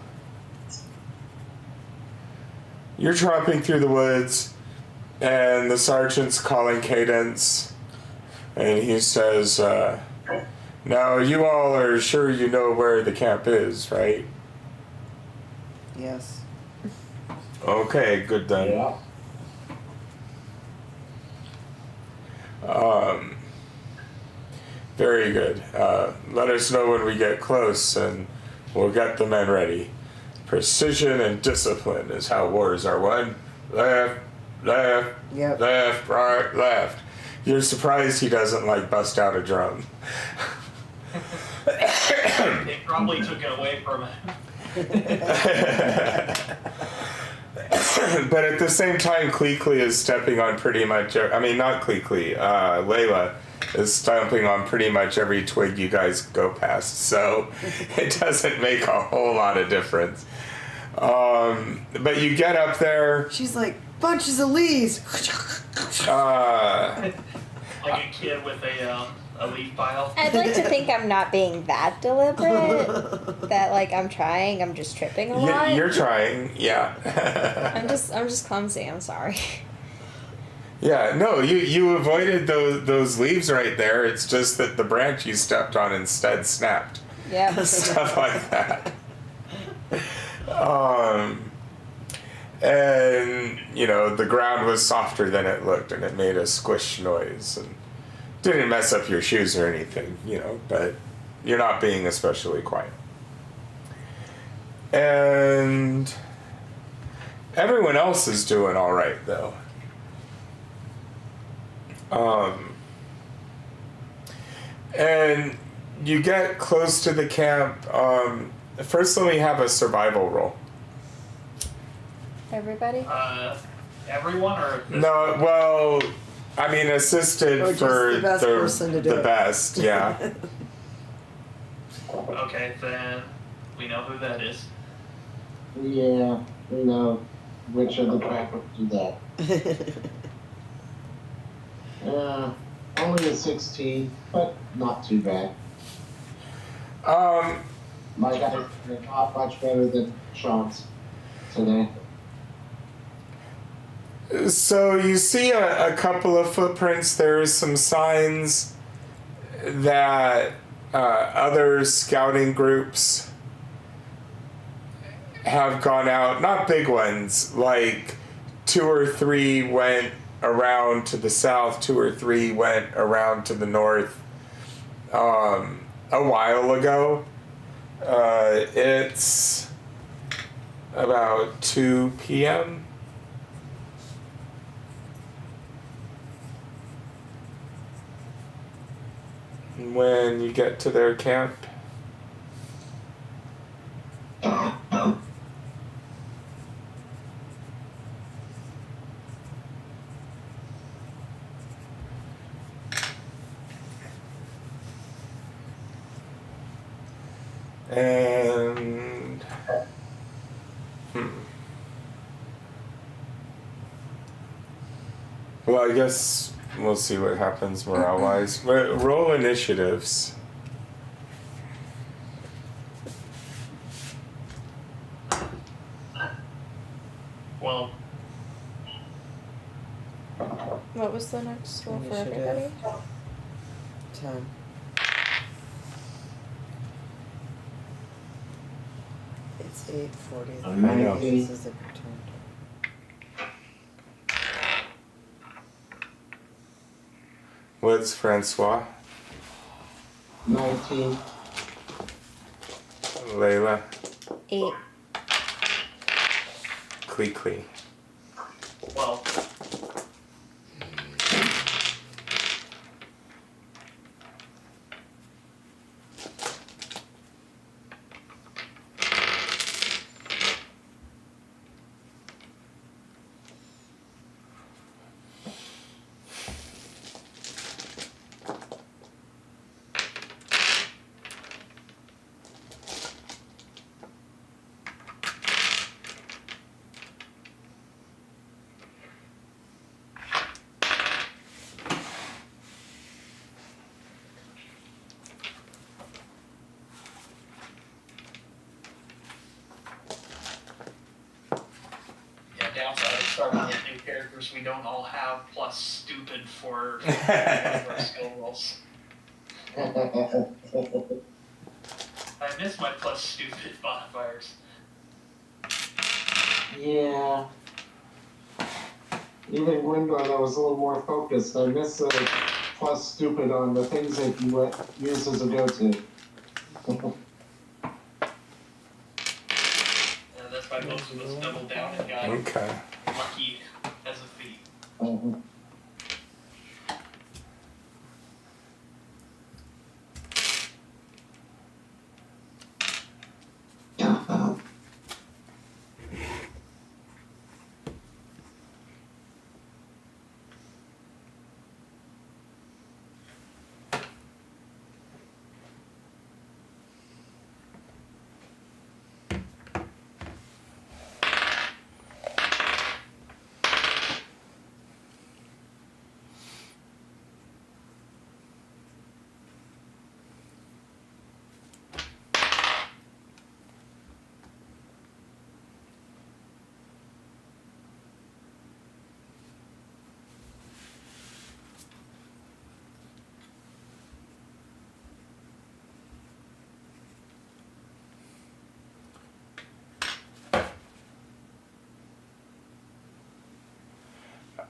A: you're tromping through the woods, and the sergeant's calling cadence, and he says, now you all are sure you know where the camp is, right?
B: Yes.
A: Okay, good then.
D: Yeah.
A: Very good. Let us know when we get close and we'll get the men ready. Precision and discipline is how wars are won. Left, left,
B: Yep.
A: left, right, left. You're surprised he doesn't bust out a drum.
C: They probably took it away from him.
A: But at the same time, Klikli is stepping on pretty much, not Klikli, Layla is stomping on pretty much every twig you guys go past, so it doesn't make a whole lot of difference. But you get up there.
B: She's like, bunches of leaves.
A: Uh,
C: Like a kid with a leaf pile.
E: I'd like to think I'm not being that deliberate. That like I'm trying. I'm just tripping a lot.
A: you're trying, yeah.
E: I'm just clumsy. I'm sorry.
A: Yeah, no, you avoided those leaves right there. It's just that the branch you stepped on instead snapped.
E: Yeah.
A: Stuff like that. And the ground was softer than it looked, and it made a squish noise, and didn't mess up your shoes or anything, but you're not being especially quiet. And everyone else is doing all right, though. And you get close to the camp. First, let me have a survival roll.
E: Everybody.
C: Everyone or
A: No, well, I mean assisted
B: Or just
A: for
B: the best person to do
A: the
B: it.
A: best, yeah.
C: Okay, then we know who that is.
D: Yeah, we know which of the pack would do that. Only a 16, but not too bad. My guys are not much better than Sean's today.
A: So you see a couple of footprints. There's some signs that other scouting groups have gone out. Not big ones, like 2 or 3 went around to the south, 2 or 3 went around to the north a while ago. It's about 2 p.m. when you get to their camp. And well, I guess we'll see what happens morale-wise. Roll initiatives.
C: Well,
E: What was the next roll for
B: Initiative.
E: everybody?
B: 10. It's 8:40.
D: I know.
B: This is a turn.
A: What's Francois?
D: 19.
A: Layla?
E: 8.
A: Klikli?
C: well. Downside of starting with new characters, we don't all have plus stupid for our skill rolls. I miss my plus stupid modifiers.
D: Yeah. Even Gwendor, that was a little more focused. I miss the plus stupid on the things that you use as a go-to.
C: That's why most of us doubled down and got
A: Okay.
C: lucky as a feat.
D: Mhm.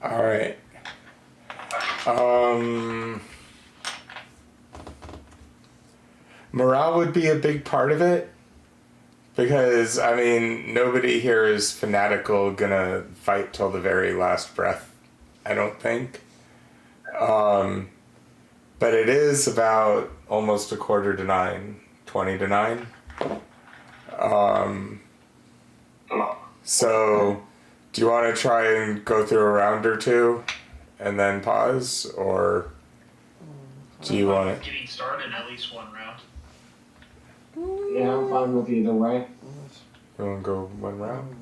A: All right. Morale would be a big part of it. Because, I mean, nobody here is fanatical gonna fight till the very last breath, I don't think. But it is about almost 8:45, 20 to 9. So, do you want to try and go through a round or two and then pause? Or do you want to...
C: Getting started at least one round.
D: Yeah, I'm fine with either way.
A: You want to go one round?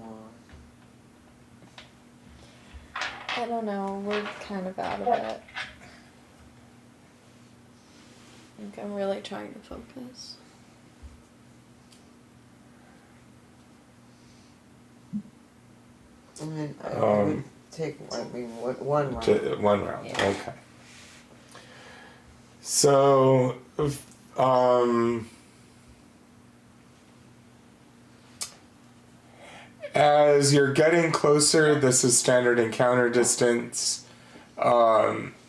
E: I don't know. We're kind of out of it. I think I'm really trying to focus.
B: I mean, I would take, one round.
A: One round,
E: Yeah.
A: okay. So, as you're getting closer, this is standard encounter distance,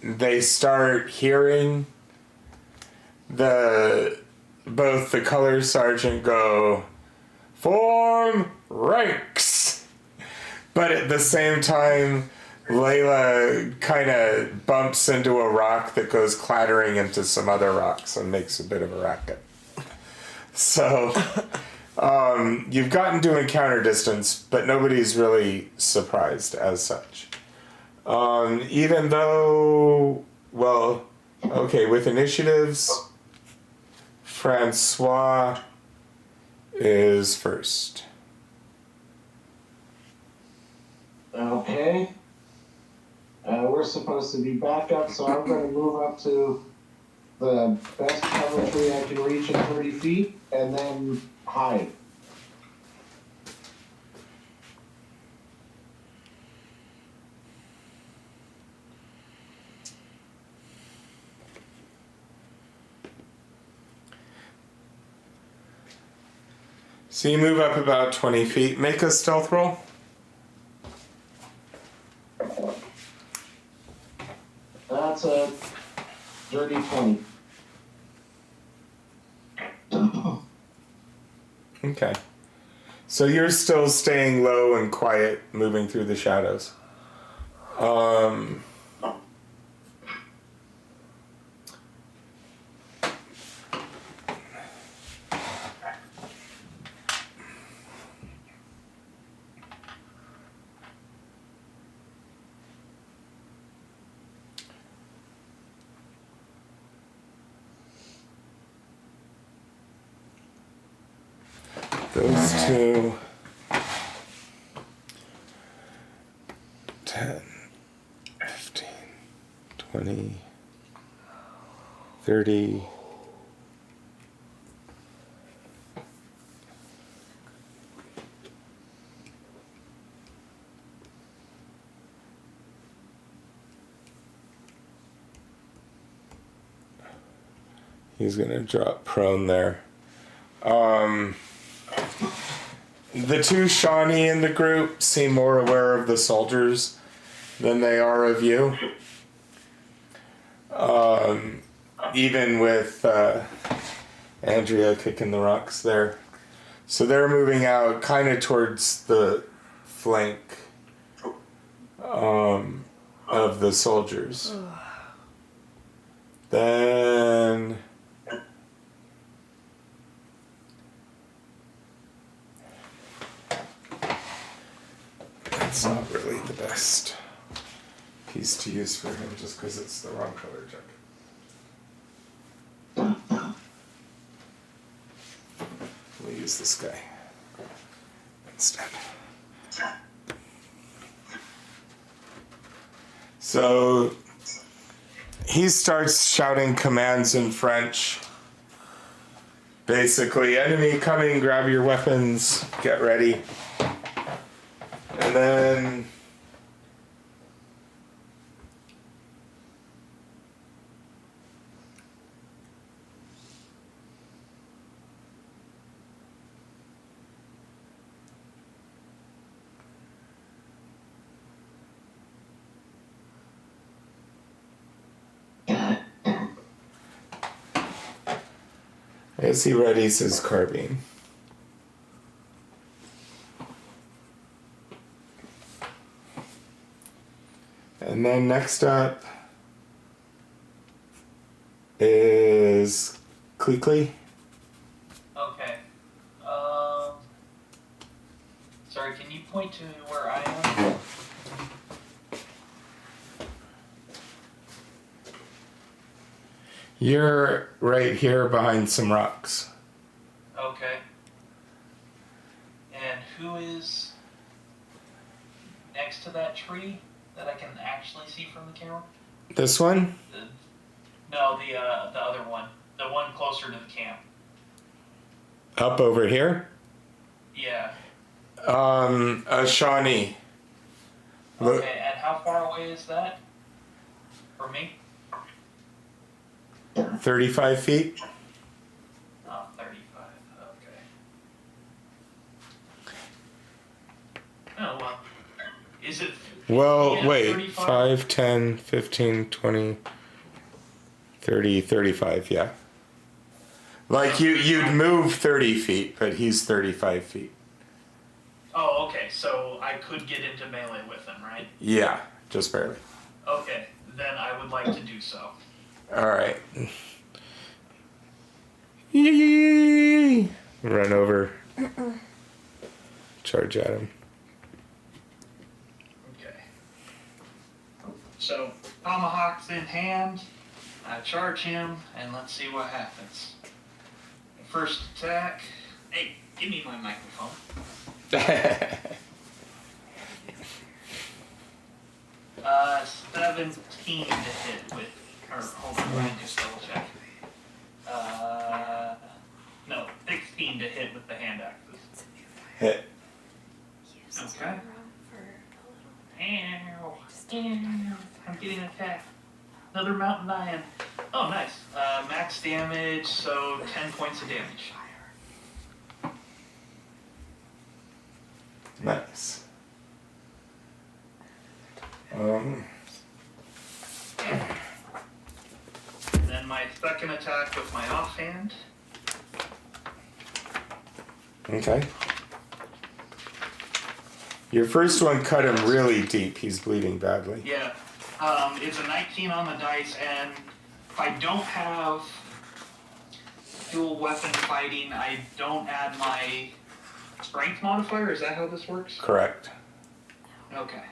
A: they start hearing both the color sergeant go, "Form ranks!" But at the same time, Layla kind of bumps into a rock that goes clattering into some other rocks and makes a bit of a racket. So, you've gotten to encounter distance, but nobody's really surprised as such. Even though, well, okay, with initiatives, Francois is first.
D: Okay. We're supposed to be back up, so I'm going to move up to the best cover tree I can reach in 30 feet, and then hide.
A: So you move up about 20 feet. Make a stealth roll.
D: That's a dirty 20.
A: Okay. So you're still staying low and quiet, moving through the shadows. Those two. 10, 15, 20, 30. He's gonna drop prone there. The two Shawnee in the group seem more aware of the soldiers than they are of you. Even with Andrea kicking the rocks there. So they're moving out kind of towards the flank of the soldiers. Then... It's not really the best piece to use for him just because it's the wrong color jacket. We'll use this guy instead. So he starts shouting commands in French. Basically, enemy coming, grab your weapons, get ready. And then As he readies his carbine. And then next up is Klikli.
C: Okay. Sorry, can you point to where I am?
A: You're right here behind some rocks.
C: Okay. And who is next to that tree that I can actually see from the camera?
A: This one?
C: No, the other one. The one closer to the camp.
A: Up over here?
C: Yeah.
A: A Shawnee. Look.
C: Okay, and how far away is that from me?
A: 35 feet?
C: Oh, 35. Okay. Oh, well. Is it...
A: Well,
C: yeah,
A: wait.
C: 35?
A: 5, 10, 15, 20, 30, 35, yeah. Like you'd move 30 feet, but he's 35 feet.
C: Oh, okay, so I could get into melee with him, right?
A: Yeah, just barely.
C: Okay, then I would like to do so.
A: Alright. Yee! Run over. Charge at him.
C: Okay. So, tomahawks in hand, I charge him, and let's see what happens. First attack. Hey, give me my microphone. 17 to hit with, or hold on, let me just double check. No, 16 to hit with the hand axes.
A: Hit.
C: Okay. Ow. I'm getting attacked. Another mountain lion. Oh, nice. Max damage, so 10 points of damage.
A: Nice.
C: Then my second attack with my offhand.
A: Okay. Your first one cut him really deep. He's bleeding badly.
C: Yeah. It's a 19 on the dice, and if I don't have dual weapon fighting, I don't add my strength modifier. Is that how this works?
A: Correct.
C: Okay.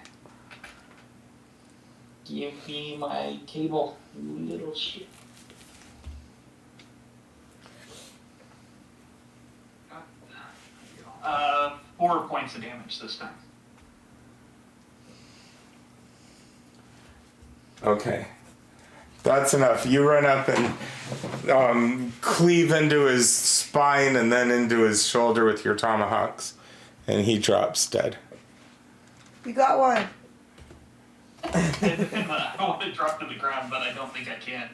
C: Give me my cable, you little shit. 4 points of damage this time.
A: Okay. That's enough. You run up and cleave into his spine and then into his shoulder with your tomahawks, and he drops dead.
B: You got one.
C: I want to drop to the ground, but I don't think I can.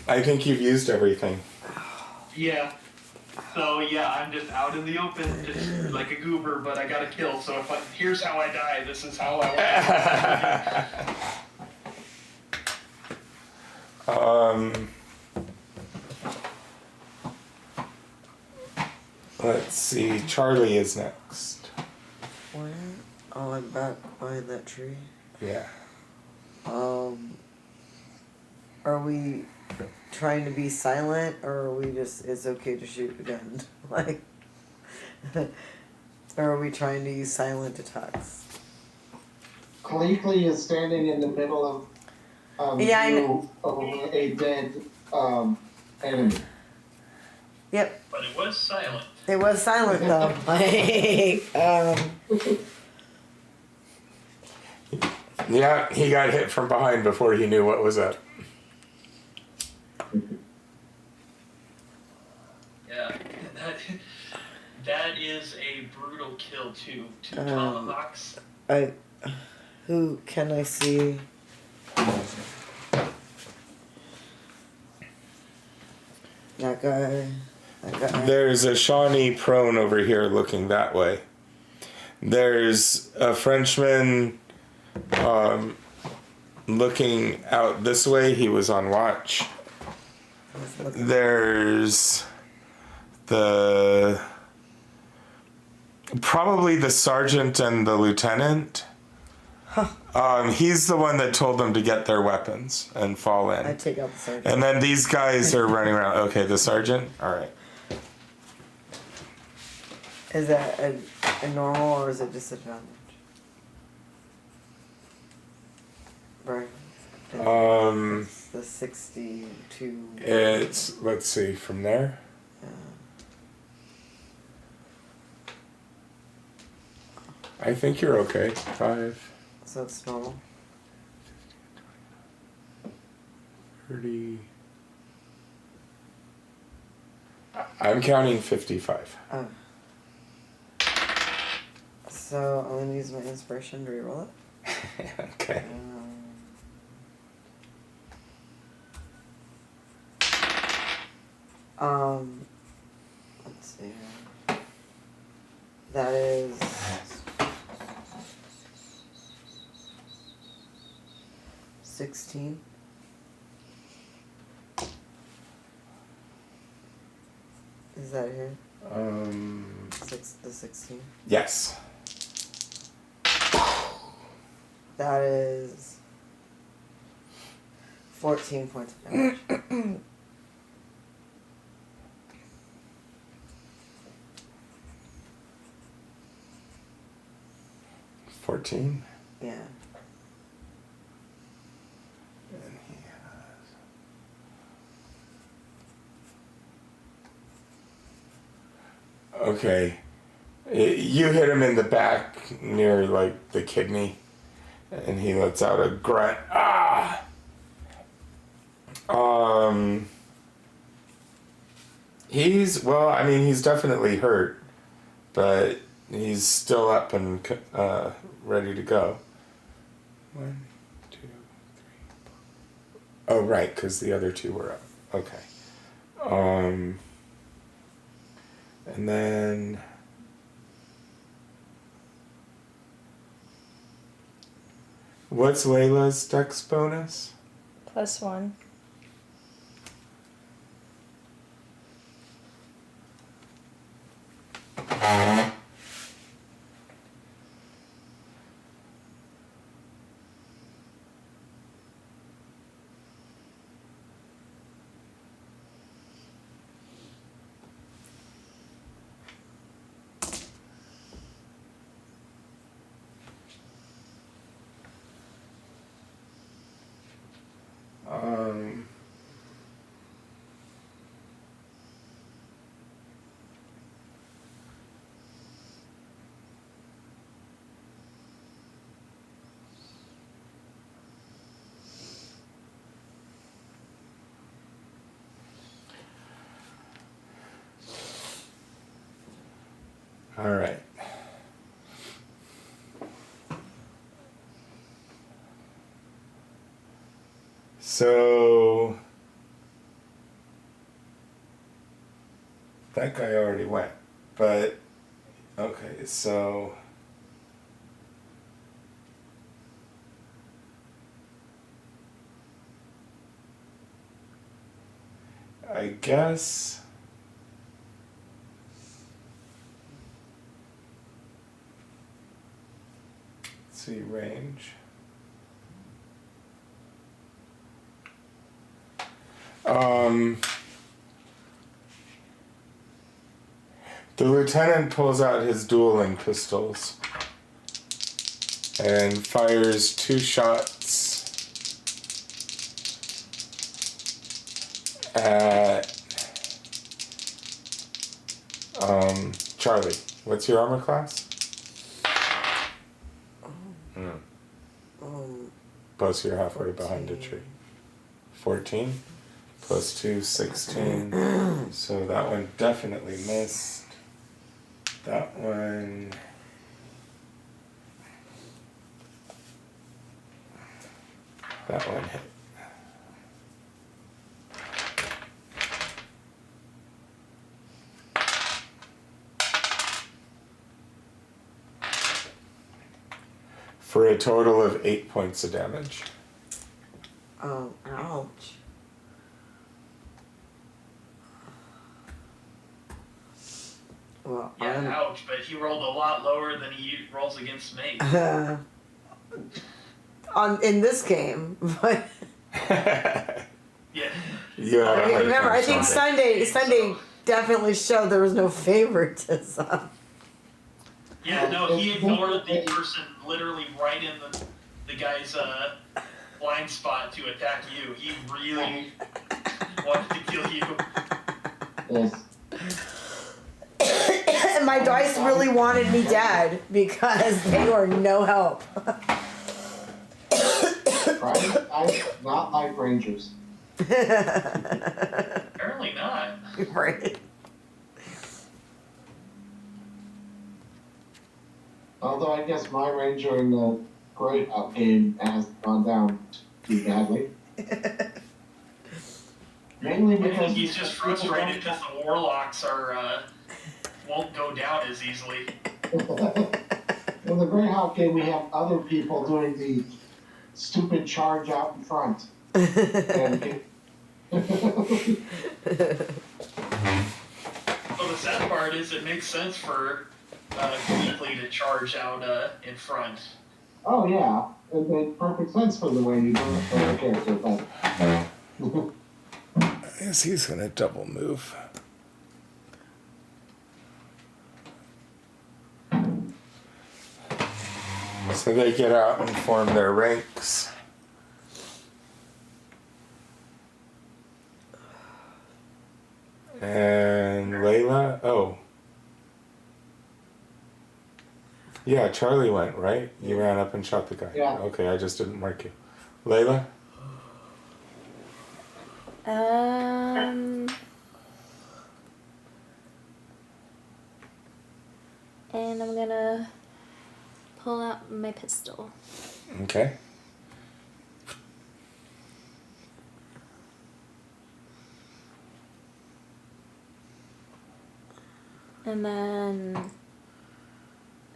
A: I think you've used everything.
C: Yeah. So yeah, I'm just out in the open, just like a goober, but I got a kill. So if here's how I die. This is how I
A: Let's see. Charlie is next.
B: Where? Oh, I'm back behind that tree.
A: Yeah.
B: Are we trying to be silent, or are we just, it's okay to shoot again? Like, or are we trying to use silent attacks?
D: Klikli is standing in the middle of
B: Yeah, I
D: view of a dead enemy.
B: Yep,
C: But it was silent.
B: it was silent though.
A: Yeah, he got hit from behind before he knew what was up.
C: Yeah, that is a brutal kill too. 2 tomahawks.
B: Who can I see? That guy.
A: There's a Shawnee prone over here looking that way. There's a Frenchman looking out this way. He was on watch. There's probably the sergeant and the lieutenant. He's the one that told them to get their weapons and fall in.
B: I take out the sergeant.
A: And then these guys are running around. Okay, the sergeant? All right.
B: Is that a normal or is it disadvantage? Right. It's the 62.
A: It's, let's see, from there. I think you're okay. 5.
B: So it's normal.
A: 30. I'm counting 55.
B: Oh. So I'm gonna use my inspiration to reroll it.
A: Okay.
B: Let's see. That is 16. Is that here? The 16.
A: Yes.
B: That is 14 points of damage.
A: 14.
B: Yeah.
A: And he has... Okay. You hit him in the back near, like, the kidney. And he lets out a grunt. Ah! He's definitely hurt. But he's still up and ready to go. 1, 2, 3, 4. Oh, right, because the other 2 were up. Okay. And then... What's Layla's dex bonus?
E: +1.
A: All right. So that guy already went, but okay, so I guess let's see range. The lieutenant pulls out his dueling pistols and fires 2 shots at Charlie. What's your armor class? Plus you're halfway
B: 14.
A: behind a tree. 14 plus 2, 16. So that one definitely missed. That one... That one hit. for a total of 8 points of damage.
B: Oh, ouch. Well,
C: Yeah, ouch, but he rolled a lot lower than he rolls against me.
B: in this game, but
C: Yeah.
B: remember, I think Sunday definitely showed there was no favoritism.
C: Yeah, no, he ignored the person literally right in the guy's blind spot to attack you. He really wanted to kill you.
D: Yes.
B: My dice really wanted me dead because they were no help.
D: Right? I not like Rangers.
C: Apparently not.
B: Right.
D: Although I guess my Ranger in the Greyhound game has gone down too badly. Mainly
C: I think
D: because
C: he's just frustrated because the warlocks are won't go down as easily.
D: in the Greyhound game we have other people doing the stupid charge out in front. And
C: So the sad part is it makes sense for Klikli to charge out in front.
D: oh yeah, it made perfect sense for the way you do it for the character, but
A: I guess he's gonna double move. So they get out and form their ranks. And Layla, oh. Yeah, Charlie went, right? You ran up and shot the guy.
D: Yeah.
A: Okay, I just didn't mark you. Layla?
E: And I'm gonna pull out my pistol.
A: Okay.
E: And then,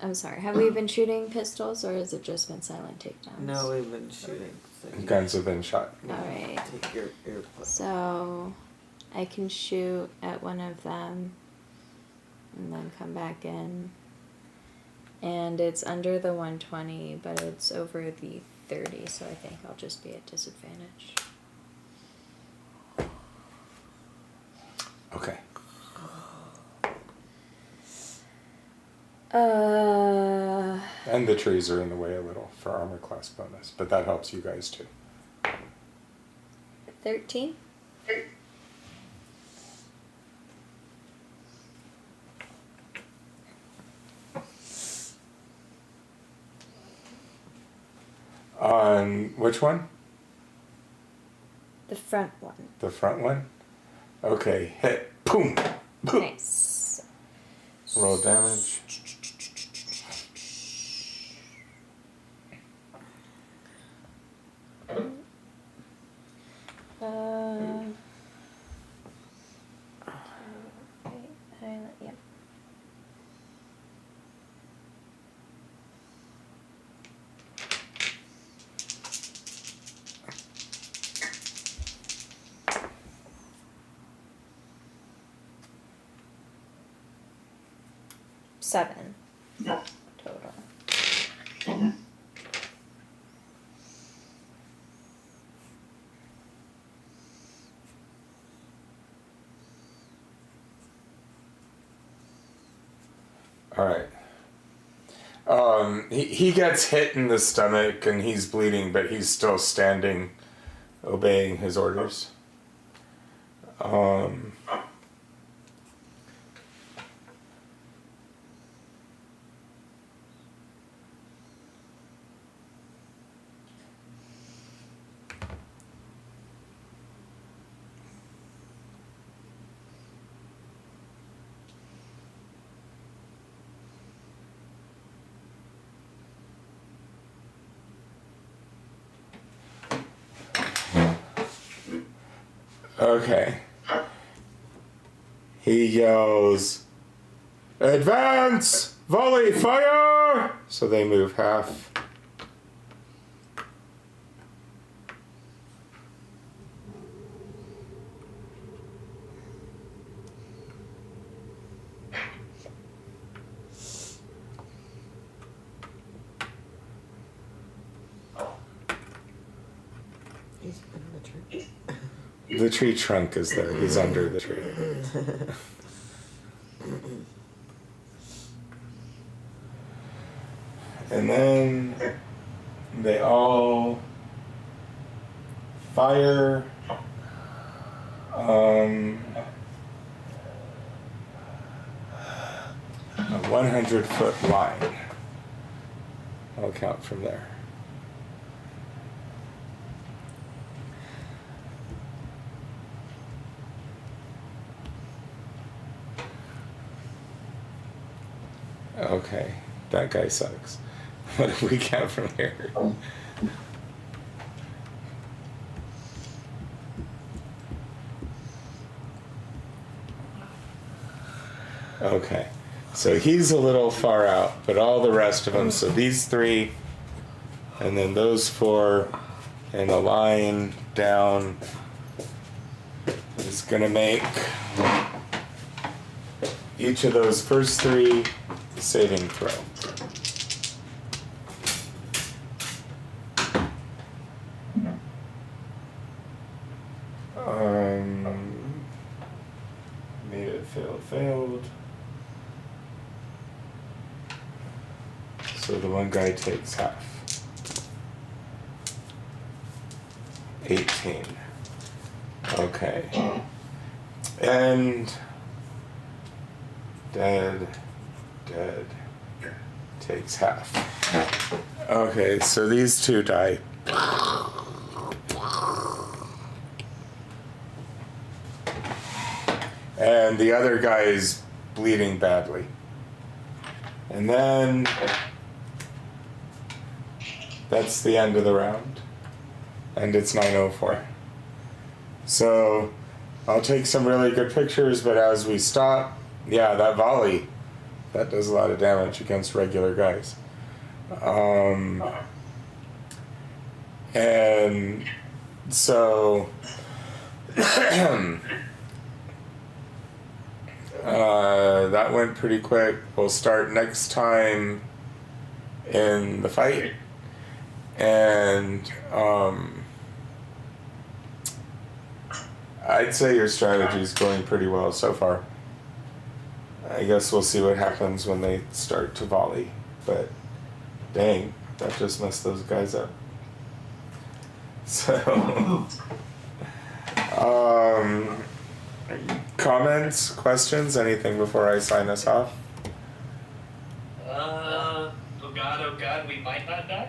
E: I'm sorry, have we been shooting pistols or has it just been silent takedowns?
B: No, we've been shooting. So
A: Guns have been shot.
E: Alright.
B: take your earplug.
E: So, I can shoot at one of them and then come back in. And it's under the 120, but it's over the 30, so I think I'll just be at disadvantage.
A: Okay. And the trees are in the way a little for armor class bonus, but that helps you guys too.
E: 13?
A: On which one?
E: The front one.
A: The front one? Okay, hit. Boom! Boom.
E: Nice.
A: Roll damage.
E: Yeah. Seven total.
A: All right. He gets hit in the stomach and he's bleeding, but he's still standing, obeying his orders. Okay. He yells, "Advance! Volley fire!" So they move half. The tree trunk is there. He's under the tree. And then they all fire a 100-foot line. I'll count from there. Okay, that guy sucks. What if we count from here? Okay, so he's a little far out, but all the rest of them, so these three, and then those four, and the line down is gonna make each of those first three saving throw. Made it failed. So the one guy takes half. 18. Okay. And dead takes half. Okay, so these two die. And the other guy is bleeding badly. And then that's the end of the round. And it's 9:04. So I'll take some really good pictures, but as we stop, yeah, that volley, that does a lot of damage against regular guys. And so that went pretty quick. We'll start next time in the fight. And I'd say your strategy is going pretty well so far. I guess we'll see what happens when they start to volley. But dang, that just messed those guys up. So, comments, questions, anything before I sign us off?
C: Oh God, we might not die.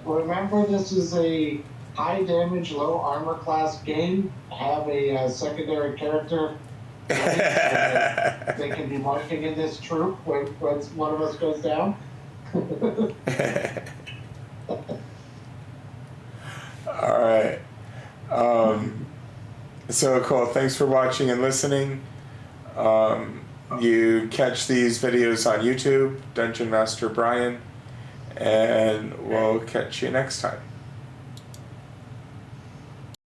D: Remember, this is a high damage, low armor class game. Have a secondary character. They can be marching in this troop when one of us goes down.
A: All right. So cool. Thanks for watching and listening. You catch these videos on YouTube, Dungeon Master Brian, and we'll catch you next time.